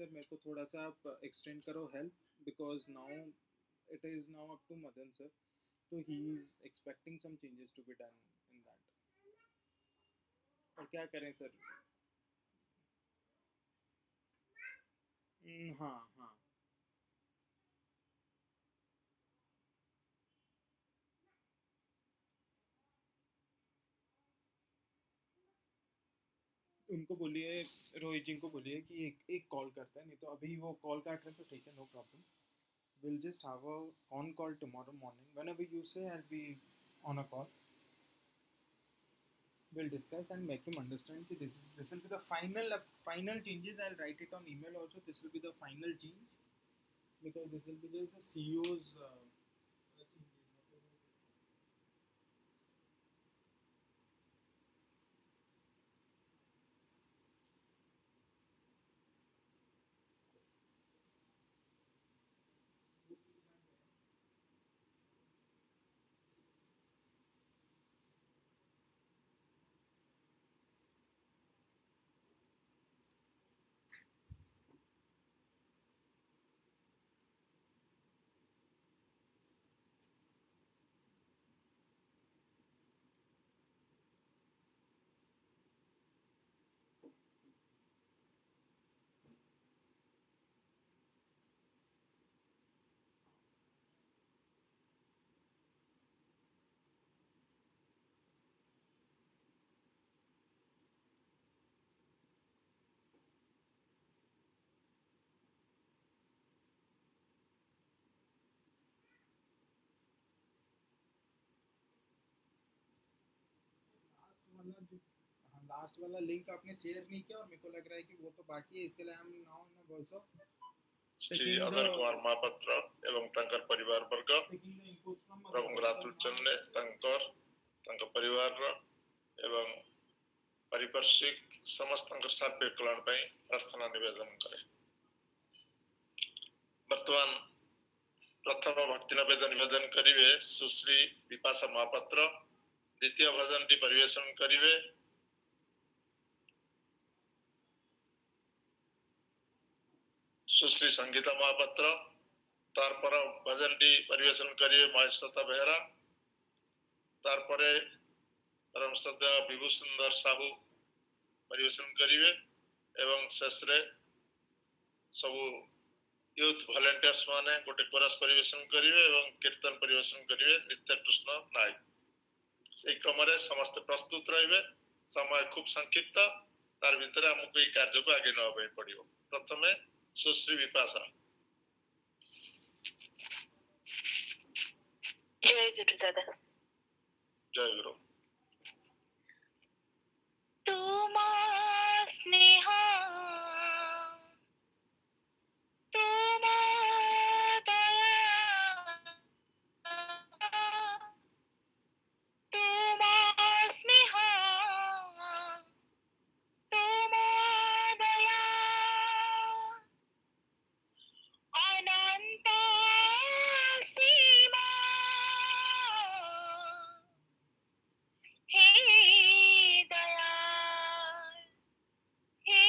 Sir मेरे को थोड़ा सा आप एक्सटेंड करो help, because now it is now up to Madan sir, तो he is expecting some changes to be done in that. और क्या करें सर? हाँ हाँ। उनको बोलिए, रोहित जी को बोलिए कि एक कॉल करते हैं, नहीं तो अभी वो कॉल काट रहे हैं तो ठीक है, no problem. We'll just have a on call tomorrow morning. Whenever you say, I'll be on a call. We'll discuss and make him understand that this will be the final changes. I'll write it on email also. This will be the final change, because this will be just the CEO's changes. Last वाला link आपने share नहीं किया और मेरे को लग रहा है कि वो तो बाकी है, इसके लिए हम now in voice of Shri Adar Kumar Mahapatra एवं तंकर परिवार वर्ग प्रभु चंदे तंकर परिवार एवं परिपर्शिक समस्त साभ्य कल्याण ପାଇଁ प्रार्थना निवेदन करे। वर्तमान प्रथम भक्ति निवेदन करिवे सुश्री विपाशा महापात्र, द्वितीय भजन टी परिवेशन करिवे सुश्री संगीता महापात्र, तारपर भजन टी परिवेशन करिवे महेश्वता बेहरा, तारपरे परम श्रद्धा विभू सुंदर साहू परिवेशन करिवे एवं शेषरे सबु यूथ वॉलंटियर्स माने गोटे कोरस परिवेशन करिवे एवं कीर्तन परिवेशन करिवे नित्य कृष्ण नायक। से क्रम रे समस्त प्रस्तुत रहिबे। समय खूब संक्षिप्त, तार भीतर हमको ई कार्य को आगे नबा पड़ियो। प्रथमे सुश्री विपाशा। जय गुरु दादा। जय गुरु। तुमा स्नेहा तुमा दया तुमा स्नेहा तुमा दया अनंत सीमा हे दया हे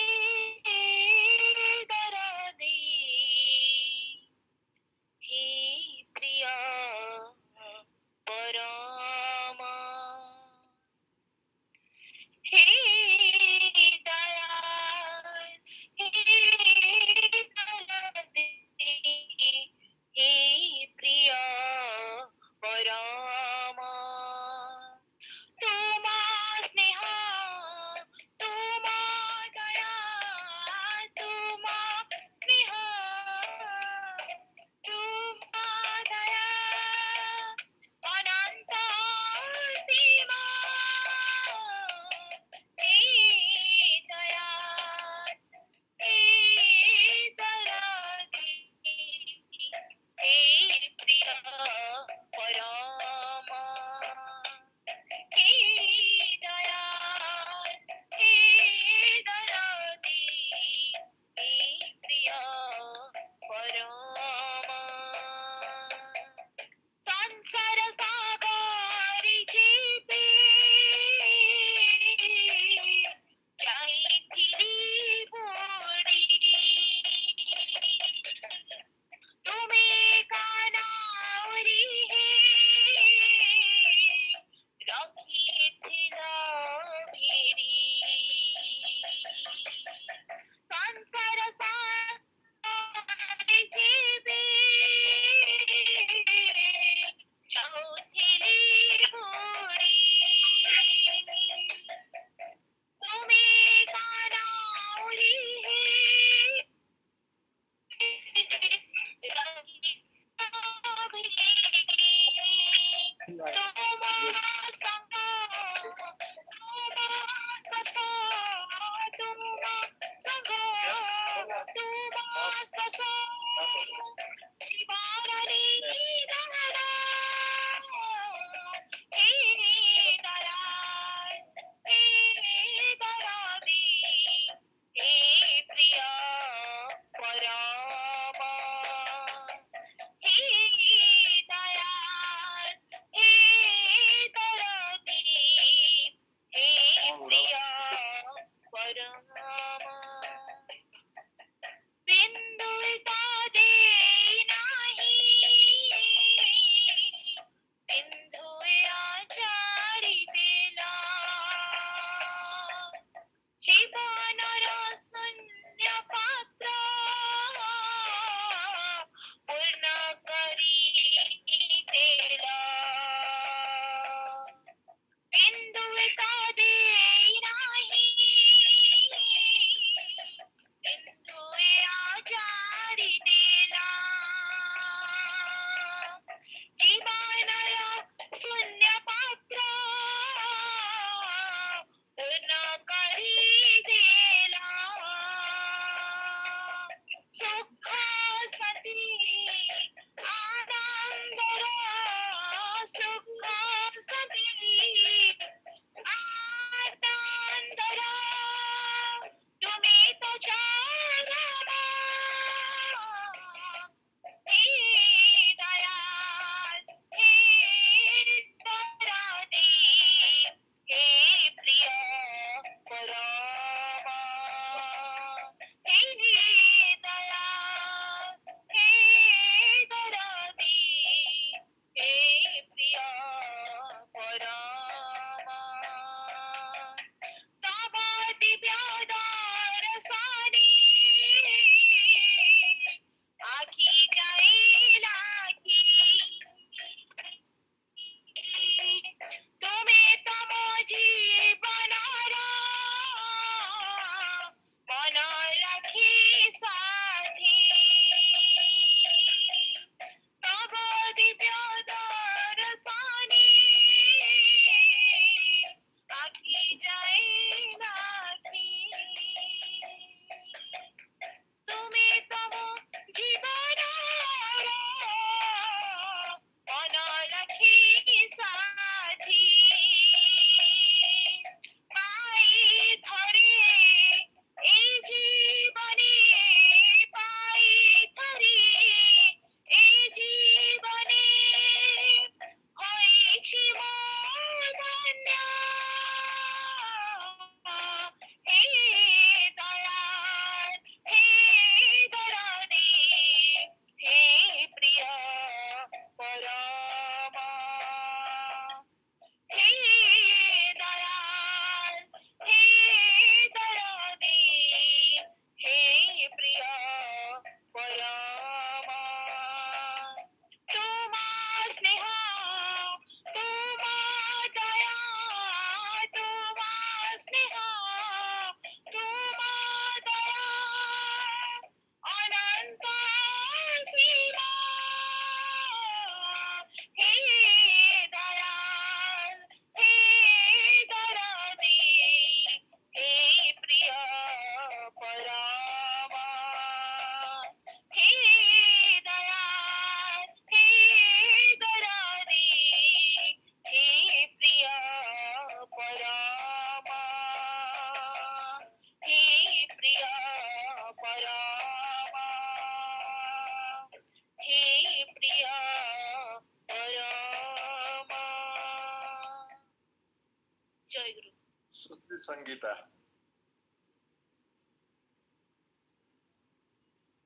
सुश्री संगीता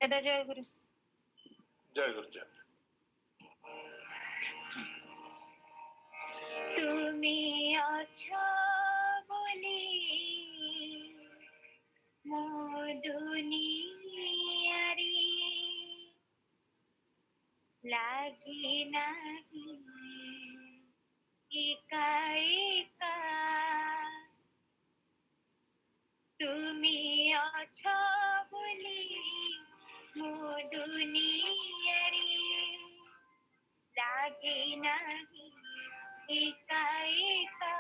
दादा जय गुरु। जय गुरु जय। তুমি আছো বলি মো দুনিয়ারে লাগি নাহি একা একা তুমি আছো বলি মো দুনিয়ারে লাগে নাহি একা একা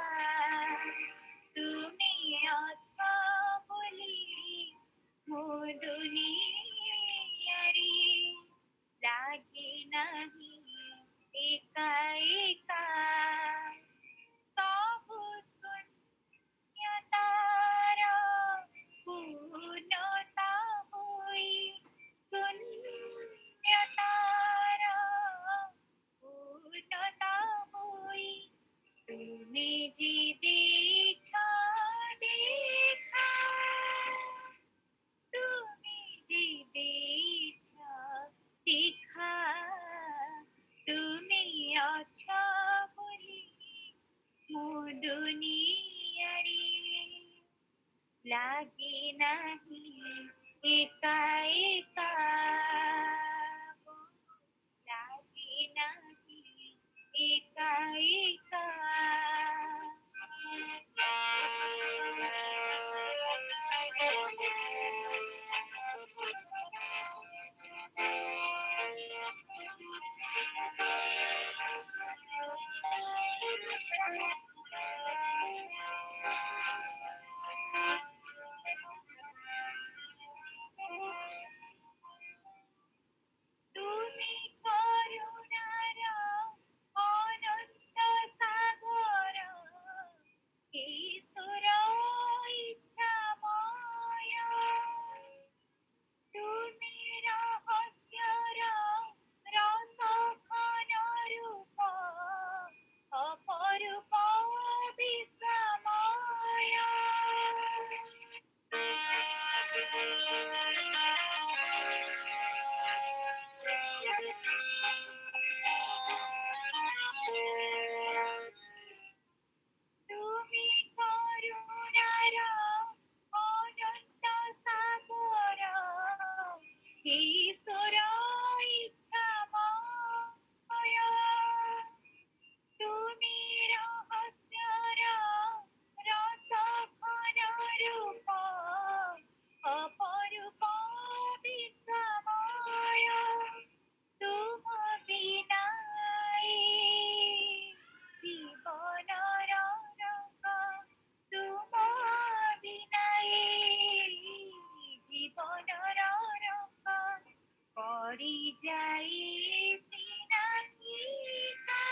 তুমি আছো বলি মো দুনিয়ারে दुनियारी लागे नाही एका एका लागे नाही एका एका তুমি করুণার অনন্ত সাগর ঈশ্বর ইচ্ছাময় তুমি রহস্যর রসঘন রূপ অপরূপ বিস্ময় তুমি করুণার অনন্ত সাগর ঈশ্বর ইচ্ছাময় তুমি রহস্যর রসঘন রূপ অপরূপ বিস্ময় তুম বিনাই জীবনর রঙ্গ তুম বিনাই জীবনর রঙ্গ পড়ি যাই সিনাহিকা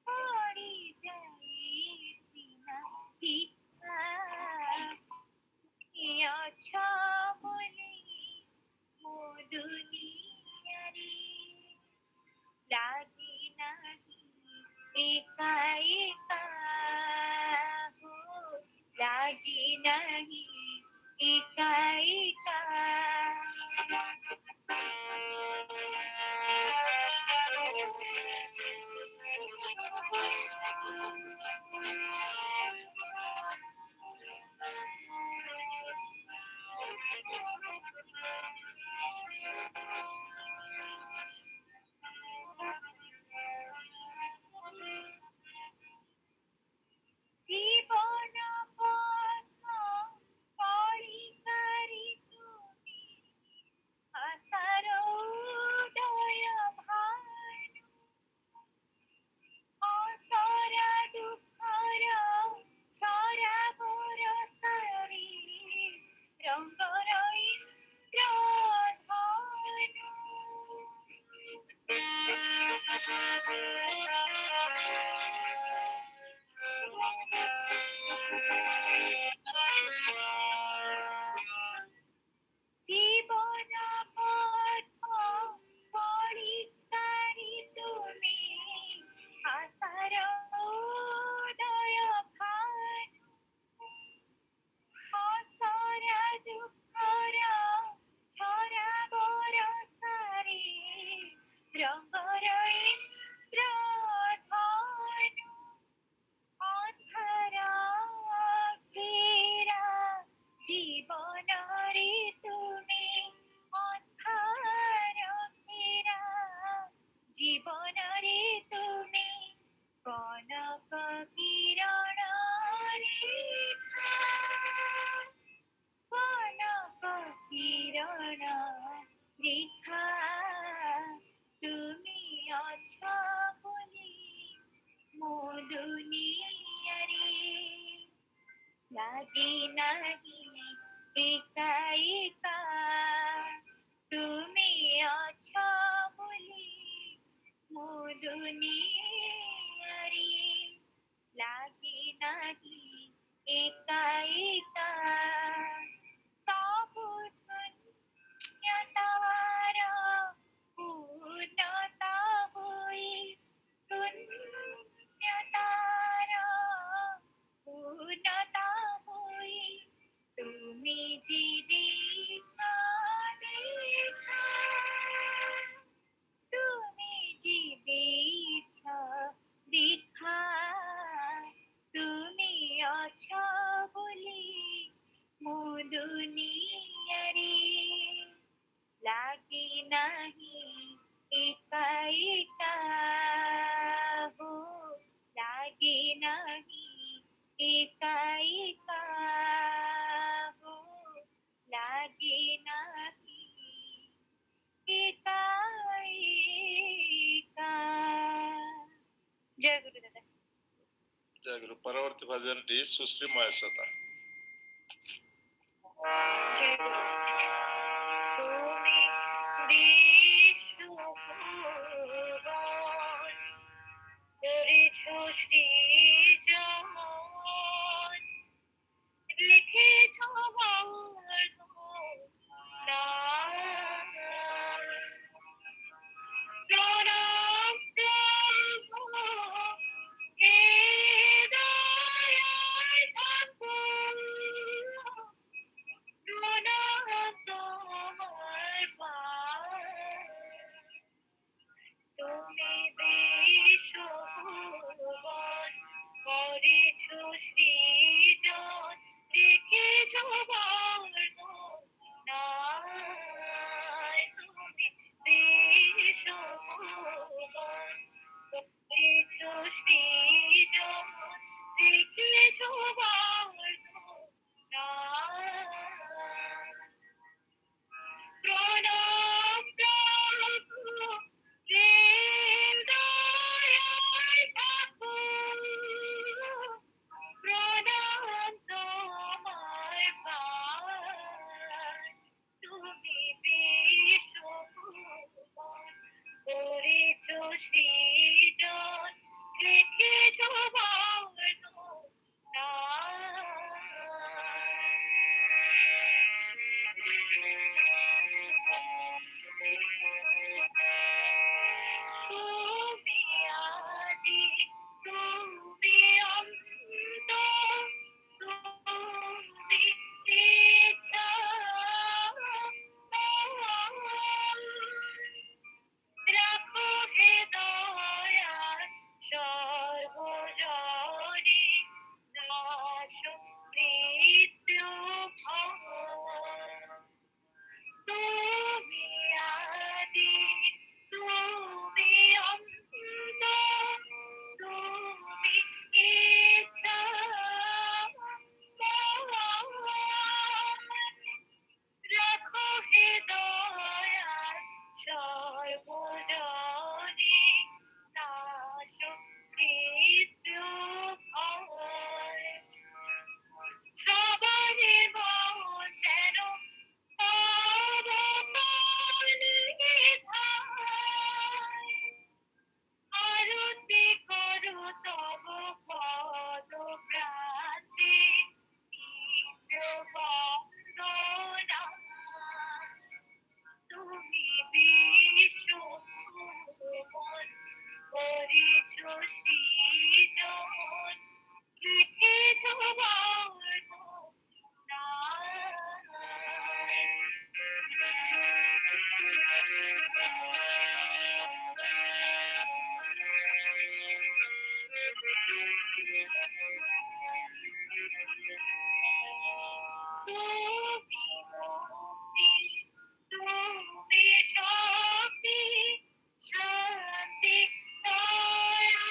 পড়ি যাই সিনাহিকা অছ বলি মো দুনিয়ারে लागे नाही एका एका हो लागे नाही एका एका জীবন পথ পরিকারি তুমি আশার উদয় ভানু অসরা দুঃখর ছরা বরসারি রঙ্গর ইন্দ্র ধনু জীবন পথ পরিকারি তুমি আশার উদয় ভানু অসরা দুঃখর ছরা বরসারি রঙ্গর ইন্দ্র ধনু অন্ধরা ঘেরা জীবনরে তুমি অন্ধার ঘেরা জীবনরে তুমি কনক কিরণ রেখা কনক কিরণ রেখা তুমি অছ বলি মো দুনিয়ারে लागे नाही एका एका তুমি অছ বলি মো দুনিয়ারে লাগে नाही एका एका ସବୁ শূন্যতার পূর্ণতা হই শূন্যতার পূর্ণতা হই তুমি যে দিয়েছ দেখা তুমি যে দিয়েছ দেখা लागी नहीं एका एका हो लागी नहीं एका एका हो लागी नहीं एका एका जय गुरु दादा जय गुरु परवर्ती भजनटी सुश्री महेश्वता जय गुरु তুমি বিশ্বভুবন করেছ সৃজন লিখেছ বর্ণনা প্রণাম প্রভু হে দয়াল ঠাকুর প্রণাম তোমার পায় তুমি বিশ্বভুবন করেছ সৃজন রেখেছ বর্ণনায় তুমি বিশ্বভুবন করেছ সৃজন রেখেছ বর্ণনায় প্রণাম প্রভু হে দয়াল ঠাকুর প্রণাম তোমার পায় তুমি বিশ্বভুবন করেছ সৃজন রেখেছ তুমি আদি তুমি অন্ত তুমি ইচ্ছা রাখো হে দয়াল সর্বজনে নাশ মৃত্যু ভয় তুমি আদি তুমি অন্ত তুমি ইচ্ছা রাখো হে দয়াল সর্বজনে নাশ মৃত্যু ভয় সবারে মন যেন তব পানে ধায় আরতি করো তব পদ প্রান্তে নিত্য বন্দনা তুমি বিশ্বভুবন করেছ সৃজন লিখেছ তুমি মুক্তি তুমি শক্তি শান্তি দয়া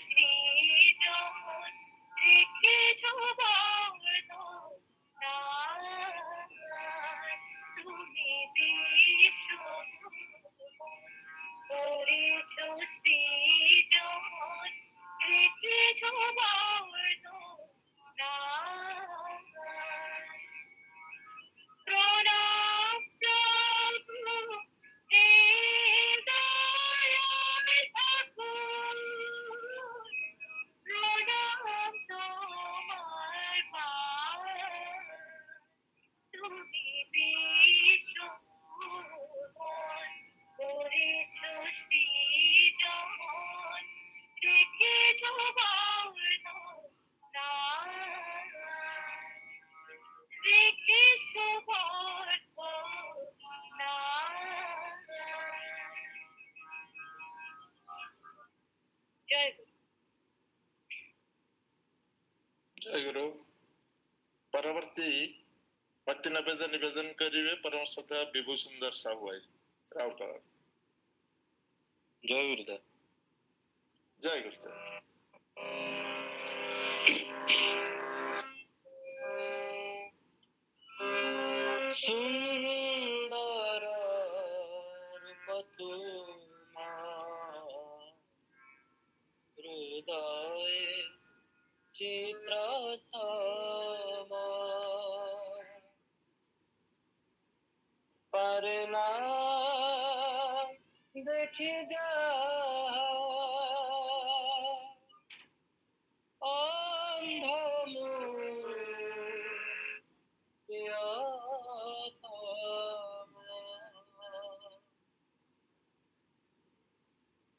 সৃজন রেখেছ বর্ণনায় তুমি বিশ্ব করেছ সৃজন রেখেছ বর্ণনায় প্রণাম প্রভু হে দয়াল ঠাকুর প্রণাম তোমার পায় তুমি বিশ্বময় করেছ সৃজন রেখেছ বর্ণনায় রেখেছ জয় গুরু। जय गुरु। परवर्ती भक्ति निवेदन करिवे परम सदा विभू सुंदर साहू भाई राउत। जय गुरुदेव। जय गुरुदेव। सुंदर रूप तुमा हृदय चित्र समा परना देखी जा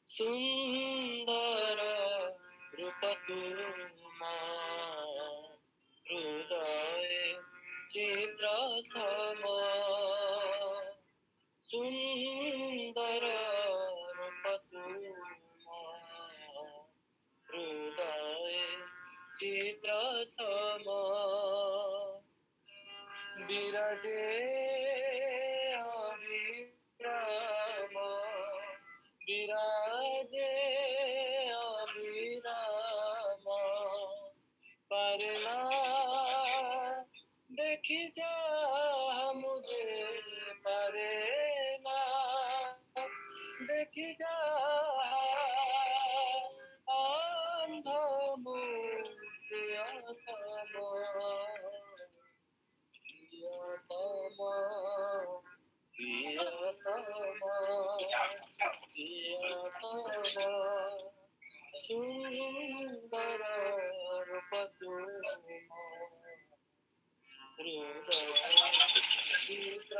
सुंदर रूप तुमा हृदय चित्र समा सुंदर रूप तुमा हृदय चित्र समा विराजे अभिराम विराजे अभिराम परना देखी जा मुझे परना देखी जा अंध सुंदर रूप तुमा हृदय चित्र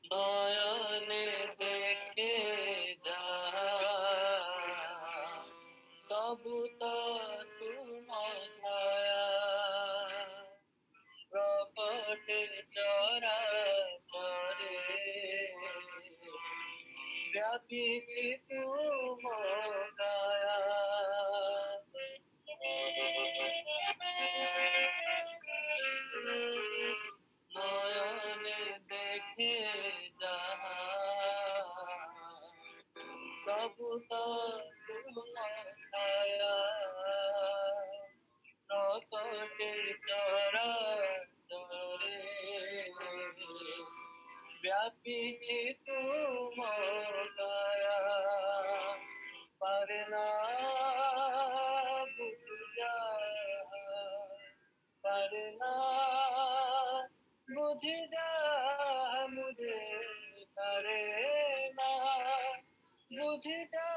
नयने देखे जा सब तुम छाया प्रकट चरा चरे व्यापी तुम काया नयने देखे जा सब तुम छाया प्रकट चरा चरे व्यापी तुम काया परना बुझ जा परना बुझ जा मुझे करना बुझ जा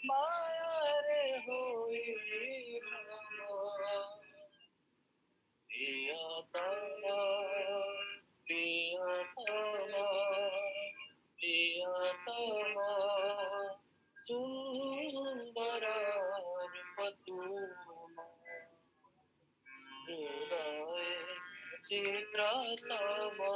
माया रे होई प्रियतमा प्रियतमा प्रियतमा सुंदर रूप तुमा हृदय चित्र समा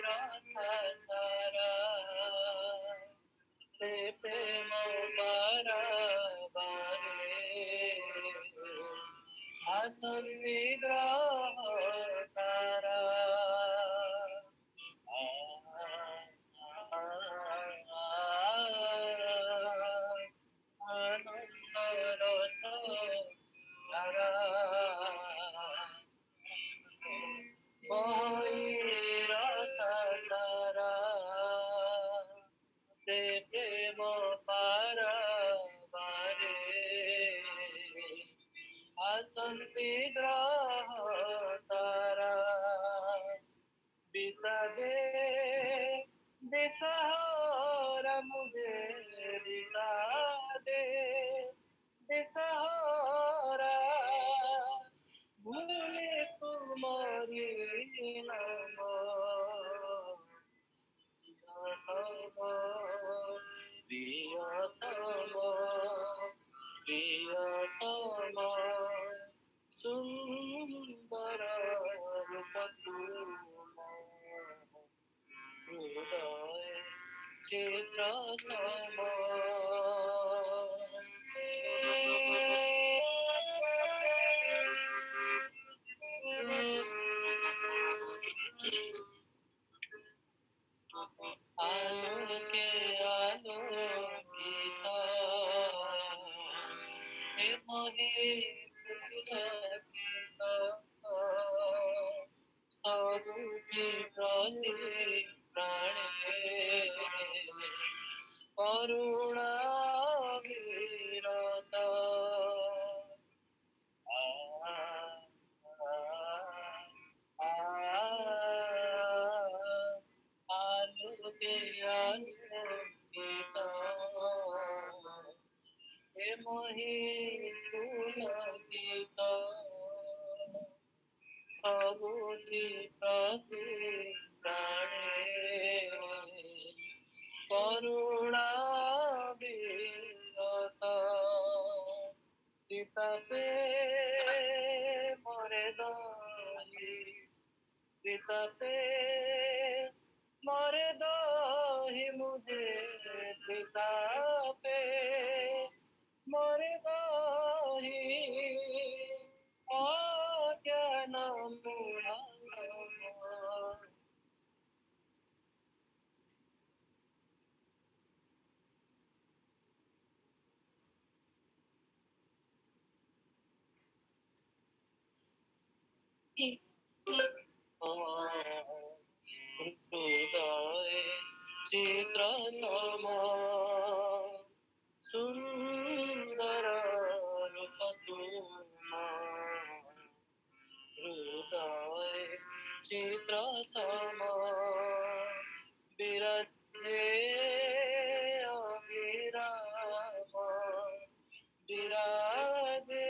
ରସ ସାରା ସେ ପ୍ରେମ ପାରାବାରେ ଆସନ୍ତି ଗ୍ରହ ତାରା ଆନନ୍ଦ ରସ ଧାରା ବହି ରସ ସାରା ସେ ପ୍ରେମ ପାରାବାରେ ଆସନ୍ତି ଗ୍ରହ ତାରା বিষাদে দিশাহারা মুঝে বিষাদে দিশাহারা ভুলে তোমারি নাম প্রিয়তম প্রিয়তম সুন্দর রূপ হৃদয় চিত্র সম আলোকে আলোকিত হে মহে পুলকিত সরূপী প্রতি প্রাণে করুণা বিরত আলোকে আলোকিত হে মহি পুলকিত সবুটি প্রতি প্রাণে করুণা বিরত পিতাপে মরে দহি পিতাপে মরে দহি মুঝে পিতাপে মরে দহি অজ্ঞান মূঢ় হৃদয় চিত্র সম সুন্দর রূপ তুম হৃদয় চিত্র সম বিরাজে অবিরাম বিরাজে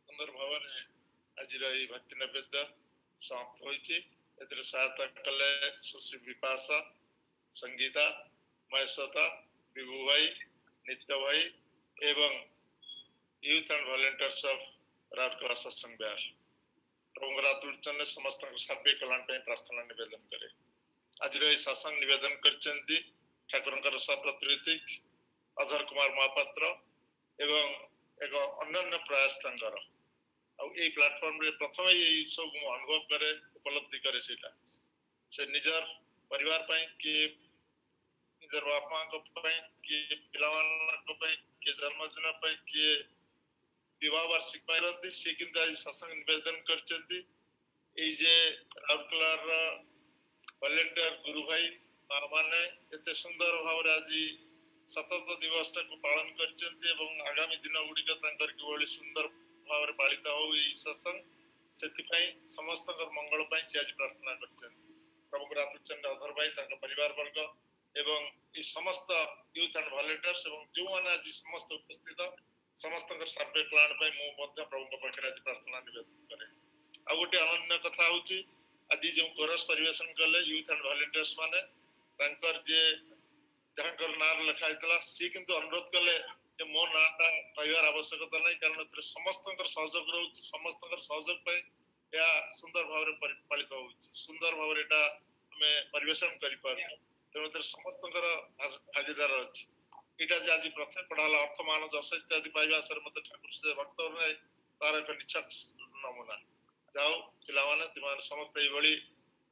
ସୁନ୍ଦର ଭାବରେ ଆଜିର ଏହି ଭକ୍ତି ନିବେଦ୍ୟ ସମାପ୍ତ ହୋଇଛି। ଏଥିରେ ସହାୟତା କଲେ ସୁଶ୍ରୀ ବିପାଶା, ସଙ୍ଗୀତା, ମହେଶ୍ୱତା, ବିଭୁ ଭାଇ, ନିତ୍ୟ ଭାଇ ଏବଂ youth and volunteers of Rourkela satsang Bihar. ପ୍ରଭୁଙ୍କର ଆତୁଳଚରଣରେ ସମସ୍ତଙ୍କ ସାର୍ବିକ କଲ୍ୟାଣ ପାଇଁ ପ୍ରାର୍ଥନା ନିବେଦନ କରେ। ଆଜିର ଏହି ସତ୍ସଙ୍ଗ ନିବେଦନ କରିଛନ୍ତି ଠାକୁରଙ୍କର ସହପ୍ରତିନିଧି ଅଧର କୁମାର ମହାପାତ୍ର ଏବଂ ଏକ ଅନ୍ୟାନ୍ୟ ପ୍ରୟାସ ତାଙ୍କର। ଆଉ ଏଇ ପ୍ଲାଟଫର୍ମରେ ପ୍ରଥମେ ଏଇ ସବୁ ମୁଁ ଅନୁଭବ କରେ, ଉପଲବ୍ଧି କରେ ସେଇଟା ସେ ନିଜର ପରିବାର ପାଇଁ, କିଏ ନିଜର ବାପା ମାଙ୍କ ପାଇଁ, କିଏ ପିଲାମାନଙ୍କ ପାଇଁ, କିଏ ଜନ୍ମଦିନ ପାଇଁ, କିଏ ବିବାହ ବାର୍ଷିକ ପାଇଁ ରହନ୍ତି, ସିଏ କିନ୍ତୁ ଆଜି ସତ୍ସଙ୍ଗ ନିବେଦନ କରିଛନ୍ତି। ଏଇ ଯେ ରାଉରକେଲାର ଭଲେଣ୍ଟିୟର ଗୁରୁ ଭାଇ ମାନେ ଏତେ ସୁନ୍ଦର ଭାବରେ ଆଜି ସତତ ଦିବସଟାକୁ ପାଳନ କରିଛନ୍ତି ଏବଂ ଆଗାମୀ ଦିନ ଗୁଡ଼ିକ ତାଙ୍କର କିଭଳି ସୁନ୍ଦର ଭାବରେ ପାଳିତ ହଉ ଏହି ସତ୍ସଙ୍ଗ, ସେଥିପାଇଁ ସମସ୍ତଙ୍କର ମଙ୍ଗଳ ପାଇଁ ସେ ଆଜି ପ୍ରାର୍ଥନା କରିଛନ୍ତି। ପ୍ରଭୁଙ୍କର ଆତୁଳଚରଣରେ ଅଧର ଭାଇ, ତାଙ୍କ ପରିବାର ବର୍ଗ ଏବଂ এই সমস্ত ୟୁଥ୍ ଆଣ୍ଡ ଭଲେଣ୍ଟିୟର୍ସ ଏବଂ ଯେଉଁମାନେ ଆଜି ସମସ୍ତେ ଉପସ୍ଥିତ ସମସ୍ତଙ୍କର ସର୍ବେ କଲ୍ୟାଣ ପାଇଁ ମୁଁ ମଧ୍ୟ ପ୍ରଭୁଙ୍କ ପାଖରେ ଆଜି ପ୍ରାର୍ଥନା ନିବେଦନ କରେ। ଆଉ ଗୋଟେ ଅନନ୍ୟ କଥା ହେଉଛି ଆଜି ଯେଉଁ କୋରସ୍ ପରିବେଷଣ କଲେ ୟୁଥ୍ ଆଣ୍ଡ ଭଲେଣ୍ଟିୟର୍ସ ମାନେ, ତାଙ୍କର ଯେ ଯାହାଙ୍କର ନାଁରେ ଲେଖା ହେଇଥିଲା ସିଏ କିନ୍ତୁ ଅନୁରୋଧ କଲେ ଯେ ମୋ ନାଁଟା କହିବାର ଆବଶ୍ୟକତା ନାହିଁ, କାରଣ ଏଥିରେ ସମସ୍ତଙ୍କର ସହଯୋଗ ରହୁଛି। ସମସ୍ତଙ୍କର ସହଯୋଗ ପାଇଁ ଏହା ସୁନ୍ଦର ଭାବରେ ପରିପାଳିତ ହେଉଛି, ସୁନ୍ଦର ଭାବରେ ଏଇଟା ଆମେ ପରିବେଷଣ କରିପାରୁଛୁ। ତେଣୁ ଏଥିରେ ସମସ୍ତଙ୍କର ଭାଗିଦାର ଅଛି। ଏଇଟା ଯେ ଆଜି ପ୍ରଥମେ ପଢା ହେଲା ଅର୍ଥମାନ ଯଶ ଇତ୍ୟାଦି ପାଇବା ଆଶାରେ ମତେ ଠାକୁର ସେ ଭକ୍ତ ନାହିଁ, ତାର ଏକ ନିଛକ ନମୁନା। ଯାଉ ପିଲାମାନେ ତୁମମାନେ ସମସ୍ତେ ଏଇଭଳି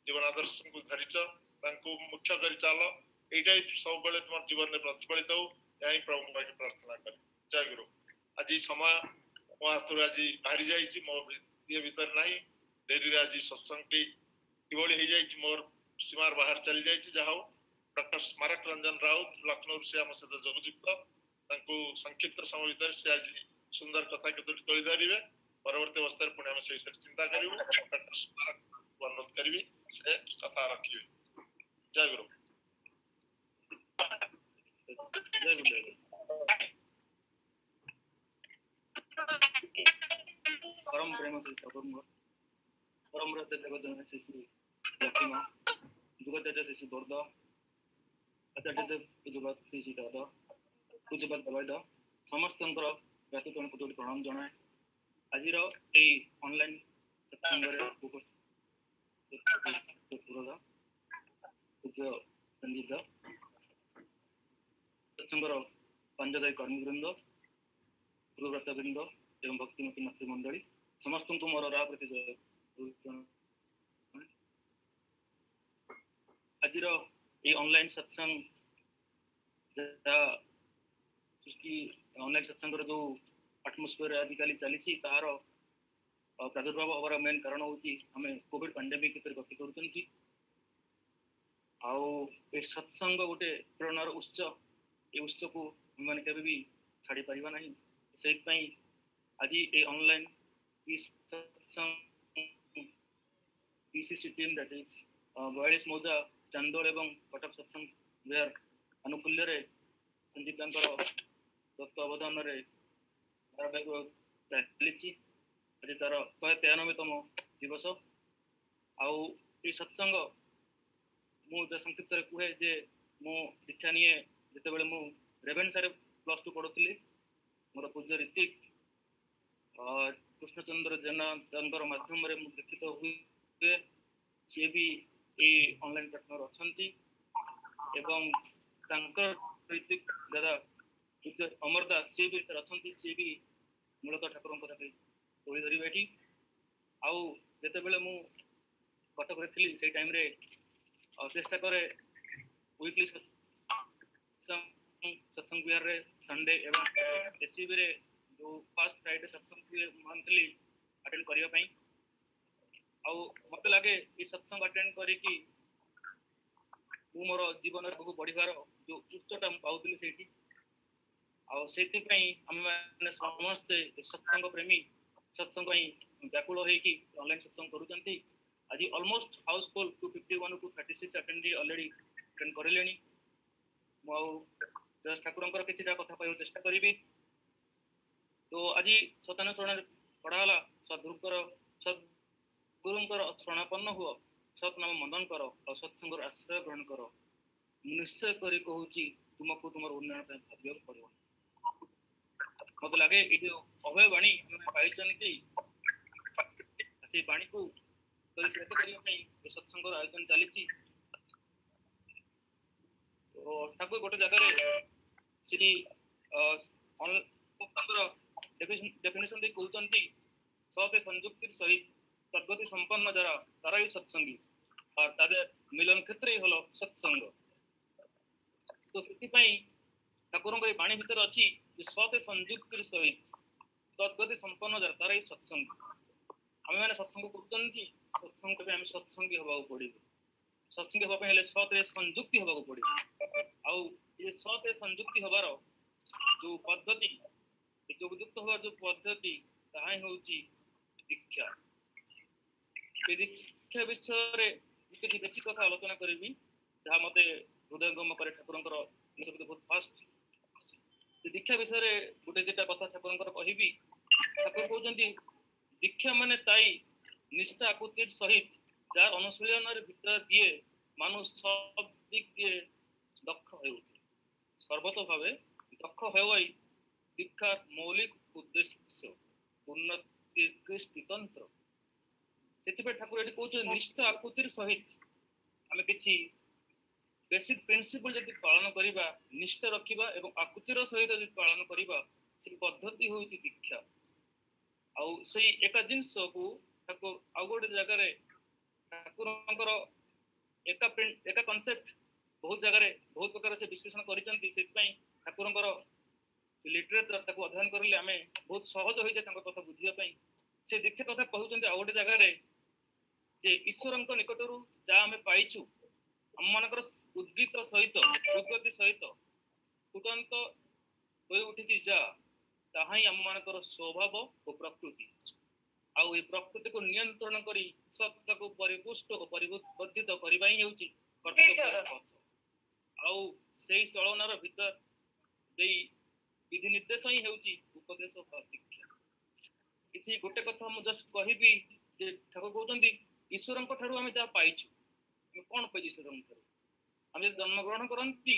ଜୀବନ ଆଦର୍ଶକୁ ଧରିଛ, ତାଙ୍କୁ ମୁଖ୍ୟ କରି ଚାଲ, এইটা ସବୁବେଳେ তোমার জীবনে প্রতিফলিত হও, এই প্রভুଙ୍କ ପାଖେ ପ୍ରାର୍ଥନା କରେ। ଜୟ ଗୁରୁ। ଆଜି ସମୟ ମୋ ହାତରୁ ଆଜି ବାହାରି ଯାଇଛି, ମୋ ଇଏ ଭିତରେ ନାହିଁ। ଡେରିରେ ଆଜି ସତ୍ସଙ୍ଗଟି କିଭଳି ହେଇଯାଇଛି ମୋର ସୀମାର ବାହାର ଚାଲି ଯାଇଛି। ଯାହା ହଉ ଡକ୍ଟର ସ୍ମାରକ ରଞ୍ଜନ ରାଉତ ଲକ୍ଷ୍ନୌରୁ ସେ ଆମ ସହିତ ଯୋଗଯୁକ୍ତ, ତାଙ୍କୁ ସଂକ୍ଷିପ୍ତ ସମୟ ଭିତରେ ସେ ଆଜି ସୁନ୍ଦର କଥା କେତୋଟି ତୋଳି ଧରିବେ। ପରବର୍ତ୍ତୀ ଅବସ୍ଥାରେ ପୁଣି ଆମେ ସେ ବିଷୟରେ ଚିନ୍ତା କରିବୁ। ଡକ୍ଟର ସ୍ମାରକ ଅନୁରୋଧ କରିବି ସେ କଥା ରଖିବେ। ଜୟ ଗୁରୁ। परम प्रेम से ठाकुर परम रत जगत श्री श्री लक्ष्मण जुगत श्री बोर्द आचार्य जुगत श्री श्री दाद पूज्यपाद दबाइद समस्त व्यातुचरण को प्रणाम जनाए। आज ऑनलाइन सत्संग उपस्थित पूज्य संजीव सत्संगर पंचदायी कर्मीवृंद गुरुव्रतवृंद एवं भक्तिमती मातृमंडली समस्त को मोर राह प्रति आज ऑनलाइन सत्संग सृष्टि ऑनलाइन सत्संग जो आटमोस्फियर आजिकल चली तार प्रादुर्भाव हमार मेन कारण हूँ आम कोविड पैंडेमिक गति कर सत्संग गोटे प्रेरणार उत्स ये उत्स को मैंने केवे भी छाड़ी पारिबा नहीं। से आज ये online PCC team that is बयालीस मौजा चांदोल एवं कटक सत्संग विहार आनुकूल्य संदीप दत्त अवदान चली आज तार 193तम दिवस। आउ सत्संग मुझे संक्षिप्त कहे जे मो दीक्षा निये जिते बड़े मु रेभेन्सा रे +2 पढ़ुली मोर पूज्य ऋतिक कृष्णचंद्र जेना माध्यम दीक्षित हुए सी भी ये ऑनलाइन पार्टनर अच्छा ऋतिक दादा पूज्य अमर दास सी भी अच्छा सी भी मूलतः ठाकुर कथा तोली धरवे ये आउ जिते बड़े मु कटक थी से टाइम रे चेष्टा करे वीकली सत्संग विहार रे संडे एवं एससीबी रे जो फर्स्ट फ्राइडे सत्संग मंथली अटेंड करिया पई आउ मते लागे ई सत्संग अटेंड करी कि मु मोर जीवन को बढ़िबार जो उत्सटा पाउतली सेठी ଆଉ ସେଥିପାଇଁ ଆମେମାନେ ସମସ୍ତେ ସତ୍ସଙ୍ଗ ପ୍ରେମୀ ସତ୍ସଙ୍ଗ ପାଇଁ ବ୍ୟାକୁଳ ହେଇକି ଅନଲାଇନ୍ ସତ୍ସଙ୍ଗ କରୁଛନ୍ତି। ଆଜି almost housefull 251 to 36 attendee already attend କରିଲେଣି। ମୁଁ ଆଉ ଜଷ୍ଟ ଠାକୁରଙ୍କର କିଛିଟା କଥା କହିବାକୁ ଚେଷ୍ଟା କରିବି। ତ ଆଜି ସତାନ ଶରଣରେ ପଢ଼ା ହେଲା ସଦ୍ଗୁରୁଙ୍କର ଶରଣାପନ୍ନ ହୁଅ, ସତ୍ ନାମ ମନ୍ଦନ କର ଆଉ ସତ୍ସଙ୍ଗର ଆଶ୍ରୟ ଗ୍ରହଣ କର। ମୁଁ ନିଶ୍ଚୟ କରି କହୁଛି ତୁମକୁ ତୁମର ଉନ୍ନୟନ ପାଇଁ ଭାବିବାକୁ ପଡ଼ିବ। ମତେ ଲାଗେ ଏଇ ଯୋଉ ଅଭୟ ବାଣୀ ଆମେ ପାଇଛନ୍ତି, ସେ ବାଣୀକୁ ପରିଚାଳିତ କରିବା ପାଇଁ ଏ ସତ୍ସଙ୍ଗର ଆୟୋଜନ ଚାଲିଛି। ତ ଠାକୁର ଗୋଟେ ଜାଗାରେ ଶ୍ରୀ ଡେଫିନେସନ ଦେଇ କହୁଛନ୍ତି ସତେ ସଂଯୁକ୍ତିর সহিত তদ্গতি সম্পন্ন যারা তারাই সৎসঙ্গী আর তাদের মিলন ক্ষেত্রেই হলো সৎসঙ্গ। তো ସେଥିପାଇଁ ଠାକୁରଙ୍କ এই ବାଣୀ ଭିତରେ ଅଛି ଯେ ସତେ ସଂଯୁକ୍ତିର ସହିତ ତଦ୍ଗତି ସମ୍ପନ୍ନ ଯାରା ତାରାଇ ସତ୍ସଙ୍ଗୀ। ଆମେମାନେ ସତ୍ସଙ୍ଗ କରୁଛନ୍ତି, ସତ୍ସଙ୍ଗ ପାଇଁ ଆମେ ସତ୍ସଙ୍ଗୀ ହେବାକୁ ପଡ଼ିବ। ସତ୍ସଙ୍ଗୀ ହେବା ପାଇଁ ହେଲେ ସତରେ ସଂଯୁକ୍ତି ହେବାକୁ ପଡ଼ିବ। ଆଉ ଏ ସତରେ ସଂଯୁକ୍ତି ହେବାର ଯୋଉ ପଦ୍ଧତି, ଯୋଗଯୁକ୍ତ ହେବାର ଯୋଉ ପଦ୍ଧତି, ତାହା ହିଁ ହେଉଛି ଦୀକ୍ଷା। ଏ ଦୀକ୍ଷା ବିଷୟରେ କିଛି ବେଶୀ କଥା ଆଲୋଚନା କରିବି, ଯାହା ମତେ ହୃଦୟଙ୍ଗମ କରେ ଠାକୁରଙ୍କର ବହୁତ ଫାଷ୍ଟ। ଦୀକ୍ଷା ବିଷୟରେ ଗୋଟେ ଦିଟା କଥା ଠାକୁରଙ୍କର କହିବି। ଠାକୁର କହୁଛନ୍ତି ଦୀକ୍ଷା ମାନେ ତାଇ ନିଷ୍ଠା ଆକୁତିର ସହିତ যার অনুশীলনের ভিতর দিয়ে মানুষ সব দিক দিয়ে দক্ষ হয়ে ওঠে। সর্বতভাবে দক্ষ হওয়াই দীক্ষার মৌলিক উদ্দেশ্য, উন্নতির কৃষ্টিতন্ত্র। ସେଥିପାଇଁ ଠାକୁର ଏଠି କହୁଛନ୍ତି ନିଷ୍ଠା ଆକୁତିର ସହିତ ଆମେ କିଛି ବେସିକ ପ୍ରିନ୍ସିପଲ ଯଦି ପାଳନ କରିବା, ନିଷ୍ଠା ରଖିବା ଏବଂ ଆକୁତିର ସହିତ ଯଦି ପାଳନ କରିବା, ସେ ପଦ୍ଧତି ହେଉଛି ଦୀକ୍ଷା। ଆଉ ସେଇ ଏକା ଜିନିଷକୁ ଠାକୁର ଆଉ ଗୋଟେ ଜାଗାରେ ଠାକୁରଙ୍କର ଏକା କନସେପ୍ଟ ବହୁତ ଜାଗାରେ ବହୁତ ପ୍ରକାର ସେ ବିଶ୍ଳେଷଣ କରିଛନ୍ତି। ସେଥିପାଇଁ ଠାକୁରଙ୍କର ଲିଟରେଚର ତାକୁ ଅଧ୍ୟୟନ କରିଲେ ଆମେ ବହୁତ ସହଜ ହୋଇଯାଏ ତାଙ୍କ କଥା ବୁଝିବା ପାଇଁ। ସେ ଦୀକ୍ଷା କଥା କହୁଛନ୍ତି ଆଉ ଗୋଟେ ଜାଗାରେ ଯେ ଈଶ୍ୱରଙ୍କ ନିକଟରୁ ଯାହା ଆମେ ପାଇଛୁ, ଆମମାନଙ୍କର ଉଦ୍ଗୀତ ସହିତ ଉଦ୍ଗତି ସହିତ ତୁରନ୍ତ ହୋଇ ଉଠିଛି ଯାହା, ତାହା ହିଁ ଆମମାନଙ୍କର ସ୍ୱଭାବ ଓ ପ୍ରକୃତି। ଆଉ ଏ ପ୍ରକୃତିକୁ ନିୟନ୍ତ୍ରଣ କରି ସତ୍ତାକୁ ପରିପୁଷ୍ଟ ଓ ପରିବର୍ଦ୍ଧିତ କରିବା ହିଁ ହେଉଛି କର୍ତ୍ତବ୍ୟର ପଥ। ଆଉ ସେଇ ଚଳନାର ଭିତର ଦେଇ ବିଧି ନିର୍ଦ୍ଦେଶ ହିଁ ହେଉଛି ଉପଦେଶ ବା ଦୀକ୍ଷା। କିଛି ଗୋଟେ କଥା ମୁଁ ଜଷ୍ଟ କହିବି ଯେ ଠାକୁର କହୁଛନ୍ତି ଈଶ୍ୱରଙ୍କ ଠାରୁ ଆମେ ଯାହା ପାଇଛୁ, ଆମେ କ'ଣ ପାଇଛୁ ଈଶ୍ୱରଙ୍କ ଠାରୁ? ଆମେ ଯଦି ଜନ୍ମଗ୍ରହଣ କରନ୍ତି,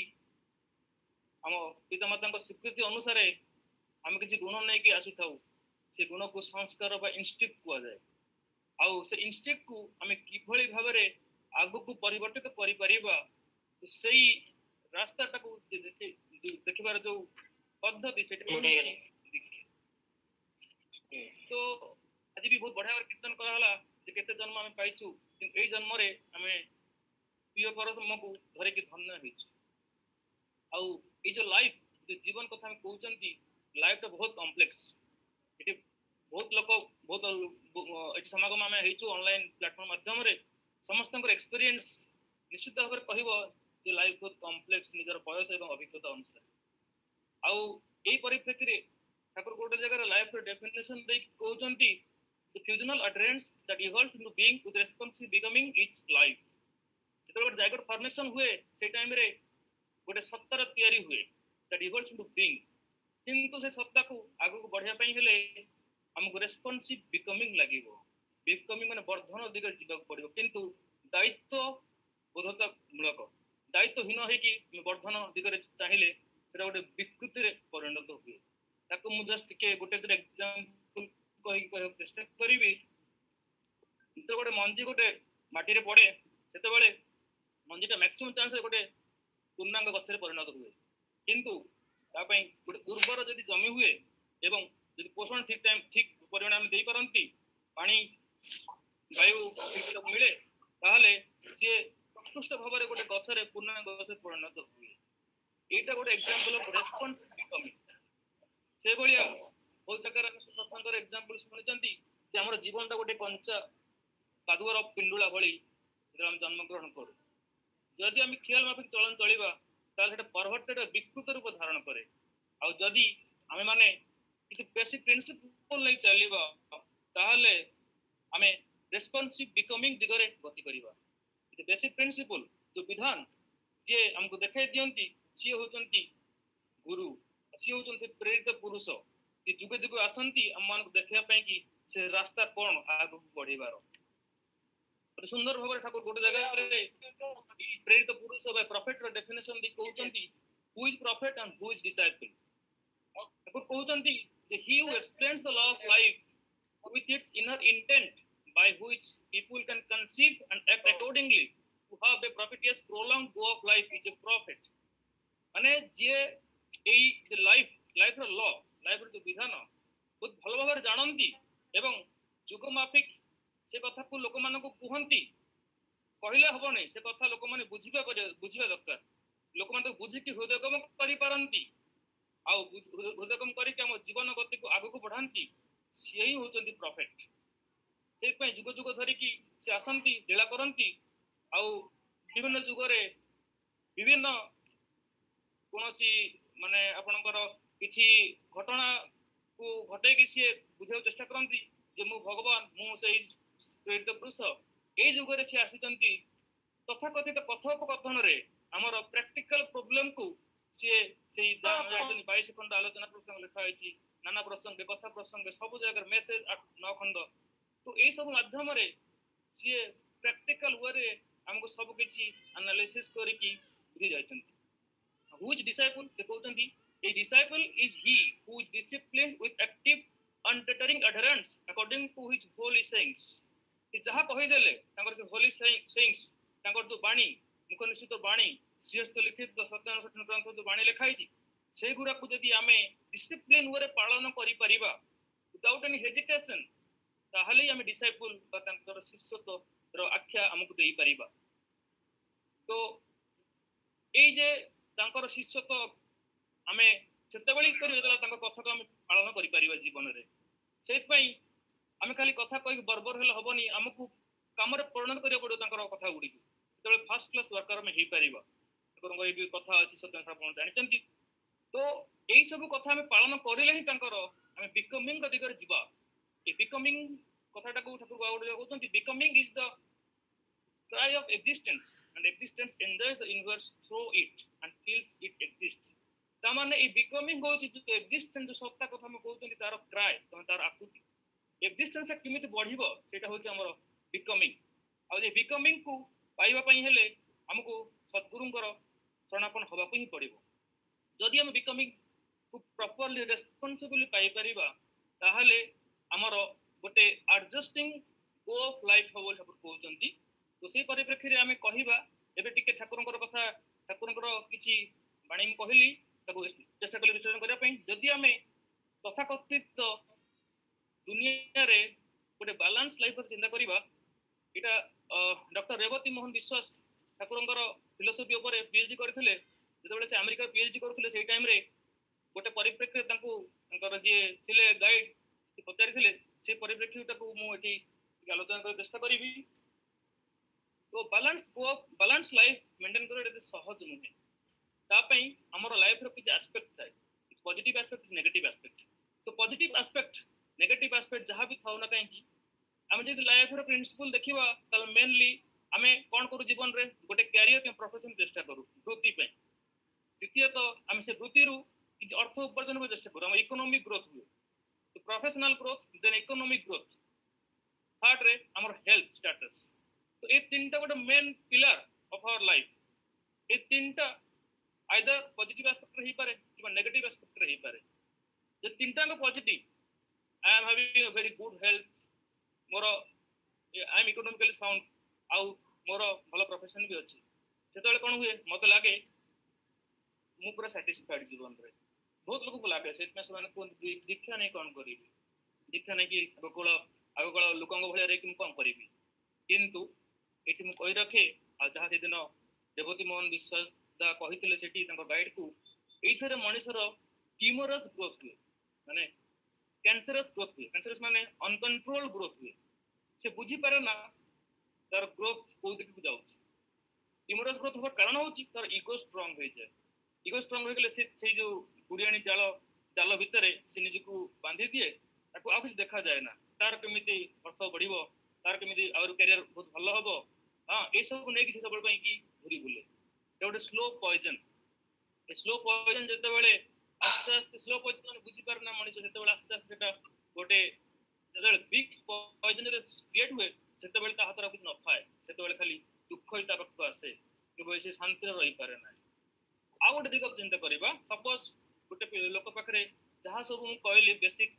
ଆମ ପିତାମାତାଙ୍କ ସ୍ୱୀକୃତି ଅନୁସାରେ ଆମେ କିଛି ଗୁଣ ନେଇକି ଆସିଥାଉ। ସେ ଗୁଣକୁ ସଂସ୍କାର ବା ଇନଷ୍ଟିକ୍ଟ କୁହାଯାଏ। ଆଉ ସେ ଇନଷ୍ଟିକ୍ଟକୁ ଆମେ କିଭଳି ଭାବରେ ଆଗକୁ ପରିବର୍ତ୍ତିତ କରିପାରିବା, ସେଇ ରାସ୍ତାଟାକୁ ଦେଖିବାର ଯୋଉ ପଦ୍ଧତି, ସେଟା ହେଉଛି ଦୀକ୍ଷା। ତ ଆଜି ବି ବହୁତ ବଢିଆ ଭାବରେ କୀର୍ତ୍ତନ କରାହେଲା ଯେ କେତେ ଜନ୍ମ ଆମେ ପାଇଛୁ, କିନ୍ତୁ ଏଇ ଜନ୍ମରେ ଆମେ ପ୍ରିୟ ପରମକୁ ଧରିକି ଧନ୍ୟ ହେଇଛୁ। ଆଉ ଏଇ ଯୋଉ ଲାଇଫ, ଯୋଉ ଜୀବନ କଥା ଆମେ କହୁଛନ୍ତି, ଲାଇଫଟା ବହୁତ କମ୍ପ୍ଲେକ୍ସ। ଏଠି ବହୁତ ଲୋକ ବହୁତ ଏଠି ସମାଗମ ଆମେ ହେଇଛୁ ଅନଲାଇନ୍ ପ୍ଲାଟଫର୍ମ ମାଧ୍ୟମରେ। ସମସ୍ତଙ୍କର ଏକ୍ସପିରିଏନ୍ସ ନିଶ୍ଚିତ ଭାବରେ କହିବ ଯେ ଲାଇଫ ବହୁତ କମ୍ପ୍ଲେକ୍ସ ନିଜର ବୟସ ଏବଂ ଅଭିଜ୍ଞତା ଅନୁସାରେ। ଆଉ ଏଇ ପରିପ୍ରେକ୍ଷୀରେ ଠାକୁର ଗୋଟେ ଜାଗାରେ ଲାଇଫର ଡେଫିନେସନ ଦେଇକି କହୁଛନ୍ତି the fusional utterance that evolves into being with responsive becoming is life। ଯେତେବେଳେ ଗୋଟେ ଜାଗର ଫର୍ମେସନ ହୁଏ, ସେଇ ଟାଇମରେ ଗୋଟେ ସତ୍ତାର ତିଆରି ହୁଏ that evolves into being। କିନ୍ତୁ ସେ ସତ୍ତାକୁ ଆଗକୁ ବଢିବା ପାଇଁ ହେଲେ ଆମକୁ ରେସ୍ପନ୍ସିଭ ବିକମିଂ ଲାଗିବ। ବିକମିଂ ମାନେ ବର୍ଦ୍ଧନ ଦିଗରେ ଯିବାକୁ ପଡିବ, କିନ୍ତୁ ଦାୟିତ୍ୱ ବୋଧତା ମୂଳକ। ଦାୟିତ୍ୱହୀନ ହେଇକି ବର୍ଦ୍ଧନ ଦିଗରେ ଚାହିଁଲେ ସେଟା ଗୋଟେ ବିକୃତିରେ ପରିଣତ ହୁଏ। ତାକୁ ମୁଁ ଜଷ୍ଟ ଟିକେ ଗୋଟେ ଏକ୍ସାମ୍ପଲ କହିକି କହିବାକୁ ଚେଷ୍ଟା କରିବି। ଯେତେବେଳେ ଗୋଟେ ମଞ୍ଜି ଗୋଟେ ମାଟିରେ ପଡେ, ସେତେବେଳେ ମଞ୍ଜିଟା ମ୍ୟାକ୍ସିମମ୍ ଚାନ୍ସରେ ଗୋଟେ ପୂର୍ଣ୍ଣାଙ୍ଗ ଗଛରେ ପରିଣତ ହୁଏ। କିନ୍ତୁ ତା ପାଇଁ ଗୋଟେ ଉର୍ବର ଯଦି ଜମି ହୁଏ ଏବଂ ଯଦି ପୋଷଣ ଠିକ ପରିମାଣ ଦେଇପାରନ୍ତି, ପାଣି ବାୟୁ ଠିକ ମିଳେ, ତାହେଲେ ସିଏ ପ୍ରକୃଷ୍ଟ ଭାବରେ ଗୋଟେ ଗଛରେ ପୂର୍ଣ୍ଣାଙ୍ଗ ଗଛରେ ପରିଣତ ହୁଏ। ଏଇଟା ଗୋଟେ ଏକ୍ସାମ୍ପଲ ଅଫ ରେସ୍ପନ୍ସ ବିକମିଂ। ସେଭଳିଆ ବହୁତ ଜାଗାରେ ଆମେ ସତ୍ସଙ୍ଗର ଏକ୍ସାମ୍ପଲ ଶୁଣିଛନ୍ତି ଯେ ଆମର ଜୀବନଟା ଗୋଟେ କଞ୍ଚା କାଦୁଅର ପିଣ୍ଡୁଳା ଭଳି ଯେତେବେଳେ ଆମେ ଜନ୍ମଗ୍ରହଣ କରୁ, ଯଦି ଆମେ ଖିଆଲ ମାଫିକ ଚଳନ ଚଳିବା, ତାହେଲେ ସେଟା ପରବର୍ତ୍ତୀରେ ବିକୃତ ରୂପ ଧାରଣ କରେ। ଆଉ ଯଦି ଆମେ ମାନେ କିଛି ବେସିକ୍ ପ୍ରିନ୍ସିପଲ୍ ନେଇ ଚାଲିବା ତାହେଲେ ଆମେ ରେସ୍ପନ୍ସିଭ୍ ବିକମିଂ ଦିଗରେ ଗତି କରିବା। ବେସିକ୍ ପ୍ରିନ୍ସିପଲ୍ ଯୋଉ ବିଧାନ ଯିଏ ଆମକୁ ଦେଖାଇ ଦିଅନ୍ତି ସିଏ ହେଉଛନ୍ତି ଗୁରୁ, ସିଏ ହେଉଛନ୍ତି ପ୍ରେରିତ ପୁରୁଷ, ଯେ ଯୁଗ ଯୁଗ ଆସନ୍ତି ଆମମାନଙ୍କୁ ଦେଖିବା ପାଇଁ କି ସେ ରାସ୍ତା କ'ଣ ଆଗକୁ ବଢିବାର। ସୁନ୍ଦର ଭାବରେ ଠାକୁର ଗୋଟେ ଜାଗାରେ ପ୍ରେରିତ ପୁରୁଷ ବା ପ୍ରଫେଟର ଡେଫିନେସନ ଦେଇ କହୁଛନ୍ତି who is prophet and who is disciple। ଠାକୁର କହୁଛନ୍ତି ଯେ he who explains the law of life with its inner intent by which people can conceive and act accordingly to have a propitious prolonged go of life is a prophet। ମାନେ ଯିଏ ଏଇ ଲାଇଫର ଲ ଲାଇଫର ଯୋଉ ବିଧାନ ବହୁତ ଭଲ ଭାବରେ ଜାଣନ୍ତି ଏବଂ ଯୁଗ ମାଫିକ ସେ କଥାକୁ ଲୋକମାନଙ୍କୁ କୁହନ୍ତି, କହିଲେ ହବନି, ସେ କଥା ଲୋକମାନେ ବୁଝିବା ଦରକାର। ଲୋକମାନେ ତାକୁ ବୁଝିକି ହୃଦୟଙ୍ଗମ କରିପାରନ୍ତି ଆଉ ହୃଦୟଙ୍ଗମ କରିକି ଆମ ଜୀବନ ଗତିକୁ ଆଗକୁ ବଢାନ୍ତି, ସିଏ ହିଁ ହଉଛନ୍ତି ପ୍ରଫେଟ। ସେଇଥିପାଇଁ ଯୁଗ ଯୁଗ ଧରିକି ସେ ଆସନ୍ତି, ଲୀଳା କରନ୍ତି ଆଉ ବିଭିନ୍ନ ଯୁଗରେ ବିଭିନ୍ନ କୌଣସି ମାନେ ଆପଣଙ୍କର କିଛି ଘଟଣାକୁ ଘଟେଇକି ସିଏ ବୁଝିବାକୁ ଚେଷ୍ଟା କରନ୍ତି ଯେ ମୁଁ ଭଗବାନ, ମୁଁ ସେଇ ପ୍ରେରିତ ପୁରୁଷ। ଏଇ ଯୁଗରେ ସିଏ ଆସିଛନ୍ତି ତଥାକଥିତ କଥୋପକଥନରେ ଆମର ପ୍ରାକ୍ଟିକାଲ ପ୍ରୋବ୍ଲେମକୁ ସିଏ ସେଇ 22 ଖଣ୍ଡ ଆଲୋଚନା ପ୍ରସଙ୍ଗ ଲେଖା ହେଇଛି, ନାନା ପ୍ରସଙ୍ଗ କଥା ପ୍ରସଙ୍ଗ ସବୁ ଜାଗାରେ ମେସେଜ 9 ଖଣ୍ଡ। ତ ଏଇ ସବୁ ମାଧ୍ୟମରେ ସିଏ ପ୍ରାକ୍ଟିକାଲ ୱେରେ ଆମକୁ ସବୁ କିଛି ଆନାଲିସିସ୍ କରିକି ବୁଝି ଯାଇଛନ୍ତି। Who is disciple? ସେ କହୁଛନ୍ତି a disciple is he who is disciplined with active untittering adherence according to his holy sayings। ଯାହା କହିଦେଲେ ତାଙ୍କର ଯୋଉ ହୋଲି sayings, ତାଙ୍କର ଯୋଉ ବାଣୀ, ମୁଖ ନିଶ୍ଚିତ ବାଣୀ, ଶ୍ରୀହସ୍ତ ଲିଖିତ ସତ୍ୟାନୁଷ୍ଠାନ ଗ୍ରନ୍ଥ ଯୋଉ ବାଣୀ ଲେଖା ହେଇଛି ସେଇଗୁଡାକୁ ଯଦି ଆମେ ଡିସିପ୍ଲିନ ୱେରେ ପାଳନ କରିପାରିବା without any hesitation, ତାହେଲେ ଆମେ ଡିସାଇପଲ ବା ତାଙ୍କର ଶିଷ୍ୟତ୍ୱର ଆଖ୍ୟା ଆମକୁ ଦେଇପାରିବା। ତ ଏଇ ଯେ ତାଙ୍କର ଶିଷ୍ୟତ୍ୱ ଆମେ ସେତେବେଳେ କରିବା ଯେତେବେଳେ ତାଙ୍କ କଥାକୁ ଆମେ ପାଳନ କରିପାରିବା ଜୀବନରେ। ସେଇଥିପାଇଁ ଆମେ ଖାଲି କଥା କହିକି ବର୍ବର ହେଲେ ହବନି, ଆମକୁ କାମରେ ପରିଣତ କରିବାକୁ ପଡିବ ତାଙ୍କର କଥା ଗୁଡ଼ିକୁ। ସେତେବେଳେ ଫାର୍ଷ୍ଟ କ୍ଲାସ ୱାର୍କର ଆମେ ହେଇପାରିବା। ଠାକୁରଙ୍କ ଏଇ ବି କଥା ଅଛି, ସତ୍ୟ ଆପଣ ଜାଣିଛନ୍ତି। ତ ଏଇ ସବୁ କଥା ଆମେ ପାଳନ କରିଲେ ହିଁ ତାଙ୍କର ଆମେ ବିକମିଂ ଦିଗରେ ଯିବା। ଏ ବିକମିଂ କଥାଟାକୁ ଠାକୁର ଆଉ ଗୋଟେ କହୁଛନ୍ତି, becoming is the cry of existence and existence enjoys the universe through it and feels it exists। ତା ମାନେ এই ବିକମିଂ ହଉଛି ଯୋଉ ଏକ୍ଜିଷ୍ଟେନ୍ସ ଯୋଉ ସତ୍ତା କଥା ଆମେ କହୁଛନ୍ତି ତାର କ୍ରାଏ, ତାର ଆକୃତି। ଏକ୍ଜିଷ୍ଟେନ୍ସ କେମିତି ବଢିବ ସେଇଟା ହଉଛି ଆମର ବିକମିଂ। ଆଉ ଏ ବିକମିଂ କୁ ପାଇବା ପାଇଁ ହେଲେ ଆମକୁ ସଦ୍ଗୁରୁଙ୍କର ଶରଣାପନ୍ନ ହବାକୁ ହିଁ ପଡିବ। ଯଦି ଆମେ ବିକମିଂ କୁ ପ୍ରପରଲି ରେସ୍ପନ୍ସିବିଲି ପାଇପାରିବା ତାହେଲେ ଆମର ଗୋଟେ ଆଡଜଷ୍ଟିଂ ଗୋ ଅଫ୍ ଲାଇଫ୍ ହବ ବୋଲି ଠାକୁର କହୁଛନ୍ତି। ତ ସେଇ ପରିପ୍ରେକ୍ଷୀରେ ଆମେ କହିବା, ଏବେ ଟିକେ ଠାକୁରଙ୍କର କଥା, ଠାକୁରଙ୍କର କିଛି ବାଣୀ ମୁଁ କହିଲି, ତାକୁ ଚେଷ୍ଟା କଲି ବିଶ୍ଳେଷଣ କରିବା ପାଇଁ। ଯଦି ଆମେ ତଥାକଥିତ ଦୁନିଆରେ ଗୋଟେ ବାଲାନ୍ସ ଲାଇଫ୍ ଚିନ୍ତା କରିବା, ଏଇଟା ଡକ୍ଟର ରେବତୀ ମୋହନ ବିଶ୍ୱାସ ଠାକୁରଙ୍କର ଫିଲୋସଫି ଉପରେ PhD କରିଥିଲେ। ଯେତେବେଳେ ସେ ଆମେରିକାରେ PhD କରୁଥିଲେ ସେଇ ଟାଇମରେ ଗୋଟେ ପରିପ୍ରେକ୍ଷୀରେ ତାଙ୍କୁ ତାଙ୍କର ଯିଏ ଥିଲେ ଗାଇଡ ପଚାରିଥିଲେ, ସେ ପରିପ୍ରେକ୍ଷୀଟାକୁ ମୁଁ ଏଠି ଆଲୋଚନା କରିବାକୁ ଚେଷ୍ଟା କରିବି। ତ ବାଲାନ୍ସ ଲାଇଫ୍ ମେଣ୍ଟେନ୍ କରିବା ଏତେ ସହଜ ନୁହେଁ। ତା ପାଇଁ ଆମର ଲାଇଫ୍ର କିଛି ଆସ୍ପେକ୍ଟ ଥାଏ, ପଜିଟିଭ ଆସ୍ପେକ୍ଟ, ନେଗେଟିଭ ଆସ୍ପେକ୍ଟ। ତ ପଜିଟିଭ ଆସ୍ପେକ୍ଟ, ନେଗେଟିଭ ଆସ୍ପେକ୍ଟ ଯାହା ବି ଥାଉ ନା କାହିଁକି, ଆମେ ଯଦି ଲାଇଫ୍ର ପ୍ରିନ୍ସିପଲ ଦେଖିବା ତାହେଲେ ମେନଲି ଆମେ କ'ଣ କରୁ ଜୀବନରେ, ଗୋଟେ କ୍ୟାରିୟର କିମ୍ବା ପ୍ରଫେସନ ଚେଷ୍ଟା କରୁ ବୃତ୍ତି ପାଇଁ। ଦ୍ୱିତୀୟତଃ ଆମେ ସେ ବୃତ୍ତିରୁ କିଛି ଅର୍ଥ ଉପାର୍ଜନ ପାଇଁ ଚେଷ୍ଟା କରୁ, ଆମ ଇକୋନୋମିକ ଗ୍ରୋଥ ହୁଏ। Professional growth, then economic growth, ଥାର୍ଡରେ ଆମର ହେଲ୍ଥ ଷ୍ଟାଟସ୍। ତ এই তিনটা ଗୋଟେ main pillar of our life. এই তিনটা আইদর পজিটিভ আসপেক্টরে ହେଇପାରେ কিংবা নেগেটিভ আসপেক্টরে ହେଇପାରେ। যে তিনটাଙ୍କ positive, I am having a very good health, ମୋର ଆଇ ଏମ୍ ଇକୋନୋମିକାଲି ସାଉଣ୍ଡ, ଆଉ ମୋର ଭଲ ପ୍ରଫେସନ ବି ଅଛି, ସେତେବେଳେ କ'ଣ ହୁଏ, ମତେ ଲାଗେ ମୁଁ ପୁରା ସାଟିସ୍ଫାଏଡ୍ ଜୀବନରେ। ବହୁତ ଲୋକଙ୍କୁ ଲାଗେ, ସେଥିପାଇଁ ସେମାନେ କୁହନ୍ତି ଦୀକ୍ଷା ନେଇ କ'ଣ କରିବି, ଦୀକ୍ଷା ନେଇକି ଆଗକାଳ ଲୋକଙ୍କ ଭଳିଆ ରହିକି ମୁଁ କ'ଣ କରିବି। କିନ୍ତୁ ଏଠି ମୁଁ କହି ରଖେ, ଆଉ ଯାହା ସେଦିନ ରେବତୀ ମୋହନ ବିଶ୍ୱାସ କହିଥିଲେ ସେଠି ତାଙ୍କ ଗାଇଡକୁ, ଏଇଥିରେ ମଣିଷର ଟ୍ୟୁମରସ୍ ଗ୍ରୋଥ ହୁଏ, ମାନେ କ୍ୟାନ୍ସରସ୍ ଗ୍ରୋଥ ହୁଏ। କ୍ୟାନ୍ସରସ୍ ମାନେ ଅନକଣ୍ଟ୍ରୋଲ ଗ୍ରୋଥ ହୁଏ। ସେ ବୁଝିପାରେ ନା ତାର ଗ୍ରୋଥ କୋଉ ଦିଗକୁ ଯାଉଛି। ଟ୍ୟୁମରସ୍ ଗ୍ରୋଥ ହବାର କାରଣ ହଉଛି ତାର ଇଗୋ ଷ୍ଟ୍ରଙ୍ଗ ହେଇଯାଏ। ଇଗୋ ଷ୍ଟ୍ରଙ୍ଗ ହେଇଗଲେ ସେ ସେଇ ଯୋଉ ବୁଢିଆଣୀ ଜାଲ ଭିତରେ ସେ ନିଜକୁ ବାନ୍ଧି ଦିଏ, ତାକୁ ଆଉ କିଛି ଦେଖାଯାଏ ନା, ତାର କେମିତି ଅର୍ଥ ବଢିବ, ତାର କେମିତି ଆହୁରି କ୍ୟାରିୟର ବହୁତ ଭଲ ହବ, ହଁ ଏସବୁ ନେଇକି ସେ ସବୁବେଳେ ପାଇଁ କି ଘୁରି ବୁଲେ। ଗୋଟେ ସ୍ଲୋ ପଏଜନ। ଏ ସ୍ଲୋ ପଏଜନ ଯେତେବେଳେ ଆସ୍ତେ ଆସ୍ତେ ସ୍ଲୋ ପଏଜନ ବୁଝିପାରେ ନା ମଣିଷ, ଯେତେବେଳେ ଆସ୍ତେ ଆସ୍ତେ ସେଟା ଗୋଟେ ଯେତେବେଳେ ବିଗ୍ ପଏଜନ କ୍ରିଏଟ ହୁଏ ସେତେବେଳେ ତା ହାତରେ ଆଉ କିଛି ନଥାଏ, ସେତେବେଳେ ଖାଲି ଦୁଃଖ ହିଁ ତା ପାଖକୁ ଆସେ, କେବଳ ସେ ଶାନ୍ତିରେ ରହିପାରେ ନାହିଁ। ଆଉ ଗୋଟେ ଦିଗ ଚିନ୍ତା କରିବା, ସପୋଜ ଗୋଟେ ଲୋକ ପାଖରେ ଯାହା ସବୁ ମୁଁ କହିଲି basic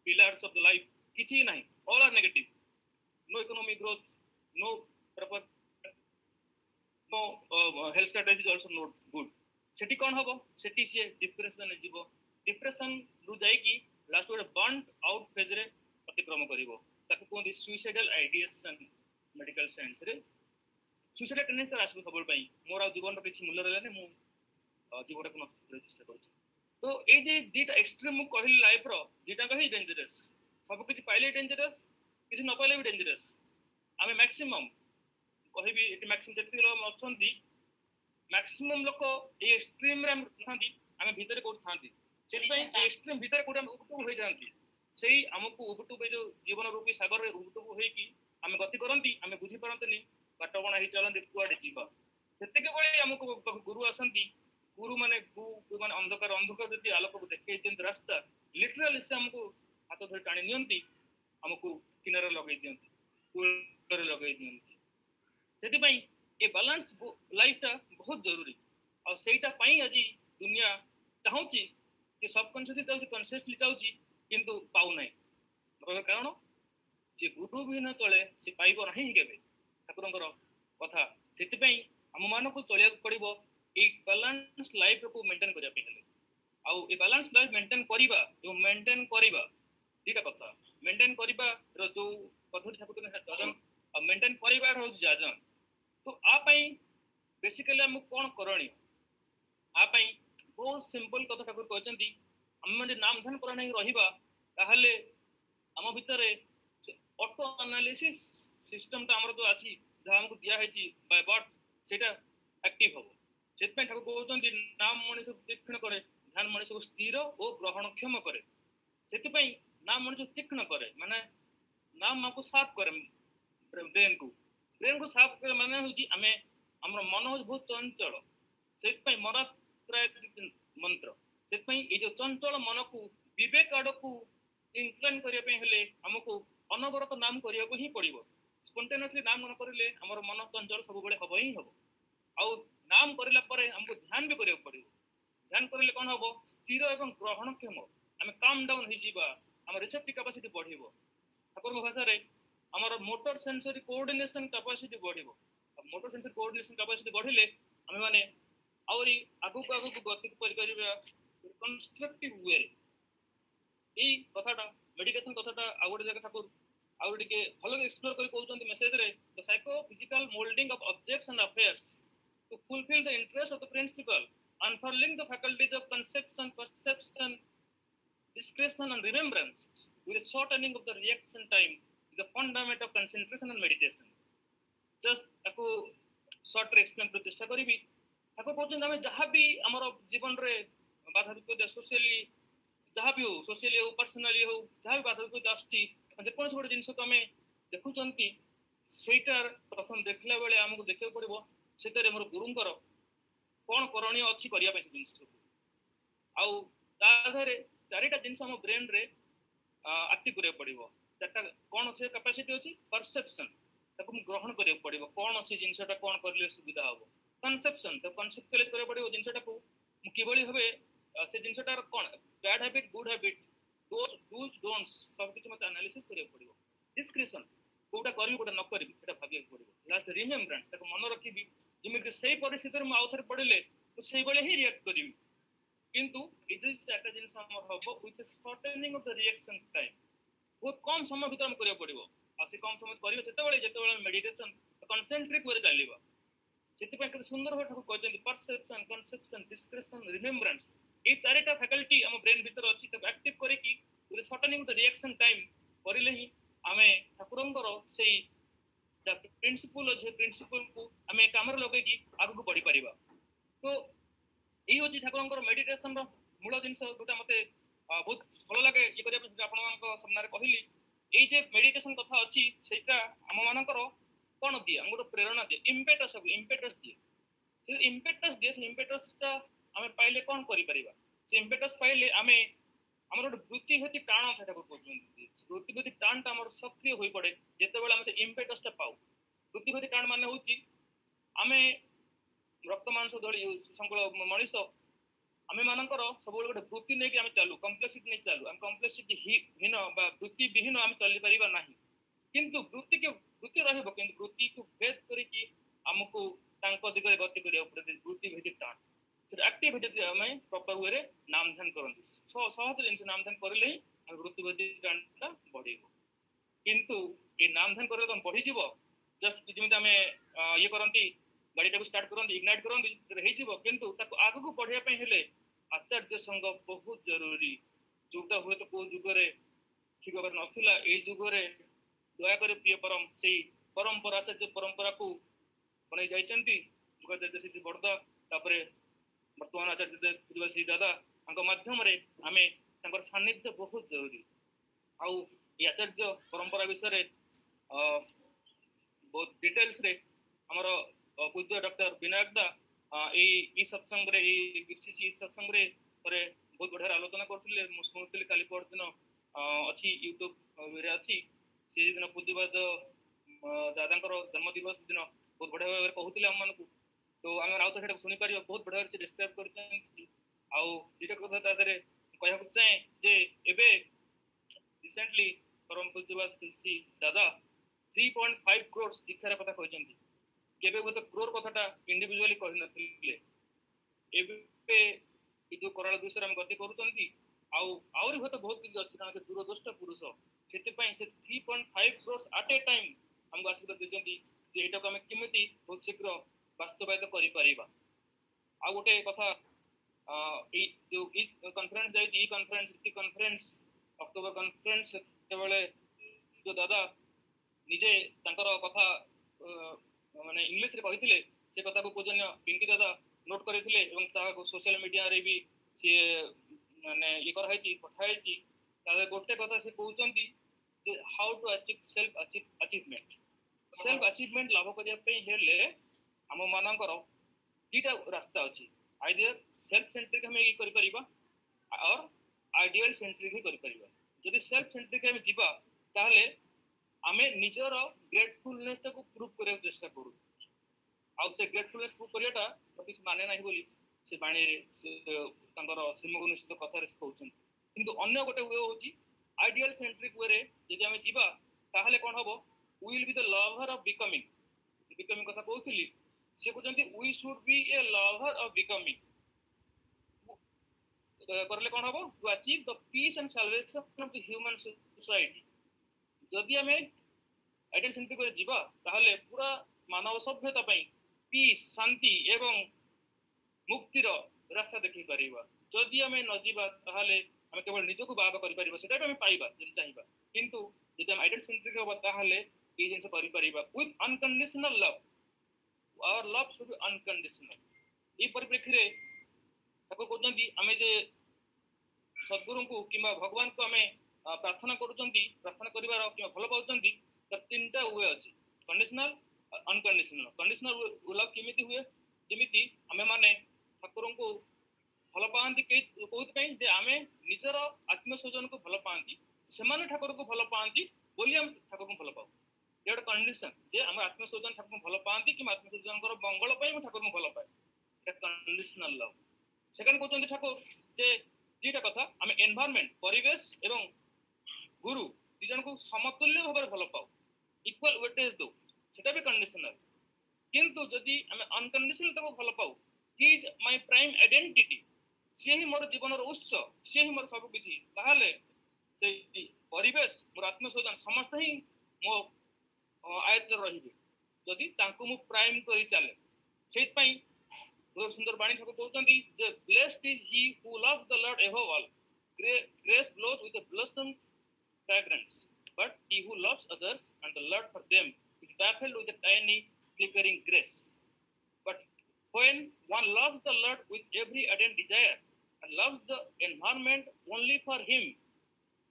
pillars of the life କିଛି ନାହିଁ, all are negative, no economic growth, no proper, no health strategy is also not good, सेठी कोन हबो, सेठी से डिप्रेशन जीवो, डिप्रेशन रु जाई कि लास्ट ଗୋଟେ बर्न आउट फेज रे अतिक्रम करिवो, ताको कोन सुइसाइडल आइडिएशन मेडिकल साइंस रे सुइसाइड टेंडेंसी तर आसबो सबल पई, मोर आ जीवन रो किछि मूल्य रहले मु जीवन को नष्ट करे चेष्टा करूछी। तो ए जे दीटा एक्सट्रीम मु कहली लाइफ रो दीटा कहि डेंजरस, सब किछि पाइले डेंजरस, किछि न पाइले भी डेंजरस। आमे मैक्सिमम कहबी एटी मैक्सिमम जति लोग अछंती, मैक्सिमम लोक ए एक्सट्रीम रे नथांती, आमे भीतर कोठ थांती, सेति पई ए एक्सट्रीम भीतर कोठ हम उपटू होई जानती, सेही हमकु उपटू बे जो जीवन रूपी सागर रे उपटू होई कि आमे गति करंती, आमे बुझी परंतनी बाट बणा ही चलंती कुआडे जीवा। सेतिके बळे हमकु गुरु आसंती, गुरु माने अंधकार अंधकार जति आलोक को देखै दियंती रास्ता, लिटरली से हमकु हाथ धरि टाणी नियंती, हमकु किनारे लगे दियंती, कूलरे लगे दियंती। सेति पई ए बैलेंस लाइफ टा बहुत जरूरी, और सेटा पई आज दुनिया चाहूची कि सबकॉन्शियसली चाहूची, कॉन्शियसली चाहूची, किंतु पाउ नै। कारण जे गुरु भी न चले से पाइबो नहीं केबे ठाकुरंकर कथा। सेति पई हम मानको चलिया पड़िबो ए बैलेंस लाइफ को मेंटेन करिया पे हेले। आउ ए बैलेंस लाइफ मेंटेन करिबा, जो मेंटेन करिबा दीटा कथा, मेंटेन करिबा रो जो पद्धति ठाकुर ने मेंटेन करिबा रो जाजन। तो आ पई बेसिकली हम कोन करणी, आ पई बहुत सिंपल कथा ठाकुर कहचंती, हम माने नाम ध्यान करा नहीं रहिबा ताहले हम भितरे ऑटो एनालिसिस सिस्टम ता हमर जो अछि, जहा हमको दिया है छी बाय बर्थ, सेटा एक्टिव हो। सेत पे ठाकुर कहचंती नाम मनुष्य तीक्ष्ण करे, ध्यान मनुष्य को स्थिर और ग्रहणक्षम करे। सेति पई नाम मनुष्य तीक्ष्ण करे माने नाम हमको साफ करे ब्रेन को साफ करे, माने होची हमें हमर मन हो बहुत चंचल, सेत पई मरात्राय मंत्र। सेत पई ए जो चंचल मन को विवेक आड़ को इंक्लाइन करिया पे हेले हमको अनवरत नाम करिया को ही पड़िबो। स्पॉन्टेनियसली नाम न करिले हमर मन चंचल सब बेले हबो ही हबो। आउ नाम करिला परे हमको ध्यान भी करिया पड़िबो। ध्यान करिले कोन हबो, स्थिर एवं ग्रहणक्षम, हमें काम डाउन हो जीवा, हमर रिसेप्टिव कैपेसिटी बढ़िबो। ठाकुर भाषा रे हमर मोटर सेंसरी कोऑर्डिनेशन कैपेसिटी बढ़िबो। मोटर सेंसरी कोऑर्डिनेशन कैपेसिटी बढ़िले हम माने आउरी आगु गति कर करिबा कंस्ट्रक्टिव वे रे। ई कथाटा मेडिकेशन कथाटा आ गोटे जगह ठाकुर आ गोटे के भलो एक्सप्लोर करि कहउचंती मेसेज रे, the psycho physical moulding of objects and affairs to fulfil the interest of the principal, unfurling the faculties of conception, perception, discretion and remembrance with a shortening of the reaction time is the fundament of concentration and meditation. Just ako short explain कर चेष्टा करिबी। ठाकुर कहउचंती हमें जहां भी हमर जीवन रे बाधा विपद सोशली जहां भी हो, सोशली हो, पर्सनली हो, जहां भी बाधा विपद आछी, जे कोन गोटे जिंस को हमें देखुचंती सेटार प्रथम देखला बेले हमको देखियो पड़िबो सेतरे मोर गुरुंकर कोन करणीय अछि करिया पे जिंस आउ ताधरे चारिटा जिंस हम ब्रेन रे एक्टिव करिया पड़िबो। चारटा कोन अछि कैपेसिटी अछि, परसेप्शन ताको ग्रहण करिया पड़िबो, कोन अछि जिंसटा कोन करले सुविधा होबो। कंसेप्शन तो कंसेप्चुअलाइज करिया पड़िबो, जिंसटा को किबळी हबे से जिंसटार कोन बैड हैबिट गुड हैबिट दोस डूज डोंट्स सब किछ मत एनालिसिस करिया पड़िबो। डिस्क्रिप्शन कोटा करबी कोटा न करबी सेटा भाबिया पड़िबो। लास्ट रिमेम्ब्रेंस ताको मन रखिबी, जिमिति सेही परिस्थिति में आउथर पड़िले तो सेही बेले ही रिएक्ट करिबी। किंतु ए जे चारटा जिंस हमर हबो with shortening of the reaction time, बहुत कम समय भीतर हम करिया पड़िबो। आ से कम समय करियो जेतेबेले मेडिटेशन कंसंट्रेट करे चलिबा। सेति पे सुंदर हो ठाकुर कहजंती परसेप्शन, कंसेप्शन, डिस्क्रिप्शन, रिमेम्ब्रेंस ए चारिटा फैकल्टी हम ब्रेन भीतर अछि त एक्टिव करे कि with shortening of the reaction time करिले ही हमें ठाकुरंकर सेही प्रिंसिपल अछि, प्रिंसिपल को हमें काम रे लगे कि आगु बढ़ी परिबा। तो এই হচ্ছে ଠାକୁରଙ୍କର ମେଡିଟେସନର ମୂଳ ଜିନିଷ ଯୋଉଟା ମତେ ବହୁତ ଭଲ ଲାଗେ ଇଏ କରିବା ପାଇଁ ଆପଣମାନଙ୍କ ସାମ୍ନାରେ କହିଲି। ଏଇ ଯେ ମେଡିଟେସନ କଥା ଅଛି ସେଇଟା ଆମ ମାନଙ୍କର କଣ ଦିଏ, ଆମକୁ ଗୋଟେ ପ୍ରେରଣା ଦିଏ, ଇମ୍ପେଟସ୍ ଦିଏ। ସେ ଇମ୍ପେଟସଟା ଆମେ ପାଇଲେ କଣ କରିପାରିବା? ସେ ଇମ୍ପେଟସ୍ ପାଇଲେ ଆମେ ଆମର ଗୋଟେ ବୃତ୍ତିଭେଦୀ ଟାଣ ସେଟାକୁ କହୁଛନ୍ତି। ବୃତ୍ତିଭେଦୀ ଟାଣଟା ଆମର ସକ୍ରିୟ ହୋଇ ପଡେ ଯେତେବେଳେ ଆମେ ସେ ଇମ୍ପେଟସଟା ପାଉ। ବୃତ୍ତିଭେଦୀ ଟାଣ ମାନେ ହଉଛି ଆମେ ରକ୍ତ ମାଂସ ଧରି ସଂକୁଳ ମଣିଷ, ଆମେ ମାନଙ୍କର ସବୁବେଳେ ଗୋଟେ ବୃତ୍ତି ନେଇକି ଆମେ ଚାଲୁ, କମ୍ପ୍ଲେକ୍ସିଟି ନେଇ ଚାଲୁ। ଆମେ କମ୍ପ୍ଲେକ୍ସିଟି ହୀନ ବା ବୃତ୍ତି ବିହୀନ ଆମେ ଚାଲିପାରିବା ନାହିଁ। କିନ୍ତୁ ବୃତ୍ତି ରହିବ, କିନ୍ତୁ ବୃତ୍ତିକୁ ଭେଦ କରିକି ଆମକୁ ତାଙ୍କ ଦିଗରେ ଗତି କରିବାକୁ ପଡେ। ବୃତ୍ତିଭେଦୀ ଟାଣ ସେଟା ଆକ୍ଟିଭିଟି ଆମେ ପ୍ରପର ୱେରେ ନାମ ଧ୍ୟାନ କରନ୍ତି। ସହଜ ଜିନିଷ ନାମ ଧ୍ୟାନ କରିଲେ ହିଁ ଆମେ ବୃତ୍ତିଭେଦୀ ଟାଣଟା ବଢେଇବ। କିନ୍ତୁ ଏ ନାମ ଧ୍ୟାନ କରିଲେ ତମେ ବଢିଯିବ, ଜଷ୍ଟ ଯେମିତି ଆମେ ଇଏ କରନ୍ତି ଗାଡିଟାକୁ ଷ୍ଟାର୍ଟ କରନ୍ତି, ଇଗ୍ନାଇଟ୍ କରନ୍ତି, ହେଇଯିବ। କିନ୍ତୁ ତାକୁ ଆଗକୁ ବଢେଇବା ପାଇଁ ହେଲେ ଆଚାର୍ଯ୍ୟ ସଂଘ ବହୁତ ଜରୁରୀ, ଯୋଉଟା ହୁଏତ କୋଉ ଯୁଗରେ ଠିକ ଭାବରେ ନଥିଲା। ଏଇ ଯୁଗରେ ଦୟାକରି ପ୍ରିୟ ପରମ ସେଇ ପରମ୍ପରା ଆଚାର୍ଯ୍ୟ ପରମ୍ପରାକୁ ବନେଇ ଯାଇଛନ୍ତି ଯୁଗାଚାର୍ଯ୍ୟ ଶ୍ରୀ ବଡ଼ଦା, ତାପରେ ବର୍ତ୍ତମାନ ଆଚାର୍ଯ୍ୟ ଶ୍ରୀ ଦାଦା, ତାଙ୍କ ମାଧ୍ୟମରେ ଆମେ ତାଙ୍କର ସାନ୍ନିଧ୍ୟ ବହୁତ ଜରୁରୀ। ଆଉ ଏ ଆଚାର୍ଯ୍ୟ ପରମ୍ପରା ବିଷୟରେ ବହୁତ ଡିଟେଲ୍ସରେ ଆମର ପୂଜ୍ୟ ଡକ୍ଟର ବିନାୟକ ଦା ଏଇ ସତ୍ସଙ୍ଗରେ ଏଇ ସତ୍ସଙ୍ଗରେ ଥରେ ବହୁତ ବଢିଆ ଆଲୋଚନା କରୁଥିଲେ। ମୁଁ ଶୁଣୁଥିଲି କାଲି ପରଦିନ ଅଛି ୟୁଟ୍ୟୁବରେ ଅଛି। ସେଦିନ ପୂଜ୍ୟବାଦ ଦାଦାଙ୍କର ଜନ୍ମଦିବସ ଦିନ ବହୁତ ବଢିଆ ଭାବରେ କହୁଥିଲେ ଆମମାନଙ୍କୁ। ତ ଆମେ ଆଉ ଥରେ ସେଟାକୁ ଶୁଣିପାରିବା, ବହୁତ ବଢିଆ ଭାବରେ ଡେସ୍କ୍ରାଇବ୍ କରିଛନ୍ତି। ଆଉ ଦୁଇଟା କଥା ତା ଦେହରେ କହିବାକୁ ଚାହେଁ ଯେ ଏବେ ରିସେଣ୍ଟଲି ପରମ ପୂଜ୍ୟବାଦ ଶ୍ରୀ ଦାଦା 3.5 crores ଦୀକ୍ଷାର କଥା କହିଛନ୍ତି। କେବେ ହୁଏତ କ୍ରୋର କଥାଟା ଇଣ୍ଡିଭିଜୁଆଲି କହିନଥିଲେ। ଏବେ ଏ ଯୋଉ କରାଳ ବିଷୟରେ ଆମେ ଗତି କରୁଛନ୍ତି, ଆଉ ଆହୁରି ହୁଏତ ବହୁତ କିଛି ଅଛି, କାରଣ ସେ ଦୂରଦୃଷ୍ଟ ପୁରୁଷ। ସେଥିପାଇଁ ସେ 3.5 crores ଆଟ୍ ଏ ଟାଇମ୍ ଆମକୁ ଆଶୀର୍ବାଦ ଦେଇଛନ୍ତି ଯେ ଏଇଟାକୁ ଆମେ କେମିତି ବହୁତ ଶୀଘ୍ର ବାସ୍ତବାୟିତ କରିପାରିବା। ଆଉ ଗୋଟେ କଥା, ଏଇ ଯୋଉ କନଫରେନ୍ସ ଯାଇଛି, ଇ କନଫରେନ୍ସ ଅକ୍ଟୋବର କନଫରେନ୍ସ, ସେତେବେଳେ ଯୋଉ ଦାଦା ନିଜେ ତାଙ୍କର କଥା ମାନେ ଇଂଲିଶରେ କହିଥିଲେ, ସେ କଥାକୁ ପୂଜନୀୟ ପିଙ୍କି ଦାଦା ନୋଟ୍ କରିଥିଲେ ଏବଂ ତାହାକୁ ସୋସିଆଲ ମିଡିଆରେ ବି ସିଏ ମାନେ ଇଏ କରାହେଇଛି, ପଠାହେଇଛି। ତାହେଲେ ଗୋଟେ କଥା ସେ କହୁଛନ୍ତି ଯେ how to achieve self achievement. Self achievement ଲାଭ କରିବା ପାଇଁ ହେଲେ ଆମ ମାନଙ୍କର ଦିଟା ରାସ୍ତା ଅଛି। ଆଇଦର ସେଲ୍ଫ ସେଣ୍ଟ୍ରିକ ଆମେ ଇଏ କରିପାରିବା, ଅର୍ ଆଇଡିଆଲ ସେଣ୍ଟ୍ରିକ ହିଁ କରିପାରିବା। ଯଦି ସେଲ୍ଫ ସେଣ୍ଟ୍ରିକ ଆମେ ଯିବା ତାହେଲେ ଆମେ ନିଜର ଗ୍ରେଟଫୁଲନେସଟାକୁ ପ୍ରୁଭ୍ କରିବାକୁ ଚେଷ୍ଟା କରୁ। ଆଉ ସେ ଗ୍ରେଟଫୁଲନେସ ପ୍ରୁଭ୍ କରିବାଟା କିଛି ମାନେ ନାହିଁ ବୋଲି ସେ ବାଣୀରେ ତାଙ୍କର ଶ୍ରୀମୁଖ ନିଶ୍ଚିତ କଥାରେ ସେ କହୁଛନ୍ତି। କିନ୍ତୁ ଅନ୍ୟ ଗୋଟେ ୱେ ହେଉଛି ଆଇଡିଆଲ ସେଣ୍ଟ୍ରିକ ୱେରେ ଯଦି ଆମେ ଯିବା ତାହେଲେ କ'ଣ ହବ? Will be the lover of becoming କଥା କହୁଥିଲି। ସେ କହୁଛନ୍ତି we should be a lover of becoming. କରିଲେ କ'ଣ ହବ? To achieve the peace and salvation of the human society. ଯଦି ଆମେ ଆଇଡିଆଲ ସେଣ୍ଟ୍ରିକ ୱେରେ ଯିବା ତାହେଲେ ପୁରା ମାନବ ସଭ୍ୟତା ପାଇଁ ପିସ୍, ଶାନ୍ତି ଏବଂ ମୁକ୍ତିର ରାସ୍ତା ଦେଖେଇ ପାରିବା। ଯଦି ଆମେ ନ ଯିବା ତାହେଲେ ଆମେ କେବଳ ନିଜକୁ ବାହାର କରିପାରିବା, ସେଟା ବି ଆମେ ପାଇବା ଯଦି ଚାହିଁବା। କିନ୍ତୁ ଯଦି ଆମେ ଆଇଡିଆଲ ସେଣ୍ଟ୍ରିକ ହବା ତାହେଲେ ଏଇ ଜିନିଷ କରିପାରିବା with unconditional love. Our love should be unconditional. ଏଇ ପରିପ୍ରେକ୍ଷୀରେ ତାକୁ କହୁଛନ୍ତି ଆମେ ଯେ ସଦ୍ଗୁରୁଙ୍କୁ କିମ୍ବା ଭଗବାନଙ୍କୁ ଆମେ ପ୍ରାର୍ଥନା କରୁଛନ୍ତି, ପ୍ରାର୍ଥନା କରିବାର କିମ୍ବା ଭଲ ପାଉଛନ୍ତି, ତାର ତିନିଟା ୱେ ଅଛି, କଣ୍ଡିସନାଲ, ଅନକଣ୍ଡିସନାଲ। କଣ୍ଡିସନାଲ ଲଭ୍ କେମିତି ହୁଏ? ଯେମିତି ଆମେମାନେ ଠାକୁରଙ୍କୁ ଭଲ ପାଆନ୍ତି କୋଉଥିପାଇଁ? ଯେ ଆମେ ନିଜର ଆତ୍ମୀୟ ସ୍ୱଜନକୁ ଭଲ ପାଆନ୍ତି, ସେମାନେ ଠାକୁରଙ୍କୁ ଭଲ ପାଆନ୍ତି ବୋଲି ଆମେ ଠାକୁରଙ୍କୁ ଭଲ ପାଉ। ଏ ଗୋଟେ କଣ୍ଡିସନ ଯେ ଆମ ଆତ୍ମୀୟ ସ୍ୱଜନ ଠାକୁରଙ୍କୁ ଭଲ ପାଆନ୍ତି କିମ୍ବା ଆତ୍ମୀୟ ସ୍ୱଜନଙ୍କର ମଙ୍ଗଳ ପାଇଁ ମୁଁ ଠାକୁରଙ୍କୁ ଭଲ ପାଏ, ଏଟା କଣ୍ଡିସନାଲ ଲଭ୍। ସେକେଣ୍ଡ କହୁଛନ୍ତି ଠାକୁର ଯେ ଦିଟା କଥା, ଆମେ ଏନଭାରମେଣ୍ଟ, ପରିବେଶ ଏବଂ ଗୁରୁ ଦି ଜଣଙ୍କୁ ସମତୁଲ୍ୟ ଭାବରେ ଭଲ ପାଉ, ଇକ୍ୱାଲ ୱେଟେଜ ଦଉ, ସେଟା ବି କଣ୍ଡିସନାଲ। କିନ୍ତୁ ଯଦି ଆମେ ଅନକଣ୍ଡିସନାଲ ତାକୁ ଭଲ ପାଉ, ହି ଇଜ ମାଇ ପ୍ରାଇମ ଆଇଡେଣ୍ଟିଟି, ସିଏ ହିଁ ମୋର ଜୀବନର ଉତ୍ସ, ସିଏ ହିଁ ମୋର ସବୁ କିଛି, ତାହେଲେ ସେଇ ପରିବେଶ, ମୋର ଆତ୍ମୀୟ ସ୍ୱଜନ ସମସ୍ତେ ହିଁ ମୋ ଆୟତ୍ତରେ ରହିବେ ଯଦି ତାଙ୍କୁ ମୁଁ ପ୍ରାଇମ କରି ଚାଲେ। ସେଇଥିପାଇଁ ବହୁତ ସୁନ୍ଦର ବାଣୀ ଠାକୁର କହୁଛନ୍ତି ଯେ blessed is he who loves the Lord above all. Grace blows with a blossom fragrance, but he who loves others and the Lord for them is baffled with a tiny flickering grace. But When one loves the Lord with every ardent desire and loves the environment only for Him,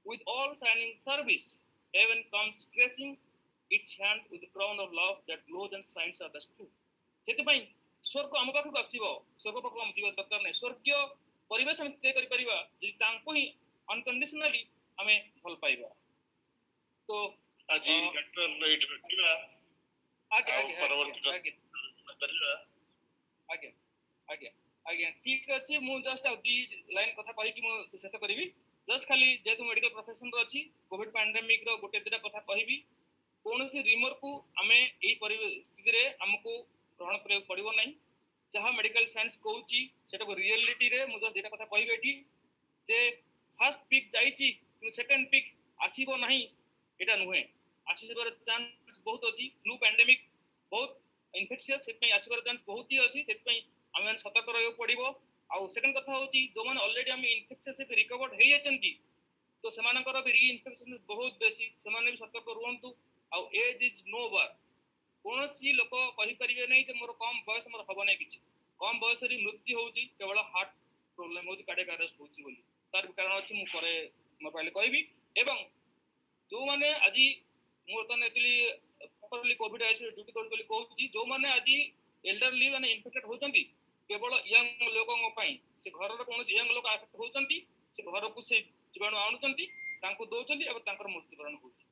with all shining service, heaven comes stretching its hand with the crown of love that glows and shines at us too. ସେଥିପାଇଁ ସ୍ୱର୍ଗ ଆମ ପାଖକୁ ଆସିବ, ସ୍ୱର୍ଗ ପାଖକୁ ଆମେ ଯିବା ଦରକାର ନାହିଁ। ସ୍ୱର୍ଗୀୟ ପରିବେଶ ଆମେ ତିଆରି କରିପାରିବା ଯଦି ତାଙ୍କୁ ହିଁ ଅନକଣ୍ଡିସନାଲି ଆମେ ଭଲ ପାଇବା। ତ ଆଜି ଡକ୍ଟର ଏଇଠି ରଖିବା ଆଜ୍ଞା ଆଉ ଆଜ୍ଞା ପରବର୍ତ୍ତୀ ଆଜ୍ଞା କରିବା। ଆଜ୍ଞା ଆଜ୍ଞା ଆଜ୍ଞା ଠିକ ଅଛି। ମୁଁ ଜଷ୍ଟ ଆଉ 2 ଲାଇନ କଥା କହିକି ମୁଁ ଶେଷ କରିବି। ଜଷ୍ଟ ଖାଲି ଯେହେତୁ ମେଡିକାଲ ପ୍ରଫେସନରେ ଅଛି, କୋଭିଡ ପାଣ୍ଡେମିକ ର ଗୋଟେ ଦୁଇଟା କଥା କହିବି। କୌଣସି ରିମରକୁ ଆମେ ଏଇ ପରିସ୍ଥିତିରେ ଆମକୁ ଗ୍ରହଣ କରିବାକୁ ପଡିବ ନାହିଁ। ଯାହା ମେଡିକାଲ ସାଇନ୍ସ କହୁଛି ସେଟାକୁ ରିଆଲିଟିରେ ମୁଁ ଜଷ୍ଟ ଦୁଇଟା କଥା କହିବି ଏଠି, ଯେ ଫାର୍ଷ୍ଟ ପିକ୍ ଯାଇଛି କିନ୍ତୁ ସେକେଣ୍ଡ ପିକ୍ ଆସିବ ନାହିଁ ଏଇଟା ନୁହେଁ। ଆସିଯିବାର ଚାନ୍ସ ବହୁତ ଅଛି। ଫ୍ଲୁ ପାଣ୍ଡେମିକ ବହୁତ ଇନଫେକ୍ସିୟସ୍, ସେଥିପାଇଁ ଆସିବାର ଚାନ୍ସ ବହୁତ ହି ଅଛି। ସେଥିପାଇଁ ଆମେମାନେ ସତର୍କ ରହିବାକୁ ପଡିବ। ଆଉ ସେକେଣ୍ଡ କଥା ହେଉଛି ଯେଉଁମାନେ ଅଲରେଡି ଆମେ ଇନଫେକ୍ସିୟସ୍ ରିକଭର୍ଡ ହେଇଯାଇଛନ୍ତି ତ ସେମାନଙ୍କର ବି ରିଇନଫେକ୍ସନ୍ ବହୁତ ବେଶୀ, ସେମାନେ ବି ସତର୍କ ରୁହନ୍ତୁ। ଆଉ ଏଜ୍ ଇଜ୍ नो ବାର। କୌଣସି ଲୋକ କହିପାରିବେ ନାହିଁ ଯେ ମୋର କମ୍ ବୟସ, ମୋର ହବ ନାହିଁ କିଛି। କମ୍ ବୟସରେ ମୃତ୍ୟୁ ହେଉଛି କେବଳ ହାର୍ଟ ପ୍ରୋବ୍ଲେମ ହେଉଛି, କାର୍ଡିଆକ୍ ଆରେଷ୍ଟ ହେଉଛି ବୋଲି। ତାର ବି କାରଣ ଅଛି, ମୁଁ ପରେ ମୋ ପାଇଲେ କହିବି। ଏବଂ ଯେଉଁମାନେ ଆଜି ମୁଁ ବର୍ତ୍ତମାନ actually properly Covid ICU duty କରୁଛି ବୋଲି କହୁଛି, ଯେଉଁମାନେ ଆଜି ଏଲ୍ଡରଲି ମାନେ ଇନଫେକ୍ଟେଡ୍ ହେଉଛନ୍ତି କେବଳ ୟଙ୍ଗ ଲୋକଙ୍କ ପାଇଁ, ସେ ଘରର କୌଣସି ୟଙ୍ଗ ଲୋକ ଆଫେକ୍ଟ ହେଉଛନ୍ତି, ସେ ଘରକୁ ସେ ଜୀବାଣୁ ଆଣୁଛନ୍ତି, ତାଙ୍କୁ ଦେଉଛନ୍ତି ଏବଂ ତାଙ୍କର ମୃତ୍ୟୁବରଣ ହେଉଛି।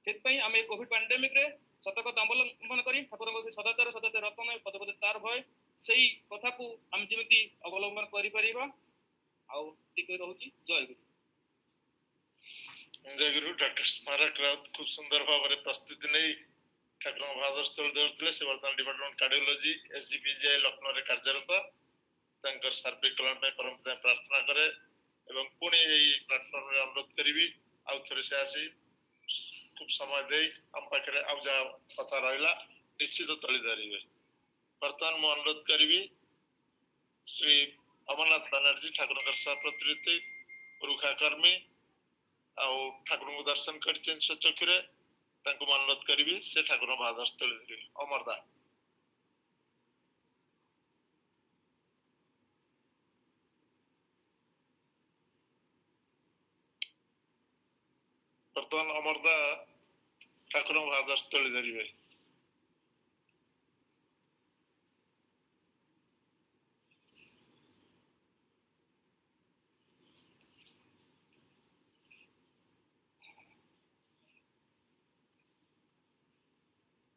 ସେଥିପାଇଁ ଆମେ এই କୋଭିଡ ପାଣ୍ଡେମିକରେ ସତର୍କତା ଅବଲମ୍ବନ କରି ଠାକୁରଙ୍କ ସେ ସଦାଚାର ସଦାଚାର ରତନ ପଦେ ପଦେ ତାର ଭୟ, ସେଇ କଥାକୁ ଆମେ ଯେମିତି ଅବଲମ୍ବନ କରିପାରିବା। ଆଉ ଠିକ ରହୁଛି। ଜୟ ଗୁରୁ। ଜୟ ଗୁରୁ। ଡକ୍ଟର ସ୍ମାରକ ରାଉତ ଖୁବ ସୁନ୍ଦର ଭାବରେ ପ୍ରସ୍ତୁତି ନେଇ ଠାକୁରଙ୍କ ଭାଦସ୍ଥଳ ଦେଉଥିଲେ। ସେ ବର୍ତ୍ତମାନ ଡିପାର୍ଟମେଣ୍ଟ କାର୍ଡିଓଲୋଜି SGPGI ଲକ୍ଷ୍ନୌରେ କାର୍ଯ୍ୟରତ। ତାଙ୍କର ସାର୍ବିକ କଲ୍ୟାଣ ପାଇଁ ପରମ ପିତାଙ୍କୁ ପ୍ରାର୍ଥନା କରେ ଏବଂ ପୁଣି ଏଇ ପ୍ଲାଟଫର୍ମରେ ଅନୁରୋଧ କରିବି ଆଉ ଥରେ ସେ ଆସି খুব সময় দেই ଆମ ପାଖରେ ଆଉ ଯାହା କଥା ରହିଲା ନିଶ୍ଚିତ ତଳି ଧରିବେ। ବର୍ତ୍ତମାନ ମୁଁ ଅନୁରୋଧ କରିବି ଶ୍ରୀ ଅମରନାଥ ବାନାର୍ଜୀ ଠାକୁରଙ୍କର ସହପ୍ରତିନିଧି ପୁରୁଖା କର୍ମୀ ଆଉ ଠାକୁରଙ୍କୁ ଦର୍ଶନ କରିଛନ୍ତି ସ୍ୱଚକ୍ଷୁରେ, ତାଙ୍କୁ ମୁଁ ଅନୁରୋଧ କରିବି ସେ ଠାକୁରଙ୍କ ଭାଦସ୍ଥଳୀ ଧରିବେ। ଅମରଦା। ବର୍ତ୍ତମାନ ଅମରଦା ଠାକୁରଙ୍କ ଭାଦସ୍ଥଳୀ ଧରିବେ।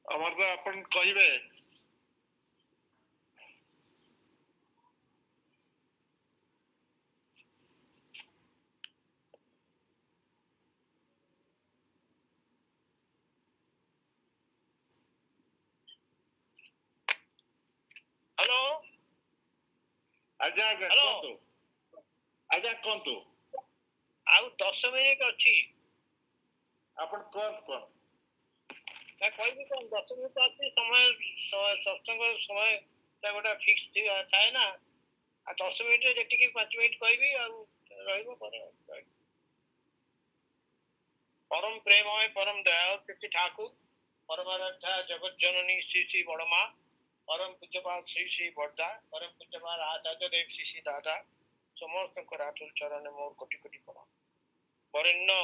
ଅମରଦା ଆପଣ କହିବେ। हेलो ଆଜ୍ଞା ଆଜ୍ଞା Hello. କୁହନ୍ତୁ। ଆଜ୍ଞା କୁହନ୍ତୁ। ଆଉ 10 ମିନିଟ ଅଛି। ଆପଣ କୁହନ୍ତୁ କୁହନ୍ତୁ। ନା କହିବି କଣ, 10 ମିନିଟ ଅଛି। ସତ୍ସଙ୍ଗ ସମୟ ଗୋଟେ ଫିକ୍ସ ଥାଏ ନା। ଆଉ 10 ମିନିଟରେ ଯେତିକି 5 ମିନିଟ କହିବି ଆଉ ରହିବ ପରେ। परम प्रेममय परम दयाल कृति ठाकुर परमाराध्या जगत जननी श्री श्री बड़मा परम पूज्यपाल श्री श्री बड़दा परम पूज्यपाल आचार्य देव श्री श्री दादा समस्त आतुल चरण मोर कोटि कोटि प्रणाम। वरेण्य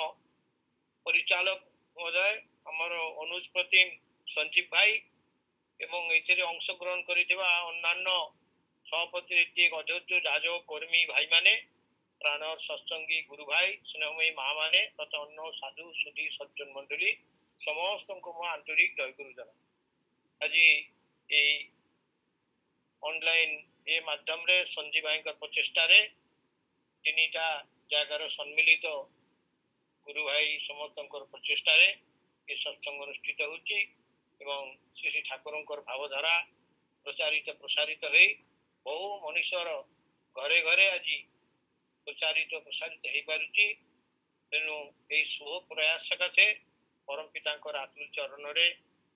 परिचालक महोदय आमर अनुज प्रतिम संजीव भाई एवं एथिरे अंशग्रहण करिथिबा अन्यान्य सभापति रीति अधोर्य राजो कर्मी भाई माने प्राणर सत्संगी गुरु भाई स्नेहमयी माँ माने तथा अन्य साधु सुधी सज्जन मंडली समस्त को आंतरिक जय गुरु जना। आज ये ऑनलाइन ये माध्यम रे संजीव भाई का प्रचेष्टा रे तीनटा जगार सम्मिलित गुरु भाई समस्त प्रचेष्टा रे ये सत्संग अनुष्ठित होची एवं श्री श्री ठाकुरंकर भावधारा प्रचारित प्रसारित हो बहु मनुष्यर घरे घरे आज प्रचारित प्रसारित हो पारुची। तेणु यही शुभ प्रयास सकाशे परम पिता आतुल चरण रे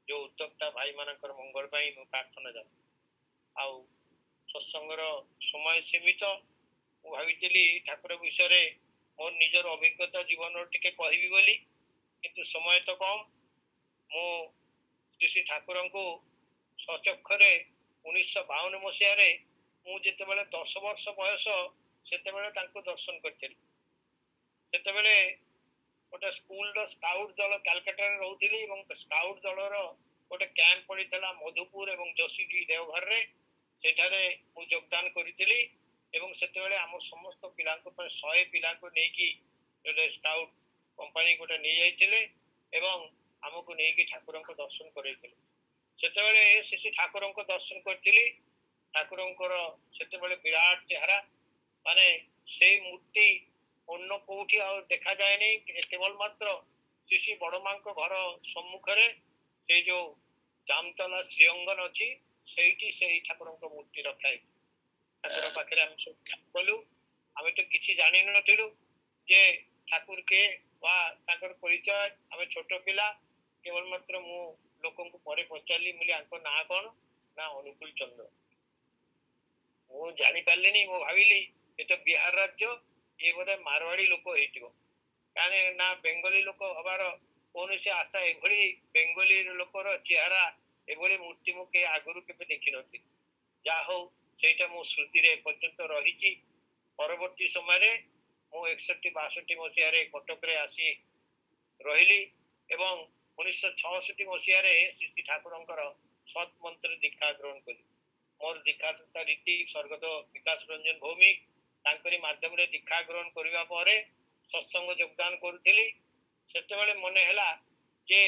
जो उद्योक्ता भाई मानकर मंगल पाई मु प्रार्थना जाऊँ। आउ सत्संगर समय सीमित मु भाविली ठाकुर विषय मोर निजर अभिज्ञता जीवन टिके कहबी बोली किंतु समय तो कम। मु श्री श्री ठाकुर को सचक्षरे 1952 ମସିହାରେ ମୁଁ ଯେତେବେଳେ 10 ବର୍ଷ ବୟସ ସେତେବେଳେ ତାଙ୍କୁ ଦର୍ଶନ କରିଥିଲି। ସେତେବେଳେ ଗୋଟେ ସ୍କୁଲର ସ୍କାଉଟ ଦଳ କାଲକାଟାରେ ରହୁଥିଲି ଏବଂ ସ୍କାଉଟ ଦଳର ଗୋଟେ କ୍ୟାମ୍ପ ପଡ଼ିଥିଲା ମଧୁପୁର ଏବଂ ଯୋଶୀଡି ଦେଓଘରରେ। ସେଠାରେ ମୁଁ ଯୋଗଦାନ କରିଥିଲି ଏବଂ ସେତେବେଳେ ଆମ ସମସ୍ତ ପିଲାଙ୍କ ପାଇଁ 100 ପିଲାଙ୍କୁ ନେଇକି ଗୋଟେ ସ୍କାଉଟ କମ୍ପାନୀ ଗୋଟେ ନେଇଯାଇଥିଲେ ଏବଂ ଆମକୁ ନେଇକି ଠାକୁରଙ୍କ ଦର୍ଶନ କରାଇଥିଲେ। ସେତେବେଳେ ଶ୍ରୀ ଠାକୁରଙ୍କ ଦର୍ଶନ କରିଥିଲି। ଠାକୁରଙ୍କର ସେତେବେଳେ ବିରାଟ ଚେହେରା, ମାନେ ସେଇ ମୂର୍ତ୍ତି ଅନ୍ୟ କୋଉଠି ଆଉ ଦେଖାଯାଏନି, କେବଳ ମାତ୍ର ଶ୍ରୀ ବଡମାଙ୍କ ଘର ସମ୍ମୁଖରେ ସେଇ ଯୋଉ ଜାମତଲା ଶ୍ରୀଅଙ୍ଗନ ଅଛି ସେଇଠି ସେଇ ଠାକୁରଙ୍କ ମୂର୍ତ୍ତି ରଖାଯାଇଛି। ଠାକୁର ପାଖରେ ଆମେ ସବୁ ଗଲୁ। ଆମେ ତ କିଛି ଜାଣିନଥିଲୁ ଯେ ଠାକୁର କିଏ ବା ତାଙ୍କର ପରିଚୟ। ଆମେ ଛୋଟ ପିଲା, କେବଳ ମାତ୍ର ମୁଁ ଲୋକଙ୍କୁ ପରେ ପଚାରିଲି, ମୁଁ ଆଙ୍କ ନାଁ କଣ? ନା ଅନୁକୂଳ ଚନ୍ଦ୍ର। ମୁଁ ଜାଣିପାରିଲିନି। ମୁଁ ଭାବିଲି ଏ ତ ବିହାର ରାଜ୍ୟ, ଇଏ ବୋଧେ ମାରୱାଡି ଲୋକ ହେଇଥିବ, କାରଣ ନା ବେଙ୍ଗଲୀ ଲୋକ ହବାର କୌଣସି ଆଶା। ଏଭଳି ବେଙ୍ଗଲୀ ଲୋକର ଚେହେରା, ଏଭଳି ମୂର୍ତ୍ତି ମୁଁ ଆଗରୁ କେବେ ଦେଖିନଥିଲି। ଯାହା ହଉ ସେଇଟା ମୋ ସ୍ମୃତିରେ ଏପର୍ଯ୍ୟନ୍ତ ରହିଛି। ପରବର୍ତ୍ତୀ ସମୟରେ ମୁଁ 61-62 ମସିହାରେ କଟକରେ ଆସି ରହିଲି ଏବଂ 1966 ମସିହାରେ ଶ୍ରୀ ଠାକୁରଙ୍କର ସତ୍ ମନ୍ତ୍ର ଦୀକ୍ଷା ଗ୍ରହଣ କଲି। ମୋର ଦୀକ୍ଷାଦାତା ରୀତି ସ୍ୱର୍ଗତ ବିକାଶ ରଞ୍ଜନ ଭୌମିକ, ତାଙ୍କରି ମାଧ୍ୟମରେ ଦୀକ୍ଷା ଗ୍ରହଣ କରିବା ପରେ ସତ୍ସଙ୍ଗ ଯୋଗଦାନ କରୁଥିଲି। ସେତେବେଳେ ମନେ ହେଲା ଯେ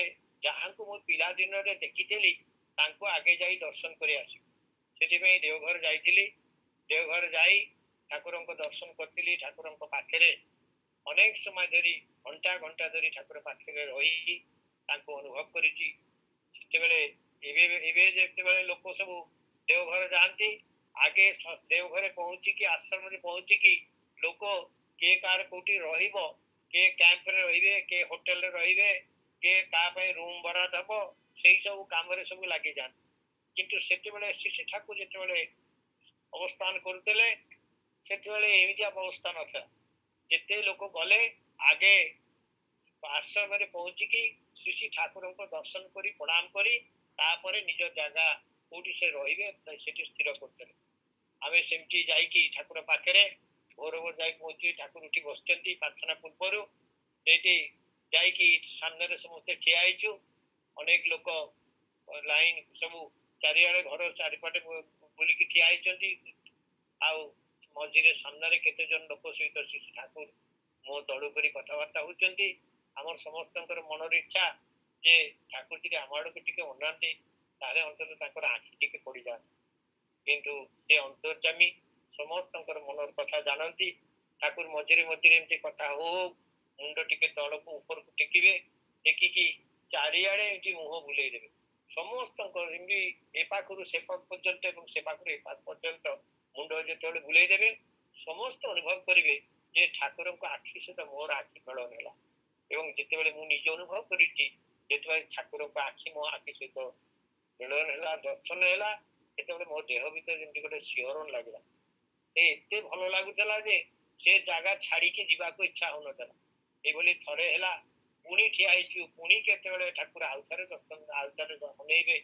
ଯାହାଙ୍କୁ ମୁଁ ପିଲା ଦିନରେ ଦେଖିଥିଲି ତାଙ୍କୁ ଆଗେ ଯାଇ ଦର୍ଶନ କରି ଆସିବି। ସେଥିପାଇଁ ଦେଓଘର ଯାଇଥିଲି। ଦେଓଘର ଯାଇ ଠାକୁରଙ୍କ ଦର୍ଶନ କରିଥିଲି। ଠାକୁରଙ୍କ ପାଖରେ ଅନେକ ସମୟ ଧରି, ଘଣ୍ଟା ଘଣ୍ଟା ଧରି ଠାକୁର ପାଖରେ ରହି ତାଙ୍କୁ ଅନୁଭବ କରିଛି। ସେତେବେଳେ ଏବେ ଯେତେବେଳେ ଲୋକ ସବୁ ଦେଓଘର ଯାଆନ୍ତି, ଆଗେ ଦେଓଘରେ ପହଞ୍ଚିକି ଆଶ୍ରମରେ ପହଞ୍ଚିକି ଲୋକ କିଏ କାହାର କୋଉଠି ରହିବ, କିଏ କ୍ୟାମ୍ପରେ ରହିବେ, କିଏ ହୋଟେଲରେ ରହିବେ, କିଏ କାହା ପାଇଁ ରୁମ୍ ଭଡା ଦବ, ସେଇ ସବୁ କାମରେ ସବୁ ଲାଗିଯାଆନ୍ତି। କିନ୍ତୁ ସେତେବେଳେ ଶ୍ରୀ ଠାକୁର ଯେତେବେଳେ ଅବସ୍ଥାନ କରୁଥିଲେ ସେତେବେଳେ ଏମିତିଆ ବ୍ୟବସ୍ଥା ନଥିଲା। ଯେତେ ଲୋକ ଗଲେ ଆଗେ ଆଶ୍ରମରେ ପହଞ୍ଚିକି ଶ୍ରୀ ଠାକୁରଙ୍କ ଦର୍ଶନ କରି ପ୍ରଣାମ କରି ତାପରେ ନିଜ ଜାଗା କୋଉଠି ସେ ରହିବେ ସେଠି ସ୍ଥିର କରୁଥିଲେ। ଆମେ ସେମିତି ଯାଇକି ଠାକୁର ପାଖରେ ଭୋର ଭୋର ଯାଇ ପହଞ୍ଚି ଠାକୁର ଉଠି ବସିଛନ୍ତି ପ୍ରାର୍ଥନା ପୂର୍ବରୁ। ସେଇଠି ଯାଇକି ସାମ୍ନାରେ ସମସ୍ତେ ଠିଆ ହେଇଛୁ। ଅନେକ ଲୋକ ଲାଇନ ସବୁ ଚାରିଆଡେ ଘର ଚାରିପଟେ ବୁଲିକି ଠିଆ ହେଇଛନ୍ତି। ଆଉ ମଝିରେ ସାମ୍ନାରେ କେତେ ଜଣ ଲୋକ ସହିତ ଶ୍ରୀ ଠାକୁର ମୋ ତଳୁ କରି କଥାବାର୍ତ୍ତା ହଉଛନ୍ତି। ଆମର ସମସ୍ତଙ୍କର ମନର ଇଚ୍ଛା ଯେ ଠାକୁର ଟିକେ ଆମ ଆଡକୁ ଟିକେ ଅନାନ୍ତି, ତାହେଲେ ଅନ୍ତତଃ ତାଙ୍କର ଆଖି ଟିକେ ପଡିଯାଆନ୍ତି। କିନ୍ତୁ ସେ ଅନ୍ତର୍ଯାମୀ ସମସ୍ତଙ୍କର ମନର କଥା ଜାଣନ୍ତି। ଠାକୁର ମଝିରେ ମଝିରେ ଏମିତି କଥା ହଉ ହଉ ମୁଣ୍ଡ ଟିକେ ତଳକୁ ଉପରକୁ ଟେକିବେ, ଟେକିକି ଚାରିଆଡେ ଏମିତି ମୁହଁ ବୁଲେଇ ଦେବେ। ସମସ୍ତଙ୍କର ଏମିତି ଏ ପାଖରୁ ସେ ପାଖ ପର୍ଯ୍ୟନ୍ତ ଏବଂ ସେ ପାଖରୁ ଏ ପାଖ ପର୍ଯ୍ୟନ୍ତ ମୁଣ୍ଡ ଯେତେବେଳେ ବୁଲେଇ ଦେବେ, ସମସ୍ତେ ଅନୁଭବ କରିବେ ଯେ ଠାକୁରଙ୍କ ଆଖି ସହିତ ମୋର ଆଖି ମିଳନ ହେଲା। ଏବଂ ଯେତେବେଳେ ମୁଁ ନିଜେ ଅନୁଭବ କରିଛି ଯେତେବେଳେ ଠାକୁରଙ୍କ ଆଖି ମୋ ଆଖି ସହିତ ମିଳନ ହେଲା, ଦର୍ଶନ ହେଲା, ସେତେବେଳେ ମୋ ଦେହ ଭିତରେ ଯେମିତି ଗୋଟେ ଶିହରଣ ଲାଗିଲା। ସେ ଏତେ ଭଲ ଲାଗୁଥିଲା ଯେ ସେ ଜାଗା ଛାଡିକି ଯିବାକୁ ଇଚ୍ଛା ହଉନଥିଲା। ଏଭଳି ଥରେ ହେଲା, ପୁଣି ଠିଆ ହେଇଛୁ, ପୁଣି କେତେବେଳେ ଠାକୁର ଆଉଥରେ ଅନେଇବେ,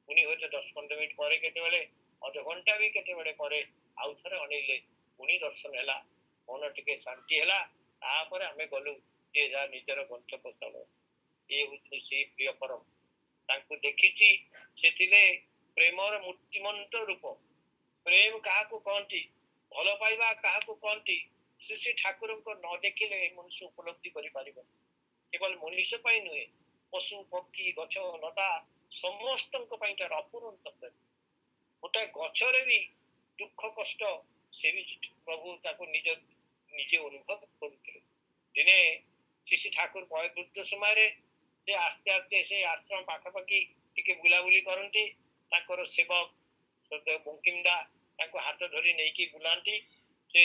ପୁଣି ହୁଏତ 10-15 ମିନିଟ ପରେ, କେତେବେଳେ ଅଧଘଣ୍ଟା ବି କେତେବେଳେ ପରେ ଆଉଥରେ ଅନେଇଲେ, ପୁଣି ଦର୍ଶନ ହେଲା, ମନ ଟିକେ ଶାନ୍ତି ହେଲା। ତାପରେ ଆମେ ଗଲୁ ଯେ ଯାହା ନିଜର ଗନ୍ତବ୍ୟସ୍ଥଳ। ଇଏ ହଉଛି ସେଇ ପ୍ରିୟ ପରମ। ତାଙ୍କୁ ଦେଖିଛି, ସେଥିରେ ପ୍ରେମର ମୂର୍ତ୍ତିମନ୍ତ ରୂପ। ପ୍ରେମ କାହାକୁ କହନ୍ତି, ଭଲ ପାଇବା କାହାକୁ କହନ୍ତି, ଶ୍ରୀ ଠାକୁରଙ୍କ ନ ଦେଖିଲେ ମନୁଷ୍ୟ ଉପଲବ୍ଧି କରିପାରିବ। କେବଳ ମନୁଷ୍ୟ ପାଇଁ ନୁହେଁ, ପଶୁ ପକ୍ଷୀ ଗଛ ଲତା ସମସ୍ତଙ୍କ ପାଇଁ ତାର ଅପୂରନ୍ତ ପ୍ରେମ। ଗୋଟେ ଗଛରେ ବି ଦୁଃଖ କଷ୍ଟ ସେ ବି ପ୍ରଭୁ ତାକୁ ନିଜେ ଅନୁଭବ କରୁଥିଲେ। ଦିନେ ଶ୍ରୀ ଠାକୁର ବୟବୃଦ୍ଧ ସମୟରେ ସେ ଆସ୍ତେ ଆସ୍ତେ ସେ ଆଶ୍ରମ ପାଖାପାଖି ଟିକେ ବୁଲାବୁଲି କରନ୍ତି। ତାଙ୍କର ସେବକ ବଙ୍କିମଦା ତାଙ୍କୁ ହାତ ଧରି ନେଇକି ବୁଲାନ୍ତି। ସେ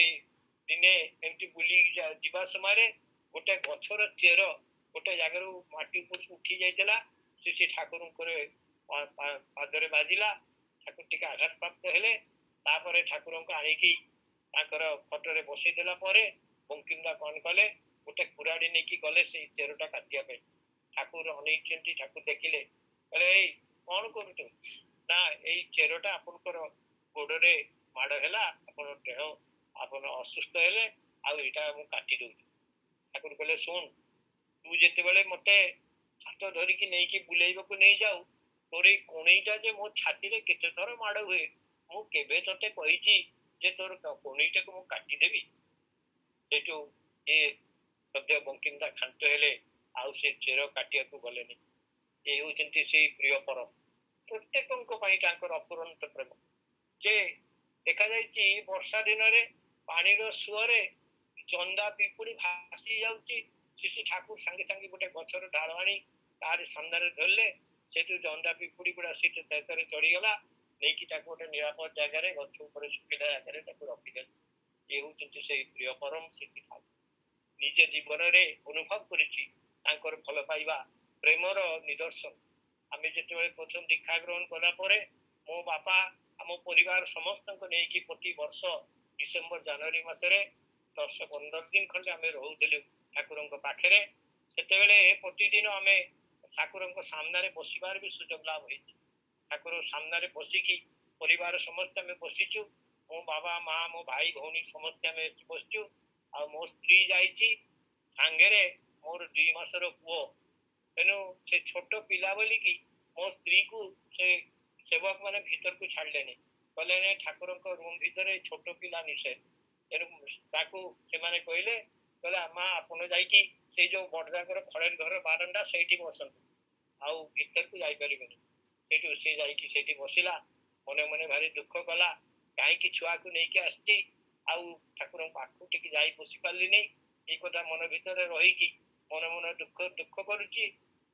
ଦିନେ ଏମିତି ବୁଲି ଯିବା ସମୟରେ ଗୋଟେ ଗଛର ଚେର ଗୋଟେ ଜାଗାରୁ ମାଟି ଉପରକୁ ଉଠି ଯାଇଥିଲା। ସେ ଠାକୁରଙ୍କର ପାଦରେ ବାଜିଲା। ଠାକୁର ଟିକେ ଆଘାତ ପ୍ରାପ୍ତ ହେଲେ। ତାପରେ ଠାକୁରଙ୍କୁ ଆଣିକି ତାଙ୍କର ଫଟୋରେ ବସେଇ ଦେଲା ପରେ ବଙ୍କିମଦା କଣ କଲେ, ଗୋଟେ କୁରାଡି ନେଇକି ଗଲେ ସେଇ ଚେରଟା କାଟିବା ପାଇଁ। ଠାକୁର ଅନେଇଛନ୍ତି, ଠାକୁର ଦେଖିଲେ, କହିଲେ ଏଇ କଣ କରୁଛୁ? ନା ଏଇ ଚେରଟା ଆପଣଙ୍କର ଗୋଡରେ ମାଡ଼ ହେଲା, ଆପଣ ଦେହ ଆପଣ ଅସୁସ୍ଥ ହେଲେ, ଆଉ ଏଇଟା ମୁଁ କାଟି ଦଉଛି। ଠାକୁର କହିଲେ ଶୁଣ, ତୁ ଯେତେବେଳେ ମତେ ହାତ ଧରିକି ନେଇକି ବୁଲେଇବାକୁ ନେଇଯାଉ, ତୋର ଏଇ କୋଣେଇଟା ଯେ ମୋ ଛାତିରେ କେତେ ଥର ମାଡ଼ ହୁଏ, ମୁଁ କେବେ ତତେ କହିଛି ଯେ ତୋର କୋଣେଇଟାକୁ ମୁଁ କାଟିଦେବି? ସେଠୁ ଏ ସଦ୍ୟ ବଙ୍କିମଦା ଖାନ୍ତ ହେଲେ, ଆଉ ସେ ଚେର କାଟିବାକୁ ଗଲେନି। ଏ ହେଉଛନ୍ତି ସେଇ ପ୍ରିୟ ପରମ, ପ୍ରତ୍ୟେକଙ୍କ ପାଇଁ ତାଙ୍କର ଅପୂରନ୍ତ ପ୍ରେମ। ଯେ ଦେଖାଯାଇଛି ବର୍ଷା ଦିନରେ ପାଣିର ସୁଅରେ ଚନ୍ଦା ପିପୁଡି ଭାସି ଯାଉଛି, ଶ୍ରୀ ଠାକୁର ସାଙ୍ଗେ ସାଙ୍ଗେ ଗୋଟେ ଗଛର ଡାଳ ଆଣି ତାରି ସାମ୍ନାରେ ଧରିଲେ, ସେଠୁ ଚନ୍ଦା ପିପୁଡି ଗୁଡା ସେଠି ସେଥିରେ ଚଢିଗଲା, ନେଇକି ତାକୁ ଗୋଟେ ନିରାପଦ ଜାଗାରେ ଗଛ ଉପରେ ଶୁଖିଲା ଜାଗାରେ ତାକୁ ରଖିଦେଲେ। ଏ ହେଉଛନ୍ତି ସେଇ ପ୍ରିୟ ପରମ ଶ୍ରୀ ଠାକୁର। ନିଜ ଜୀବନରେ ଅନୁଭବ କରିଛି ତାଙ୍କର ଭଲ ପାଇବା ପ୍ରେମର ନିଦର୍ଶନ। ଆମେ ଯେତେବେଳେ ପ୍ରଥମ ଦୀକ୍ଷା ଗ୍ରହଣ କଲା ପରେ ମୋ ବାପା ଆମ ପରିବାର ସମସ୍ତଙ୍କୁ ନେଇକି ପ୍ରତି ବର୍ଷ ଡିସେମ୍ବର ଜାନୁଆରୀ ମାସରେ 10-15 ଦିନ ଖଣ୍ଡେ ଆମେ ରହୁଥିଲୁ ଠାକୁରଙ୍କ ପାଖରେ। ସେତେବେଳେ ପ୍ରତିଦିନ ଆମେ ଠାକୁରଙ୍କ ସାମ୍ନାରେ ବସିବାର ବି ସୁଯୋଗ ଲାଭ ହେଇଛି। ଠାକୁର ସାମ୍ନାରେ ବସିକି ପରିବାର ସମସ୍ତେ ଆମେ ବସିଛୁ, ମୋ ବାବା ମା ମୋ ଭାଇ ଭଉଣୀ ସମସ୍ତେ ଆମେ ବସିଛୁ। ଆଉ ମୋ ସ୍ତ୍ରୀ ଯାଇଛି ସାଙ୍ଗରେ, ମୋର 2 ମାସର ପୁଅ। ତେଣୁ ସେ ଛୋଟ ପିଲା ବୋଲିକି ମୋ ସ୍ତ୍ରୀକୁ ସେ ସେବକ ମାନେ ଭିତରକୁ ଛାଡ଼ିଲେନି, କହିଲେ ନାଇଁ ଠାକୁରଙ୍କ ରୁମ ଭିତରେ ଛୋଟ ପିଲା ନିଷେଧ। ତେଣୁ ତାକୁ ସେମାନେ କହିଲେ ମା ଆପଣ ଯାଇକି ସେଇ ଯୋଉ ବଡଦାଙ୍କର ଖଳେର ଘର ବାରଣ୍ଡା ସେଇଠି ବସନ୍ତୁ, ଆଉ ଭିତରକୁ ଯାଇପାରିବେନି। ସେଇଠୁ ସେ ଯାଇକି ସେଇଠି ବସିଲା, ମନେ ମନେ ଭାରି ଦୁଃଖ କଲା, କାହିଁକି ଛୁଆକୁ ନେଇକି ଆସିଛି ଆଉ ଠାକୁରଙ୍କ ପାଖକୁ ଟିକେ ଯାଇ ବସି ପାରିଲିନି। ଏଇ କଥା ମନ ଭିତରେ ରହିକି ମନେ ମନେ ଦୁଃଖ କରୁଛି।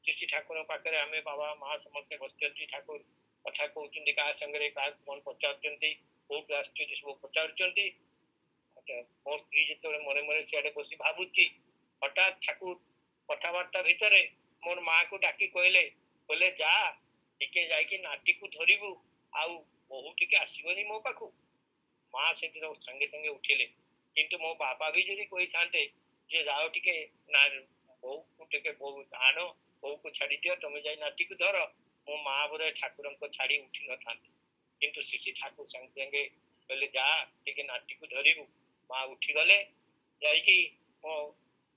ଶ୍ରୀ ଠାକୁରଙ୍କ ପାଖରେ ଆମେ ବାବା ମା ସମସ୍ତେ ବସିଛନ୍ତି, ଠାକୁର କଥା କହୁଛନ୍ତି କାହା ସାଙ୍ଗରେ, କାହାକୁ କଣ ପଚାରୁଛନ୍ତି, କୋଉଠୁ ଆସୁଛନ୍ତି ସବୁ ପଚାରୁଛନ୍ତି। ମୋ ସ୍ତ୍ରୀ ଯେତେବେଳେ ମନେ ମନେ ସିଆଡେ ବସି ଭାବୁଛି, ହଠାତ୍ ଠାକୁର କଥାବାର୍ତ୍ତା ଭିତରେ ମୋର ମାକୁ ଡାକି କହିଲେ ଯା ଟିକେ ଯାଇକି ନାଟିକୁ ଧରିବୁ, ଆଉ ବୋହୁ ଟିକେ ଆସିବନି ମୋ ପାଖକୁ। ମା ସେଦିନ ସାଙ୍ଗେ ସାଙ୍ଗେ ଉଠିଲେ, କିନ୍ତୁ ମୋ ବାପା ବି ଯଦି କହିଥାନ୍ତେ ଯେ ଯାଅ ଟିକେ ନା ବୋଉକୁ ଟିକେ ବୋଉ ଆଣ, ବୋଉକୁ ଛାଡି ଦିଅ, ତମେ ଯାଇ ନାଟିକୁ ଧର, ମୋ ମା ବୋଧେ ଠାକୁରଙ୍କ ଛାଡି ଉଠି ନଥାନ୍ତି। କିନ୍ତୁ ଶ୍ରୀ ଠାକୁର ସାଙ୍ଗେ ସାଙ୍ଗେ କହିଲେ ଯା ଟିକେ ନାଟିକୁ ଧରିବୁ। ମା ଉଠିଗଲେ, ଯାଇକି ମୋ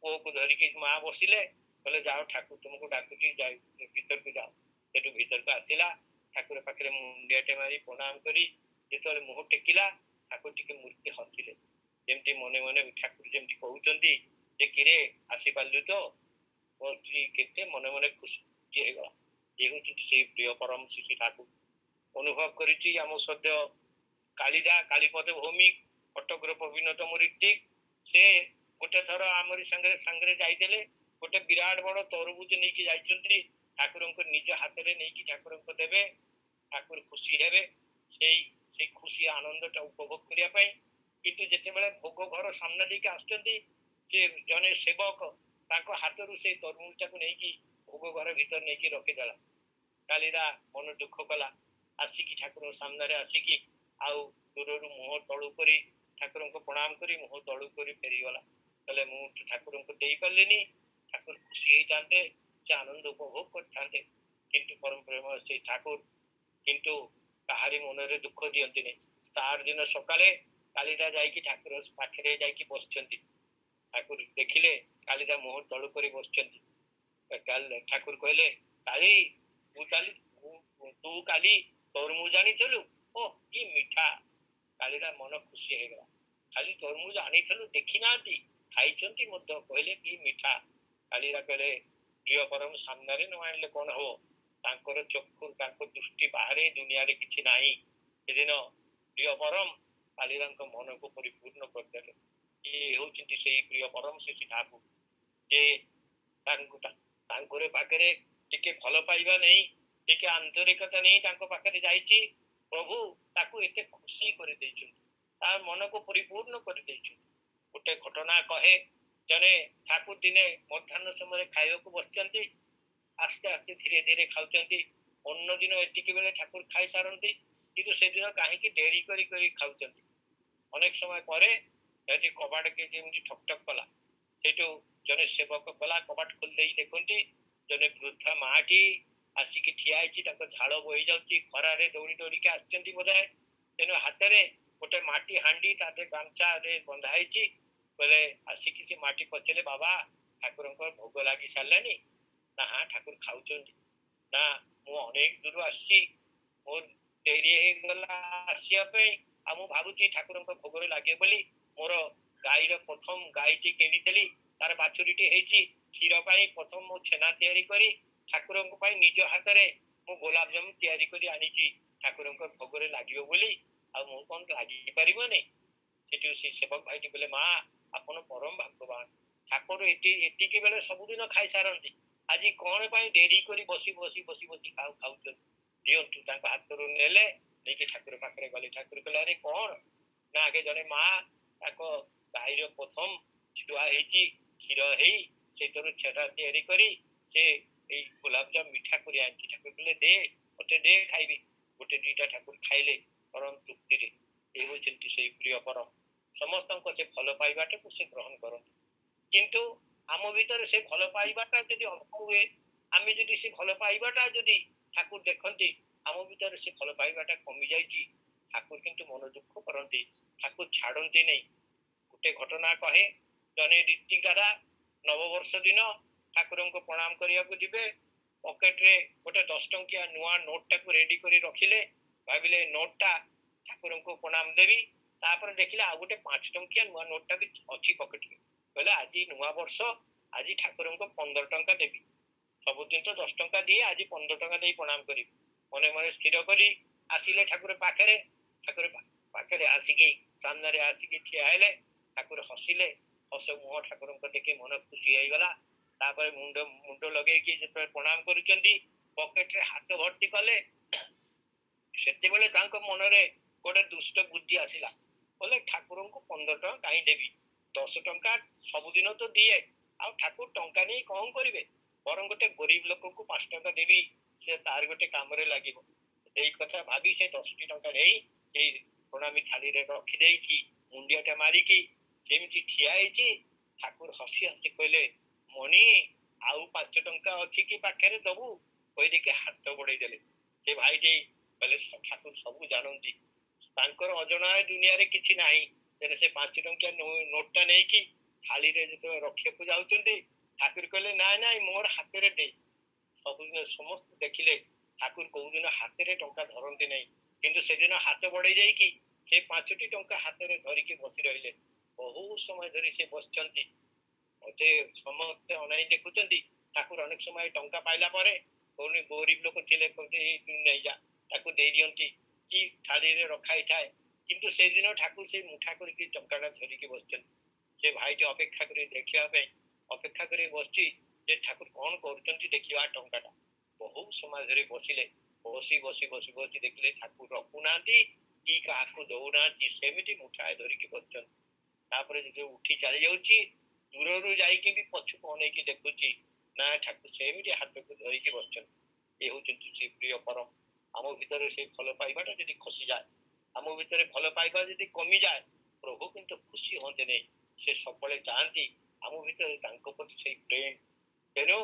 ପୁଅକୁ ଧରିକି ମା ବସିଲେ, କହିଲେ ଯାଅ ଠାକୁର ତୁମକୁ ଡାକୁଛି, ଯାଇ ଭିତରକୁ ଯାଅ। ସେଠୁ ଭିତରକୁ ଆସିଲା, ଠାକୁର ପାଖରେ ମୁଣ୍ଡିଆଟେ ମାରି ପ୍ରଣାମ କରି ଯେତେବେଳେ ମୁହଁ ଟେକିଲା, ଠାକୁର ଟିକେ ମୂର୍ତ୍ତି ହସିଲେ, ଯେମିତି ମନେ ମନେ ଠାକୁର ଯେମିତି କହୁଛନ୍ତି ଯେ କିରେ ଆସିପାରିଲୁ ତ। ମୋ ସ୍ତ୍ରୀ କେତେ ମନେ ମନେ ଖୁସି ହେଇଗଲା। ଏ ହଉଛନ୍ତି ସେଇ ପ୍ରିୟ ପରମ ଶ୍ରୀ ଠାକୁର। ଅନୁଭବ କରିଛି ଆମ ସଦ୍ୟ କାଳିଦା କାଳୀପଦ ଭୌମିକ କଟକର ପ୍ରବୀଣତମ ଋତିକ, ସେ ଗୋଟେ ଥର ଆମରି ସାଙ୍ଗରେ ଯାଇଥିଲେ, ଗୋଟେ ବିରାଟ ବଡ ତରଭୁଜ ନେଇକି ଯାଇଛନ୍ତି, ଠାକୁରଙ୍କ ନିଜ ହାତରେ ନେଇକି ଠାକୁରଙ୍କୁ ଦେବେ, ଠାକୁର ଖୁସି ହେବେ। ସେଇ ଖୁସି ଆନନ୍ଦଟା ଉପଭୋଗ କରିବା ପାଇଁ। କିନ୍ତୁ ଯେତେବେଳେ ଭୋଗ ଘର ସାମ୍ନା ଦେଇକି ଆସୁଛନ୍ତି, ସେ ଜଣେ ସେବକ ତାଙ୍କ ହାତରୁ ସେଇ ତରଭୁଜଟାକୁ ନେଇକି ଭୋଗ ଘର ଭିତରେ ନେଇକି ରଖିଦେଲା। କାଳିଦା ମନ ଦୁଃଖ କଲା, ଆସିକି ଠାକୁରଙ୍କ ସାମ୍ନାରେ ଆସିକି ଆଉ ଦୂରରୁ ମୁହଁ ତଳୁ କରି ଠାକୁରଙ୍କୁ ପ୍ରଣାମ କରି ମୁହଁ ତଳୁ କରି ଫେରିଗଲା। କହିଲେ ମୁଁ ଠାକୁରଙ୍କୁ ଦେଇପାରିଲିନି, ଠାକୁର ଖୁସି ହେଇଥାନ୍ତେ, ସେ ଆନନ୍ଦ ଉପଭୋଗ କରିଥାନ୍ତେ। କିନ୍ତୁ ପରମ ପ୍ରେମ ସେଇ ଠାକୁର କିନ୍ତୁ କାହାରି ମନରେ ଦୁଃଖ ଦିଅନ୍ତିନି। ତାର ଦିନ ସକାଳେ କାଳିଦା ଯାଇକି ଠାକୁର ପାଖରେ ଯାଇକି ବସିଛନ୍ତି। ଠାକୁର ଦେଖିଲେ କାଳିଦା ମୁହଁ ତଳୁ କରି ବସିଛନ୍ତି। ଠାକୁର କହିଲେ କାଳି ତୁ କାଲି ତରମୁଜ ଆଣିଥିଲୁ, ଓ କି ମିଠା। କାଳିଦା ମନ ଖୁସି ହେଇଗଲା, ଖାଲି ତରମୁଜ ଆଣିଥିଲୁ ଦେଖି ନାହାନ୍ତି, ଖାଇଛନ୍ତି ମଧ୍ୟ, କହିଲେ କି ମିଠା। କାଳିଦା କହିଲେ ପ୍ରିୟ ପରମ ସାମ୍ନାରେ ନ ଆଣିଲେ କଣ ହବ, ତାଙ୍କର ଚକ୍ଷୁ ତାଙ୍କ ଦୃଷ୍ଟି ବାହାରେ ଦୁନିଆରେ କିଛି ନାହିଁ। ସେଦିନ ପ୍ରିୟ ପରମ କାଳିଦାଙ୍କ ମନକୁ ପରିପୂର୍ଣ୍ଣ କରିଦେଲେ। ଇଏ ହେଉଛନ୍ତି ସେଇ ପ୍ରିୟ ପରମ ଶ୍ରୀ ଠାକୁର, ଯେ ତାଙ୍କର ପାଖରେ ଟିକେ ଭଲ ପାଇବା ନେଇ, ଟିକେ ଆନ୍ତରିକତା ନେଇ ତାଙ୍କ ପାଖରେ ଯାଇଛି, ପ୍ରଭୁ ତାକୁ ଏତେ ଖୁସି କରିଦେଇଛନ୍ତି, ତା ମନକୁ ପରିପୂର୍ଣ୍ଣ କରିଦେଇଛନ୍ତି। ଗୋଟେ ଘଟଣା କହେ, ଜଣେ ଠାକୁର ଦିନେ ମଧ୍ୟାହ୍ନ ସମୟରେ ଖାଇବାକୁ ବସିଛନ୍ତି, ଆସ୍ତେ ଆସ୍ତେ ଧୀରେ ଧୀରେ ଖାଉଛନ୍ତି। ଅନ୍ୟ ଦିନ ଏତିକି ବେଳେ ଠାକୁର ଖାଇସାରନ୍ତି, କିନ୍ତୁ ସେଦିନ କାହିଁକି ଡେରି କରି ଖାଉଛନ୍ତି। ଅନେକ ସମୟ ପରେ ସେଠି କବାଟ କିଏ ଯେମିତି ଠକ୍ ଠକ୍ କଲା, ସେଇଠୁ ଜଣେ ସେବକ ଗଲା, କବାଟ ଖୋଲି ଦେଇ ଦେଖନ୍ତି ଜଣେ ବୃଦ୍ଧା ମାଟି ଆସିକି ଠିଆ ହେଇଛି, ତାଙ୍କ ଝାଳ ବୋହି ଯାଉଛି, ଖରାରେ ଦୌଡ଼ି ଦୌଡ଼ିକି ଆସିଛନ୍ତି ବୋଧେ। ତେଣୁ ହାତରେ ଗୋଟେ ମାଟି ହାଣ୍ଡି, ତା ଦେହରେ ଗାମୁଛାରେ ବନ୍ଧା ହେଇଛି। ବୋଲେ ଆସିକି ସେ ମାଟି ପଚାରିଲେ, ବାବା ଠାକୁରଙ୍କର ଭୋଗ ଲାଗି ସାରିଲାନି? ନା ହଁ ଠାକୁର ଖାଉଛନ୍ତି। ନା ମୁଁ ଅନେକ ଦୂର ଆସିଛି, ମୋର ଡେରି ହେଇଗଲା ଆସିବା ପାଇଁ, ଆଉ ମୁଁ ଭାବୁଛି ଠାକୁରଙ୍କ ଭୋଗରେ ଲାଗେ ବୋଲି ମୋର ଗାଈର ପ୍ରଥମ ଗାଈଟି କିଣିଥିଲି, ତାର ବାଛୁରୀଟି ହେଇଛି, କ୍ଷୀର ପାଇଁ ପ୍ରଥମ ମୁଁ ଛେନା ତିଆରି କରି ଠାକୁରଙ୍କ ପାଇଁ ନିଜ ହାତରେ ମୁଁ ଗୋଲାପଜାମୁ ତିଆରି କରି ଆଣିଛି ଠାକୁରଙ୍କ ଭୋଗରେ ଲାଗିବ ବୋଲି, ଆଉ ମୁଁ କଣ ଲାଗିପାରିବନି? ସେଠୁ ସେ ସେବକ ଭାଇଟି କହିଲେ, ମା ଆପଣ ପରମ ଭାଗ୍ୟବାନ, ଠାକୁର ଏତିକି ବେଳେ ସବୁଦିନ ଖାଇସାରନ୍ତି, ଆଜି କଣ ପାଇଁ ଡେରି କରି ବସି ବସି ବସି ବସି ଖାଉଛନ୍ତି? ଦିଅନ୍ତୁ। ତାଙ୍କ ହାତରୁ ନେଲେ, ନେଇକି ଠାକୁର ପାଖରେ ଗଲେ। ଠାକୁର କହିଲେ, ଆରେ କଣ? ନା ଆଗେ ଜଣେ ମା ତାଙ୍କ ଗାଈର ପ୍ରଥମ ଛୁଆ ହେଇକି କ୍ଷୀର ହେଇ ସେଇଥିରୁ ଛେନା ତିଆରି କରି ସେ ଏଇ ଗୋଲାପଜାମ ମିଠା କରି ଆଣିଛି। ଠାକୁର କହିଲେ, ଦେ ଗୋଟେ ଦେ ଖାଇବି। ଗୋଟେ ଦିଟା ଠାକୁର ଖାଇଲେ ପରମ ତୃପ୍ତିରେ। ଏ ହଉଛନ୍ତି ସେଇ ପ୍ରିୟ ପରମ। ସମସ୍ତଙ୍କ ସେ ଭଲ ପାଇବାଟାକୁ ସେ ଗ୍ରହଣ କରନ୍ତି। କିନ୍ତୁ ଆମ ଭିତରେ ସେ ଭଲ ପାଇବାଟା ଯଦି ଅଭାବ ହୁଏ, ଆମେ ଯଦି ସେ ଭଲ ପାଇବାଟା ଯଦି ଠାକୁର ଦେଖନ୍ତି ଆମ ଭିତରେ ସେ ଭଲ ପାଇବାଟା କମି ଯାଇଛି, ଠାକୁର କିନ୍ତୁ ମନ ଦୁଃଖ କରନ୍ତି, ଠାକୁର ଛାଡନ୍ତି ନାହିଁ। ଗୋଟେ ଘଟଣା କହେ, ଜଣେ ରୀତିକାରା ନବବର୍ଷ ଦିନ ଠାକୁରଙ୍କୁ ପ୍ରଣାମ କରିବାକୁ ଯିବେ, ପକେଟରେ ଗୋଟେ 10 ଟଙ୍କିଆ ନୂଆ ନୋଟଟାକୁ ରେଡି କରି ରଖିଲେ, ଭାବିଲେ ନୋଟଟା ଠାକୁରଙ୍କୁ ପ୍ରଣାମ ଦେବି। ତାପରେ ଦେଖିଲେ ଆଉ ଗୋଟେ 5 ଟଙ୍କିଆ ନୂଆ ନୋଟଟା ବି ଅଛି ପକେଟରେ। କହିଲେ ଆଜି ନୂଆ ବର୍ଷ, ଆଜି ଠାକୁରଙ୍କୁ 15 ଟଙ୍କା ଦେବି, ସବୁଦିନ ତ 10 ଟଙ୍କା ଦିଏ, ଆଜି 15 ଟଙ୍କା ଦେଇ ପ୍ରଣାମ କରିବି। ମନେ ମନେ ସ୍ଥିର କରି ଆସିଲେ ଠାକୁର ପାଖରେ। ଠାକୁର ପାଖରେ ଆସିକି ସାମ୍ନାରେ ଆସିକି ଠିଆ ହେଲେ। ଠାକୁର ହସିଲେ, ହସ ମୁହଁ ଠାକୁରଙ୍କ ଦେଖି ମନ ଖୁସି ହେଇଗଲା। ତାପରେ ମୁଣ୍ଡ ଲଗେଇକି ଯେତେବେଳେ ପ୍ରଣାମ କରୁଛନ୍ତି, ପକେଟରେ ହାତ ଭର୍ତ୍ତି କଲେ। ସେତେବେଳେ ତାଙ୍କ ମନରେ ଗୋଟେ ଦୁଷ୍ଟ ବୁଦ୍ଧି ଆସିଲା। କହିଲେ ଠାକୁରଙ୍କୁ 15 ଟଙ୍କା କାହିଁ ଦେବି, 10 ଟଙ୍କା ସବୁଦିନ ତ ଦିଏ, ଆଉ ଠାକୁର ଟଙ୍କା ନେଇ କଣ କରିବେ? ବରଂ ଗୋଟେ ଗରିବ ଲୋକଙ୍କୁ 5 ଟଙ୍କା ଦେବି, ସେ ତାର ଗୋଟେ କାମରେ ଲାଗିବ। ଏଇ କଥା ଭାବି ସେ 10ଟି ଟଙ୍କା ନେଇ ଏଇ ପ୍ରଣାମୀ ଥାଳିରେ ରଖିଦେଇକି ମୁଣ୍ଡିଆଟା ମାରିକି ଯେମିତି ଠିଆ ହେଇଛି, ଠାକୁର ହସି ହସି କହିଲେ, ମଣି ଆଉ 5 ଟଙ୍କା ଅଛି କି ପାଖରେ ଦବୁ? କହିଦେଇକି ହାତ ବଢେଇ ଦେଲେ। ସେ ଭାଇଟି କହିଲେ, ଠାକୁର ସବୁ ଜାଣନ୍ତି, ତାଙ୍କର ଅଜଣା ଦୁନିଆରେ କିଛି ନାହିଁ। ତେଣୁ ସେ 5 ଟଙ୍କିଆ ନୋଟଟା ନେଇକି ଥାଳିରେ ଯେତେବେଳେ ରଖିବାକୁ ଯାଉଛନ୍ତି, ଠାକୁର କହିଲେ, ନାଇଁ ନାଇଁ ମୋର ହାତରେ ଦେ। ସବୁଦିନ ସମସ୍ତେ ଦେଖିଲେ ଠାକୁର କୋଉଦିନ ହାତରେ ଟଙ୍କା ଧରନ୍ତି ନାହିଁ, କିନ୍ତୁ ସେଦିନ ହାତ ବଢେଇ ଯାଇକି ସେ 5ଟି ଟଙ୍କା ହାତରେ ଧରିକି ବସି ରହିଲେ। ବହୁ ସମୟ ଧରି ସେ ବସିଛନ୍ତି। ମତେ ସମସ୍ତେ ଅନାଇ ଦେଖୁଛନ୍ତି। ଠାକୁର ଅନେକ ସମୟ ଟଙ୍କା ପାଇଲା ପରେ କୋଉଠି ଗରିବ ଲୋକ ଥିଲେ ନେଇଯା, ତାକୁ ଦେଇ ଦିଅନ୍ତି କି ଥାଳିରେ ରଖା ହେଇଥାଏ। କିନ୍ତୁ ସେଦିନ ଠାକୁର ସେଇ ମୁଠା କରିକି ଟଙ୍କାଟା ଧରିକି ବସିଛନ୍ତି। ସେ ଭାଇଟି ଅପେକ୍ଷା କରି ଦେଖିବା ପାଇଁ ଅପେକ୍ଷା କରି ବସିଛି ଯେ ଠାକୁର କଣ କରୁଛନ୍ତି ଦେଖିବା ଟଙ୍କାଟା। ବହୁ ସମୟ ଧରି ବସିଲେ। ବସି ବସି ବସି ବସି ଦେଖିଲେ ଠାକୁର ରଖୁନାହାନ୍ତି କି କାହାକୁ ଦଉନାହାନ୍ତି, ସେମିତି ମୁଠାଏ ଧରିକି ବସିଛନ୍ତି। ତାପରେ ଯେତେବେଳେ ଉଠି ଚାଲି ଯାଉଛି, ଦୂରରୁ ଯାଇକି ବି ପଛକୁ ଅନେଇକି ଦେଖୁଛି, ନା ଠାକୁର ସେମିତି ହାତକୁ ଧରିକି ବସିଛନ୍ତି। ଏ ହଉଛନ୍ତି ସେ ପ୍ରିୟ ପରମ। ଆମ ଭିତରେ ସେ ଭଲ ପାଇବାଟା ଯଦି ଖସିଯାଏ, ଆମ ଭିତରେ ଭଲ ପାଇବା ଯଦି କମିଯାଏ, ପ୍ରଭୁ କିନ୍ତୁ ଖୁସି ହୁଅନ୍ତି ନାହିଁ। ସେ ସବୁବେଳେ ଚାହାନ୍ତି ଆମ ଭିତରେ ତାଙ୍କ ପ୍ରତି ସେଇ ପ୍ରେମ। ତେଣୁ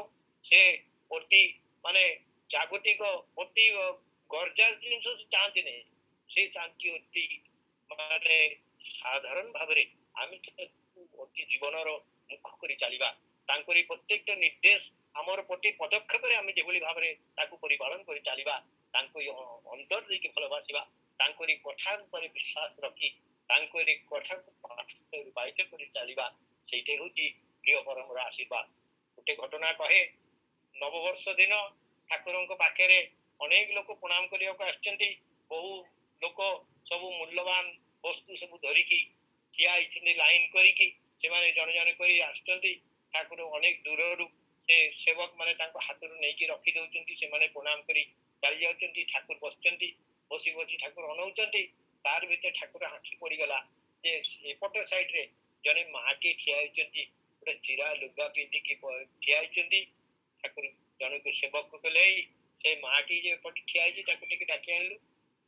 ସେ ଅତି ମାନେ ଜାଗତିକ ଅତି ଗର୍ଜାସ ଜିନିଷ ସେ ଚାହାନ୍ତି ନାହିଁ। ସେ ଚାହାନ୍ତି ଅତି ମାନେ ସାଧାରଣ ଭାବରେ ଆମେ ଅତି ଜୀବନର ମୁଖ କରି ଚାଲିବା। ତାଙ୍କରି ପ୍ରତ୍ୟେକଟା ନିର୍ଦ୍ଦେଶ ଆମର ପ୍ରତି ପଦକ୍ଷେପରେ ଆମେ ଯେଭଳି ଭାବରେ ତାକୁ ପରିପାଳନ କରି ଚାଲିବା, ତାଙ୍କୁ ଅନ୍ତର ଦେଇକି ଭଲବାସିବା, ତାଙ୍କରି କଥା ଉପରେ ବିଶ୍ୱାସ ରଖି ତାଙ୍କରି କଥାକୁ ରୂପାୟିତ କରି ଚାଲିବା, ସେଇଟା ହେଉଛି ପ୍ରିୟ ପରମର ଆଶୀର୍ବାଦ। ଗୋଟେ ଘଟଣା କହେ, ନବବର୍ଷ ଦିନ ଠାକୁରଙ୍କ ପାଖରେ ଅନେକ ଲୋକ ପ୍ରଣାମ କରିବାକୁ ଆସିଛନ୍ତି। ବହୁ ଲୋକ ସବୁ ମୂଲ୍ୟବାନ ବସ୍ତୁ ସବୁ ଧରିକି ଠିଆ ହେଇଛନ୍ତି ଲାଇନ କରିକି। ସେମାନେ ଜଣେ ଜଣେ କରି ଆସୁଛନ୍ତି। ଠାକୁର ଅନେକ ଦୂରରୁ ସେ ସେବକ ମାନେ ତାଙ୍କ ହାତରୁ ନେଇକି ରଖି ଦଉଛନ୍ତି। ସେମାନେ ପ୍ରଣାମ କରି ଚାଲି ଯାଉଛନ୍ତି। ଠାକୁର ବସିଛନ୍ତି। ବସି ବସି ଠାକୁର ଅନଉଛନ୍ତି। ତାର ଭିତରେ ଠାକୁର ଆଖି ପଡିଗଲା ଯେ ଏପଟ ସାଇଡରେ ଜଣେ ମାଟି ଠିଆ ହେଇଛନ୍ତି, ଗୋଟେ ଚିରା ଲୁଗା ପିନ୍ଧିକି ଠିଆ ହେଇଛନ୍ତି। ଠାକୁର ଜଣକୁ ସେବକ କହିଲେ, ସେ ମାଟି ଯେ ଏପଟେ ଠିଆ ହେଇଛି ତାକୁ ଟିକେ ଡାକି ଆଣିଲୁ।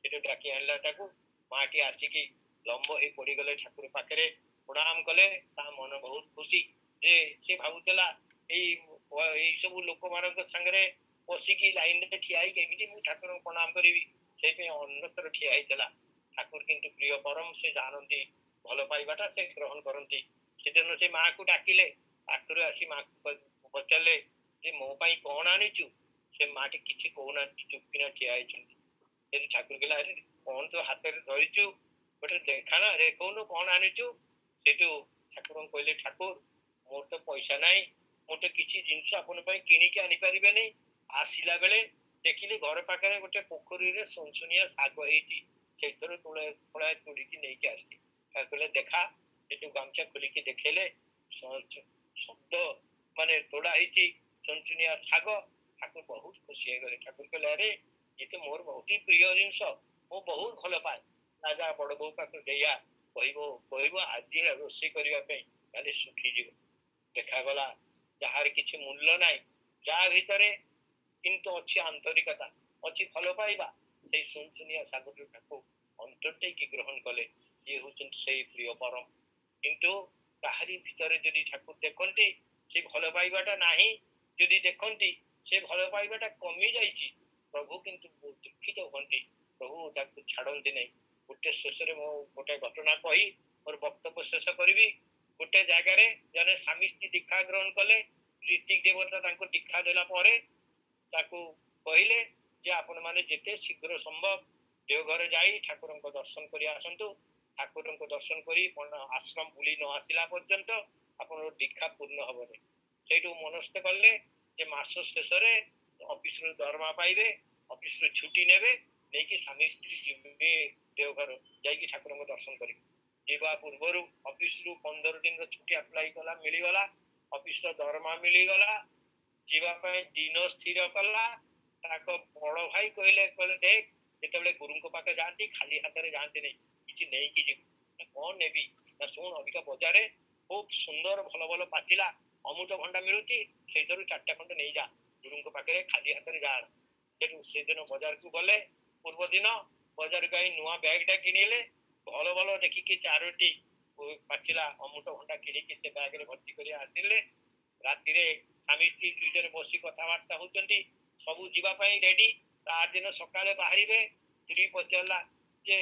ସେଠୁ ଡାକି ଆଣିଲା ତାକୁ। ମାଟି ଆସିକି ଲମ୍ବ ହେଇ ପଡିଗଲେ ଠାକୁର ପାଖରେ, ପ୍ରଣାମ କଲେ। ତା ମନ ବହୁତ ଖୁସି ଯେ ସେ ଭାବୁଥିଲା ଏଇ ସବୁ ଲୋକମାନଙ୍କ ସାଙ୍ଗରେ ବସିକି ଲାଇନରେ ଠିଆ ହେଇକି କେମିତି ମୁଁ ଠାକୁରଙ୍କୁ ପ୍ରଣାମ କରିବି, ସେଇଥିପାଇଁ ଅନ୍ୟତ୍ର ଠିଆ ହେଇଥିଲା। ଠାକୁର କିନ୍ତୁ ପ୍ରିୟ ପରମ, ସେ ଜାଣନ୍ତି ଭଲ ପାଇବାଟା ସେ ଗ୍ରହଣ କରନ୍ତି। ସେଦିନ ସେ ମାଆକୁ ଡାକିଲେ, ଠାକୁର ଆସି ମାଆକୁ ପଚାରିଲେ ଯେ ମୋ ପାଇଁ କଣ ଆଣିଛୁ? ସେ ମାଟି କିଛି କହୁନାହାନ୍ତି, ଚୁପକିନା ଠିଆ ହେଇଛନ୍ତି। ସେଠି ଠାକୁର କହିଲା, ଆରେ କଣ ତୁ ହାତରେ ଧରିଛୁ, ଗୋଟେ ଦେଖା ନା, ଦେଖଉନୁ କଣ ଆଣିଛୁ? ସେଠୁ ଠାକୁରଙ୍କୁ କହିଲେ, ଠାକୁର ମୋର ତ ପଇସା ନାହିଁ, ମୁଁ ତ କିଛି ଜିନିଷ ଆପଣଙ୍କ ପାଇଁ କିଣିକି ଆଣିପାରିବେନି। ଆସିଲା ବେଳେ ଦେଖିଲି ଘର ପାଖରେ ଗୋଟେ ପୋଖରୀରେ ସୁନସୁନିଆ ଶାଗ ହେଇଛି, ସେଇଥିରୁ ଥୋଳା ତୋଳିକି ନେଇକି ଆସିଛି। କହିଲେ ଦେଖା। ସେଠୁ ଗାମୁଛା ଖୋଲିକି ଦେଖେଇଲେ, ଶବ୍ଦ ମାନେ ତୋଳା ହେଇଛି ସୁନସୁନିଆ ଶାଗ। ଠାକୁର ବହୁତ ଖୁସି ହେଇଗଲେ। ଠାକୁର କହିଲେ, ଆରେ ଇଏ ତ ମୋର ବହୁତ ହି ପ୍ରିୟ ଜିନିଷ, ମୁଁ ବହୁତ ଭଲ ପାଏ। ରାଜା ବଡ ବୋଉ ପାଖକୁ ଦେଇଆ, କହିବ ଆଜି ରୋଷେଇ କରିବା ପାଇଁ, ତାହେଲେ ଶୁଖିଯିବ। ଦେଖାଗଲା ଯାହାର କିଛି ମୂଲ୍ୟ ନାହିଁ, ଯାହା ଭିତରେ କିନ୍ତୁ ଅଛି ଆନ୍ତରିକତା, ଅଛି ଭଲ ପାଇବା, ସେଇ ସୁନସୁନିଆ ଶାଗରୁ ଠାକୁର ଅନ୍ତର ଦେଇକି ଗ୍ରହଣ କଲେ। ଇଏ ହଉଛନ୍ତି ସେଇ ପ୍ରିୟ ପରମ। କିନ୍ତୁ କାହାରି ଭିତରେ ଯଦି ଠାକୁର ଦେଖନ୍ତି ସେ ଭଲ ପାଇବାଟା ନାହିଁ, ଯଦି ଦେଖନ୍ତି ସେ ଭଲ ପାଇବାଟା କମି ଯାଇଛି, ପ୍ରଭୁ କିନ୍ତୁ ଦୁଃଖିତ ହୁଅନ୍ତି, ପ୍ରଭୁ ତାକୁ ଛାଡନ୍ତି ନାହିଁ। ଗୋଟେ ଶେଷରେ ମୁଁ ଗୋଟେ ଘଟଣା କହି ମୋର ବକ୍ତବ୍ୟ ଶେଷ କରିବି। ଗୋଟେ ଜାଗାରେ ଜଣେ ସ୍ୱାମୀ ସ୍ତ୍ରୀ ଦୀକ୍ଷା ଗ୍ରହଣ କଲେ। ଋତିକ ଦେବତା ତାଙ୍କୁ ଦୀକ୍ଷା ଦେଲା ପରେ ତାକୁ କହିଲେ ଯେ ଆପଣ ମାନେ ଯେତେ ଶୀଘ୍ର ସମ୍ଭବ ଦେଓଘର ଯାଇ ଠାକୁରଙ୍କ ଦର୍ଶନ କରି ଆସନ୍ତୁ। ଠାକୁରଙ୍କ ଦର୍ଶନ କରି ଆଶ୍ରମ ବୁଲି ନ ଆସିଲା ପର୍ଯ୍ୟନ୍ତ ଆପଣଙ୍କ ଦୀକ୍ଷା ପୂର୍ଣ୍ଣ ହବନି। ସେଇଠୁ ମନସ୍ଥ କଲେ ଯେ ମାସ ଶେଷରେ ଅଫିସରୁ ଦରମା ପାଇବେ, ଅଫିସରୁ ଛୁଟି ନେବେ, ନେଇକି ସ୍ୱାମୀ ସ୍ତ୍ରୀ ଯିବେ ଦେଓଘର ଯାଇକି ଠାକୁରଙ୍କ ଦର୍ଶନ କରିବେ। ଯିବା ପୂର୍ବରୁ ଅଫିସରୁ 15 ଦିନର ଛୁଟି ଆପ୍ଲାଏ କଲା, ମିଳିଗଲା। ଅଫିସର ଦରମା ମିଳିଗଲା। ଯିବା ପାଇଁ ଦିନ ସ୍ଥିର କଲା। ତାଙ୍କ ବଡ ଭାଇ କହିଲେ ଦେଖ, ଯେତେବେଳେ ଗୁରୁଙ୍କ ପାଖେ ଯାଆନ୍ତି ଖାଲି ହାତରେ ଯାଆନ୍ତି ନାହିଁ, କିଛି ନେଇକି ଯିବୁ। କଣ ନେବି ନା, ଶୁଣ ଅବିକା ବଜାରରେ ଖୁବ ସୁନ୍ଦର ଭଲ ଭଲ ପାଚିଲା ଅମୃତଭଣ୍ଡା ମିଳୁଛି, ସେଇଥିରୁ 4ଟା ଖଣ୍ଡେ ନେଇଯା, ଗୁରୁଙ୍କ ପାଖରେ ଖାଲି ହାତରେ ଯା। ସେଠୁ ସେଦିନ ବଜାରକୁ ଗଲେ। ପୂର୍ବ ଦିନ ବଜାରକୁ ଯାଇ ନୂଆ ବ୍ୟାଗଟା କିଣିଲେ। ଭଲ ଭଲ ଦେଖିକି 4ଟି ପାଚିଲା ଅମୃତଭଣ୍ଡା କିଣିକି ସେ ବ୍ୟାଗରେ ଭର୍ତ୍ତି କରି ଆସିଲେ। ରାତିରେ ସ୍ୱାମୀ ସ୍ତ୍ରୀ 2 ଜଣ ବସି କଥାବାର୍ତ୍ତା ହଉଛନ୍ତି, ସବୁ ଯିବା ପାଇଁ ରେଡି। ତା ଦିନ ସକାଳେ ବାହାରିବେ। ସ୍ତ୍ରୀ ପଚାରିଲା ଯେ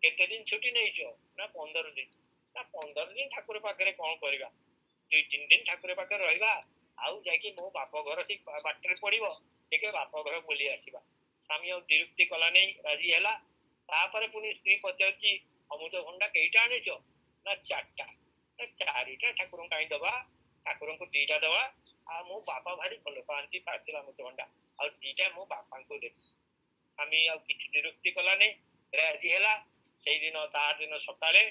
କେତେ ଦିନ ଛୁଟି ନେଇଛ? ନା 15 ଦିନ। ନା 15 ଦିନ ଠାକୁର ପାଖରେ କଣ କରିବା, 2-3 ଦିନ ଠାକୁର ପାଖରେ ରହିବା, ଆଉ ଯାଇକି ମୋ ବାପ ଘର ସେ ବାଟରେ ପଡିବ, ଟିକେ ବାପ ଘର ବୁଲି ଆସିବା। ସ୍ୱାମୀ ଆଉ ବିରକ୍ତି କଲା ନେଇ, ରାଜି ହେଲା। ତାପରେ ପୁଣି ସ୍ତ୍ରୀ ପଚାରୁଛି ଅମୃତଭଣ୍ଡା କେଇଟା ଆଣିଛ? ନା 4ଟା। ନା 4ଟା ଠାକୁରଙ୍କୁ କାହିଁ ଦବା, ଠାକୁରଙ୍କୁ 2ଟା ଦବା। ଆଉ ମୋ ବାପା ଭାରି ଭଲ ପାଆନ୍ତି ପାଚିଲା ଅମୃତଭଣ୍ଡା, ଆଉ 2ଟା ମୋ ବାପାଙ୍କୁ ଦେବି। ସ୍ୱାମୀ ଆଉ କିଛି ବିରକ୍ତି କଲାନି, ରାଜି ହେଲା। ସେଇଦିନ ତା ଦିନ ସକାଳେ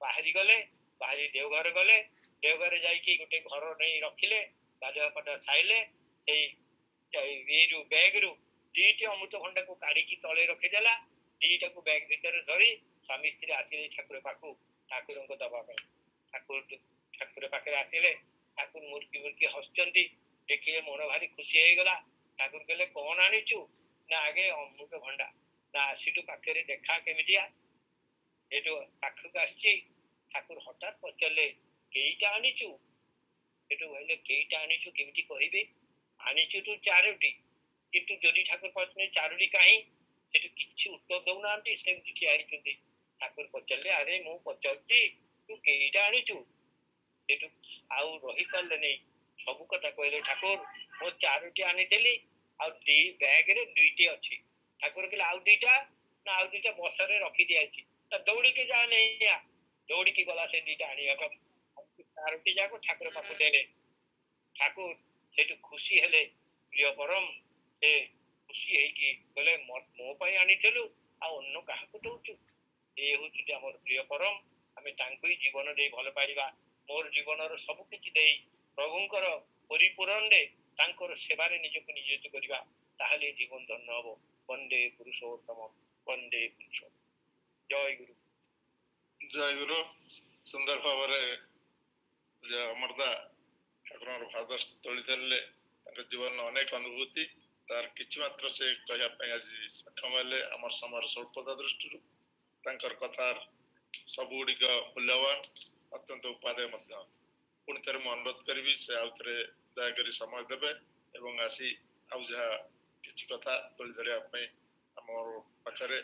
ବାହାରି ଗଲେ, ବାହାରି ଦେଓଘର ଗଲେ। ଦେଓଘରେ ଯାଇକି ଗୋଟେ ଘର ନେଇ ରଖିଲେ, ଗାଧୁଆ ପାଧୁଆ ସାଇଲେ। ସେଇ ବ୍ୟାଗରୁ 2ଟି ଅମୃତଭଣ୍ଡାକୁ କାଢିକି ତଳେ ରଖିଦେଲା। 2ଟାକୁ ବ୍ୟାଗ ଭିତରେ ଧରି ସ୍ୱାମୀ ସ୍ତ୍ରୀ ଆସିଲେ ଠାକୁର ପାଖକୁ, ଠାକୁରଙ୍କୁ ଦବା ପାଇଁ। ଠାକୁର ପାଖରେ ଆସିଲେ। ଠାକୁର ମୁର୍କି ମୁର୍କି ହସୁଛନ୍ତି, ଦେଖିଲେ ମନ ଭାରି ଖୁସି ହେଇଗଲା। ଠାକୁର କହିଲେ କଣ ଆଣିଛୁ? ନା ଆଗେ ଅମୃତଭଣ୍ଡା। ନା ଆସିଠୁ ପାଖରେ ଦେଖା କେମିତିଆ। ଏଠୁ ପାଖକୁ ଆସିଛି। ଠାକୁର ହଠାତ୍ ପଚାରିଲେ କେଇଟା ଆଣିଛୁ? ସେଠୁ କହିଲେ କେଇଟା ଆଣିଛୁ କେମିତି କହିବେ, ଆଣିଛୁ ତୁ 4ଟି। କିନ୍ତୁ ଯଦି ଠାକୁର ପଚାରିଲେ 4ଟି କାହିଁ, ସେଠୁ କିଛି ଉତ୍ତର ଦଉନାହାନ୍ତି, ସେମିତି ଠିଆ ହେଇଛନ୍ତି। ଠାକୁର ପଚାରିଲେ ଆରେ ମୁଁ ପଚାରୁଛି ତୁ କେଇଟା ଆଣିଛୁ? ସେଠୁ ଆଉ ରହିପାରିଲେନି, ସବୁ କଥା କହିଲେ ଠାକୁର ମୁଁ 4ଟି ଆଣିଥିଲି, ଆଉ ବ୍ୟାଗରେ 2ଟି ଅଛି। ଠାକୁର କହିଲେ ଆଉ 2ଟା? ନା ଆଉ 2ଟା ବସାରେ ରଖି ଦିଆଯାଇଛି, ଦୌଡ଼ିକି ଯା ନେଇଆ। ଦୌଡ଼ିକି ଗଲା ସେ 2ଟା ଆଣିବା ପାଇଁ। 4ଟି ଯାକ ଠାକୁର ପାଖକୁ ଦେଲେ। ଠାକୁର ସେଠୁ ଖୁସି ହେଲେ, ପ୍ରିୟ ପରମ। ସେ ଖୁସି ହେଇକି କହିଲେ ମୋ ପାଇଁ ଆଣିଥିଲୁ, ଆଉ ଅନ୍ୟ କାହାକୁ ଦଉଛୁ? ଏ ହଉଛି ଆମର ପ୍ରିୟ ପରମ। ଆମେ ତାଙ୍କୁ ହିଁ ଜୀବନ ଦେଇ ଭଲ ପାଇବା। ମୋର ଜୀବନର ସବୁ କିଛି ଦେଇ ପ୍ରଭୁଙ୍କର ପରିପୂରଣରେ ତାଙ୍କର ସେବାରେ ନିଜକୁ ନିୟୋଜିତ କରିବା, ତାହେଲେ ଜୀବନ ଧନ୍ୟ ହବ। ବନ୍ଦେ ପୁରୁଷୋତ୍ତମ, ବନ୍ଦେ ପୁରୁଷୋତ୍ତମ। ଜୟ ଗୁରୁ। ଜୟ ଗୁରୁ। ସୁନ୍ଦର ଭାବରେ ଅମରଦା ଠାକୁରଙ୍କର ଭାଦର୍ଶ ତୋଳି ଧରିଲେ। ତାଙ୍କ ଜୀବନର ଅନେକ ଅନୁଭୂତି, ତାର କିଛି ମାତ୍ର ସେ କହିବା ପାଇଁ ଆଜି ସକ୍ଷମ ହେଲେ ଆମର ସମୟର ସ୍ୱଳ୍ପତା ଦୃଷ୍ଟିରୁ। ତାଙ୍କର କଥାର ସବୁଗୁଡ଼ିକ ମୂଲ୍ୟବାନ, ଅତ୍ୟନ୍ତ ଉପାଦେୟ ମଧ୍ୟ। ପୁଣି ଥରେ ମୁଁ ଅନୁରୋଧ କରିବି ସେ ଆଉ ଥରେ ଦୟାକରି ସମୟ ଦେବେ ଏବଂ ଆସି ଆଉ ଯାହା କିଛି କଥା ତୋଳି ଧରିବା ପାଇଁ ଆମର ପାଖରେ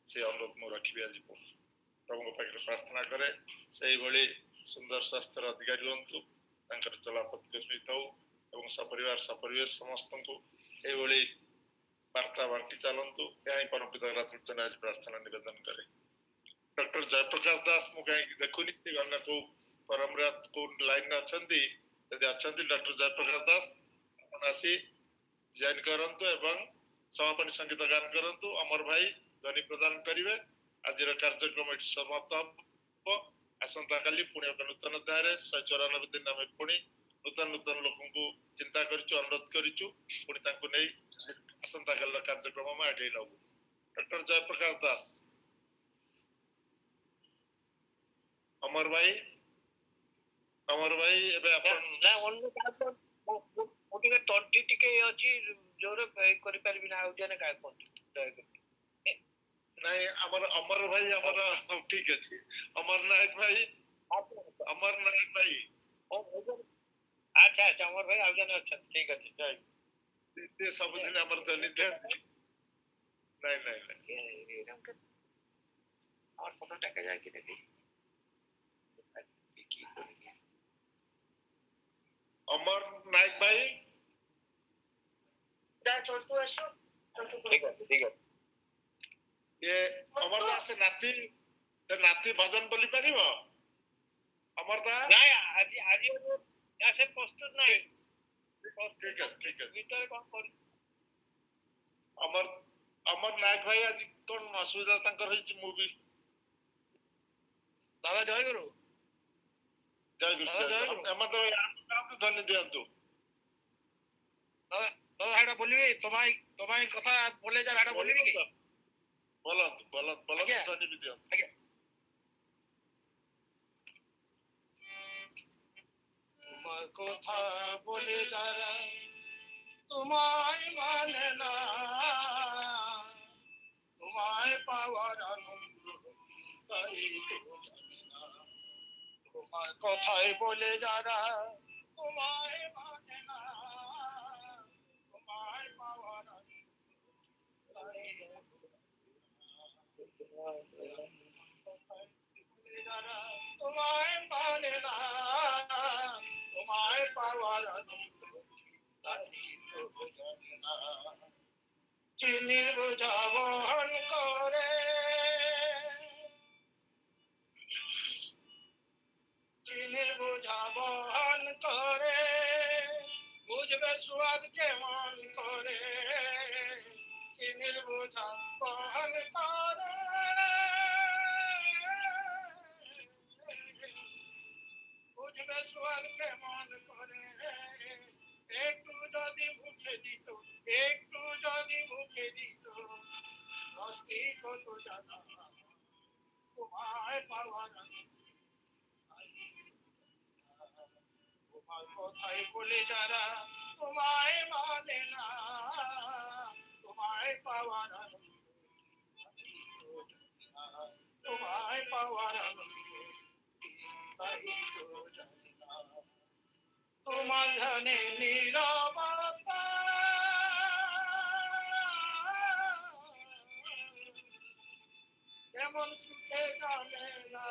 ସେ ଅନୁରୋଧ ମୁଁ ରଖିବି ଆଜି ପ୍ରଭୁଙ୍କ ପାଖରେ ପ୍ରାର୍ଥନା କରେ ସେଇଭଳି ସୁନ୍ଦର ସ୍ୱାସ୍ଥ୍ୟର ଅଧିକାରୀ ହୁଅନ୍ତୁ ତାଙ୍କର ଚଲାପଥ ସ୍ମିତ ହଉ ଏବଂ ସପରିବାର ସପରିବେଶ ସମସ୍ତଙ୍କୁ ଏଇଭଳି ବାର୍ତ୍ତା ବାଣ୍ଟି ଚାଲନ୍ତୁ ଏହା ହିଁ ପରମ ପିତା ରାତ୍ରିଜନ ଆଜି ପ୍ରାର୍ଥନା ନିବେଦନ କରେ ଡକ୍ଟର ଜୟପ୍ରକାଶ ଦାସ ମୁଁ କାହିଁକି ଦେଖୁନି ଅନ୍ୟ କୋଉ ପରମରେ କୋଉ ଲାଇନରେ ଅଛନ୍ତି ଯଦି ଅଛନ୍ତି ଡକ୍ଟର ଜୟପ୍ରକାଶ ଦାସ ଆପଣ ଆସି ଜଏନ୍ କରନ୍ତୁ ଏବଂ ସମାପନୀ ସଙ୍ଗୀତ ଗାନ କରନ୍ତୁ ଅମର ଭାଇ ଧ୍ୱନି ପ୍ରଦାନ କରିବେ ଆଜିର କାର୍ଯ୍ୟକ୍ରମ ଏଠି ସମାପ୍ତ ହେବ ଆସନ୍ତା କାଲି ପୁଣି ଏକ ନୂତନ ଅଧ୍ୟାୟରେ 194 ଦିନ ଆମେ ପୁଣି ନୂତନ ନୂତନ ଲୋକଙ୍କୁ ଚିନ୍ତା କରିଛୁ ଅନୁରୋଧ କରିଛୁ ପୁଣି ତାଙ୍କୁ ନେଇ ଆସନ୍ତା କାଲିର କାର୍ଯ୍ୟକ୍ରମ ଆମେ ଆଗେଇ ନେବୁ ଡକ୍ଟର ଜୟପ୍ରକାଶ ଦାସ ଅମର ଭାଇ ଏବେ ଆପଣ ନା ଅନ୍ୟ କାହାକୁ ମୁଁ ଟିକେ ତଣ୍ଟି ଟିକେ ଅଛି ଜୋରେ କରିପାରିବି ନା ଆଉ ଜଣେ କାହା କୁହନ୍ତୁ ଦୟାକରି ନାଇଁ ଆମର ଅମର ଭାଇ ଆମର ଠିକ ଅଛି ଅମର ନାୟକ ଭାଇ ଆଚ୍ଛା ଆଚ୍ଛା ଅମର ଭାଇ ଆଉ ଜଣେ ଅଛନ୍ତି ଠିକ ଅଛି ଜୟ ସବୁଦିନ ଆମର ଧ୍ୱନି ଦିଅନ୍ତି ନାଇଁ আমার ফটো টাকা যায় কি দেখি অমর নায়ক ভাই छोटू अशोक ঠিক আছে ये अमर दास नाती भजन बोली पारिबो अमर दास নাই আজি আজি আছে প্রস্তুত নাই ठीक है ভিতরে কোন করি अमर नायक भाई आज कोन असुविधा तांकर होई मूवी দাদা জয় গুরু हम तो धन्य दियंतु দাদা এটা বলবি তোমায় কথা বলে যা এটা বলবি কি বলত ধন্য দিয়ন্তু আগে তোমার কথা বলে যারা তোমায় মানে না তোমায় পাওয়ার আনন্দ কি তাই তো জানে না তোমার কথাই বলে যারা তোমায় মানে না তোমায় পাওয়ার আনন্দ তাই তোমায় মানে না তোমায় পাওয়ার আনন্দ তাই তো জানে না চিনির বোঝা বহন করে চিনির বোঝা বহন করে বুঝবে স্বাদ কেমন করে চিনির বোঝা বহন করে বুঝবে স্বাদ কেমন করে একটু যদি মুখে দিত রসটি কত জানা তোমায় পাওয়ার তোমার কথাই বলে যারা তোমায় মানে না তোমায় পাওয়ার তোমায় পাওয়ার তাই তো জানি না তোমার ধানে নীরবতা কেমন সুখে জানে না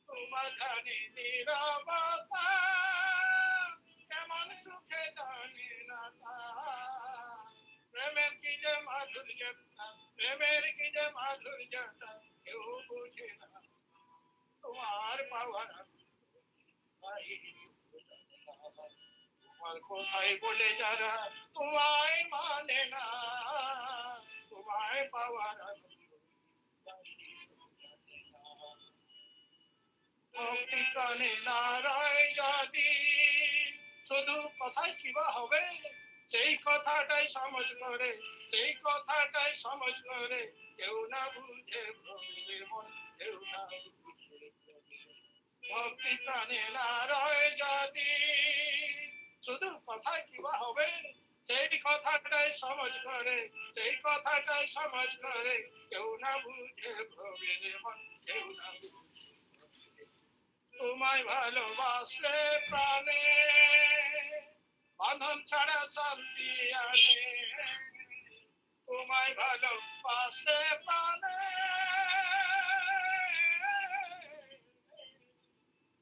তোমার ধানে নীরবতা কেমন সুখে জানে না প্রেমের কি যে মাধুর্যতা কেউ বুঝে না তোমার পাওয়ার তোমার কোথায় বলে যারা তোমায় মানে না তোমায় পাওয়ার ভক্তি প্রাণে নারায় যদি শুধু কথাই কিবা হবে সেই কথাটাই সমাজ করে কেউ না বুঝে মন কেউ না ভক্তি প্রাণে নারায় যদি শুধু কথাই কিবা হবে সেই কথাটাই সমাজ করে কেউ না বুঝে ভবের মন কেউ না তোমায় ভালোবাসলে প্রাণে বাঁধন ছাড়া শান্তি আনে তোমায় ভালোবাসলে প্রাণে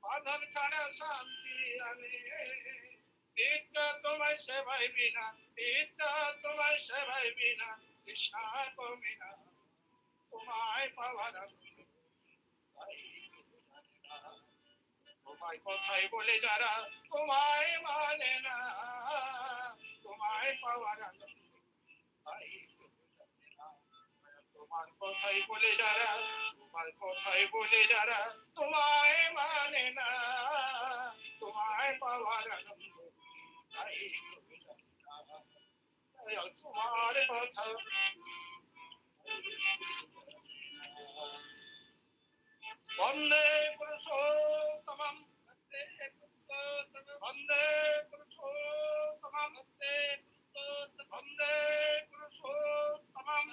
বাঁধন ছাড়া শান্তি আনে নিত্য তোমায় সেবাই বিনা নিত্য তোমায় সেবাই বিনা তৃষ্ণা কমে না তোমায় পাওয়ার তাই জানে না তোমায় কথাই বলে যারা তোমায় মানে না তোমায় পাওয়ার তাই জানে না তোমার কথাই বলে যারা তোমার কথাই বলে যারা তোমায় মানে না তোমায় পাওয়ার আনন্দ তাই জানে না তোমার কথা বন্দে পুরুষোত্তমম বন্দে পুরুষোত্তমম বন্দে পুরুষোত্তমম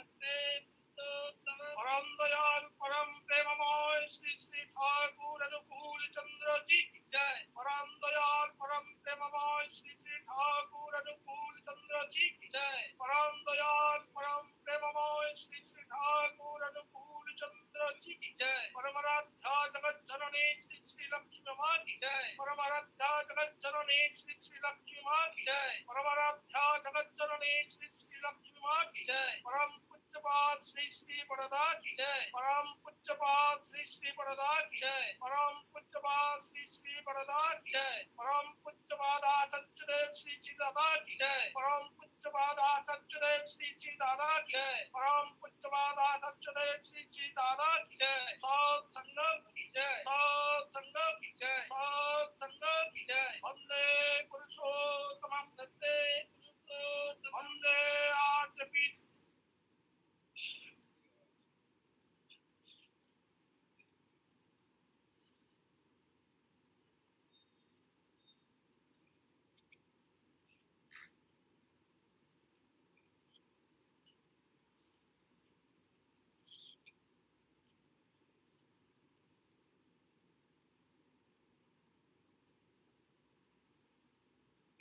परम दयाल परम प्रेममय श्री श्री ठाकुर अनुकूल चंद्र जी की जय परम दयाल परम प्रेममय श्री श्री ठाकुर अनुकूल चंद्र जी की जय परम दयाल परम प्रेममय श्री श्री ठाकुर अनुकूल चंद्र जी की जय परमाराध्या जगत जननी श्री श्री लक्ष्मी मां की जय परमाराध्या जगत जननी श्री श्री लक्ष्मी मां की जय परमाराध्या जगत जननी श्री श्री लक्ष्मी मां की जय परम पूज्यपाद श्री श्री बड़दा की जय परम पूज्यपाद श्री श्री बड़दा की जय परम पूज्यपाद श्री श्री बड़दा की जय परम पूज्यपाद आचार्य देव श्री श्री दादा की जय परम पूज्यपाद आचार्य देव श्री श्री दादा की जय परम पूज्यपाद आचार्य देव श्री श्री दादा की जय सत संग की जय सत संग की जय सत संग की जय वंदे पुरुषोत्तमम वंदे पुरुषोत्तमम वंदे आर्यपीठ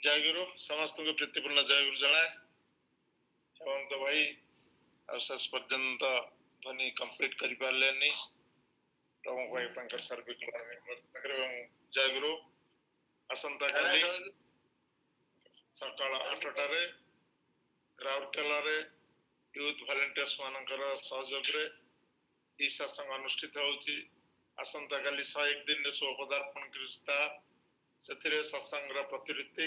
जय गुरु समस्त को प्रीतिपूर्ण जय गुरु जनाए हेमंत भाई शेष पर्यंत ध्वनि कंप्लीट करि पारलेनी प्रभु भाई तंकर सर्विक जय गुरु असंता काली सकाळ 8टा रे राउरकेला रे यूथ वॉलंटियर्स मानकर सहयोग रे ई सत्संग अनुष्ठित होउची असंता काली 101 दिन रे पदार्पण कृष्ता ସେଥିରେ ସତ୍ସଙ୍ଗର ପ୍ରତିନିଧି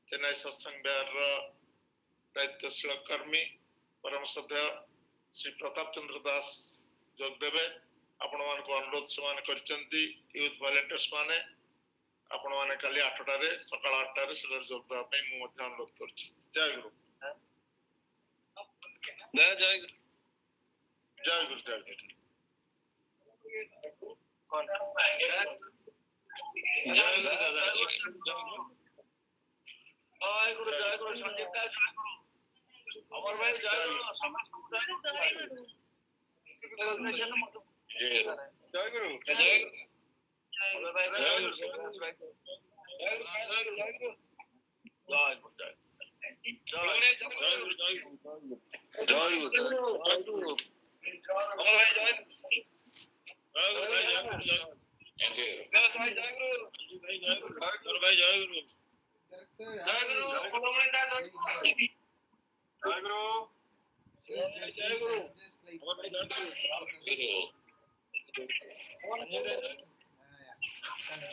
ଚେନ୍ନାଇ ସତ୍ସଙ୍ଗ ବିହାରର ଦାୟିତ୍ୱଶୀଳ କର୍ମୀ ପରମ ଶ୍ରଦ୍ଧେୟ ଶ୍ରୀ ପ୍ରତାପ ଚନ୍ଦ୍ର ଦାସ ଯୋଗ ଦେବେ ଆପଣମାନଙ୍କୁ ଅନୁରୋଧ ସେମାନେ କରିଛନ୍ତି ୟୁଥ ଭଲେଣ୍ଟିୟର୍ସ ମାନେ ଆପଣମାନେ କାଲି 8ଟାରେ ସକାଳ 8ଟାରେ ସେଠାରେ ଯୋଗ ଦେବା ପାଇଁ ମୁଁ ମଧ୍ୟ ଅନୁରୋଧ କରୁଛି ଜୟ ଗୁରୁ ଜୟ ଗୁରୁ ଜୟ ଗୁରୁ ଜୟ ଗୁରୁ जय गुरु दादा जय गुरु संजीव का जय गुरु अमर भाई जय गुरु समस्त जय गुरु जय गुरु जय गुरु अमर भाई जय गुरु जय गुरु जय गुरु अमर भाई जय जय भाई जय गुरु भाई जय गुरु भाई जय गुरु जय गुरु कोलमणिंदा जय गुरु जय गुरु और भाई जय गुरु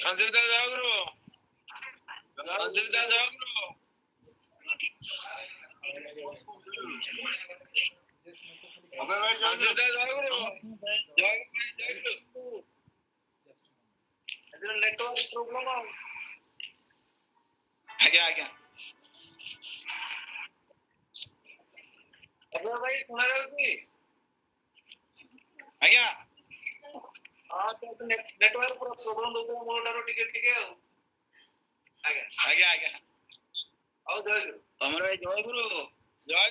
संजीव दा जय गुरु संजीव दा जय गुरु अबे भाई संजीव दा जय गुरु जय गुरु नेटवर्क प्रॉब्लम आज्ञा आज्ञा अबे भाई सुना जाउची आज्ञा हां तो नेटवर्क प्रॉब्लम होतो मोटारो टिके टिके आज्ञा आज्ञा आज्ञा आओ जय गुरु अमर भाई जय गुरु जय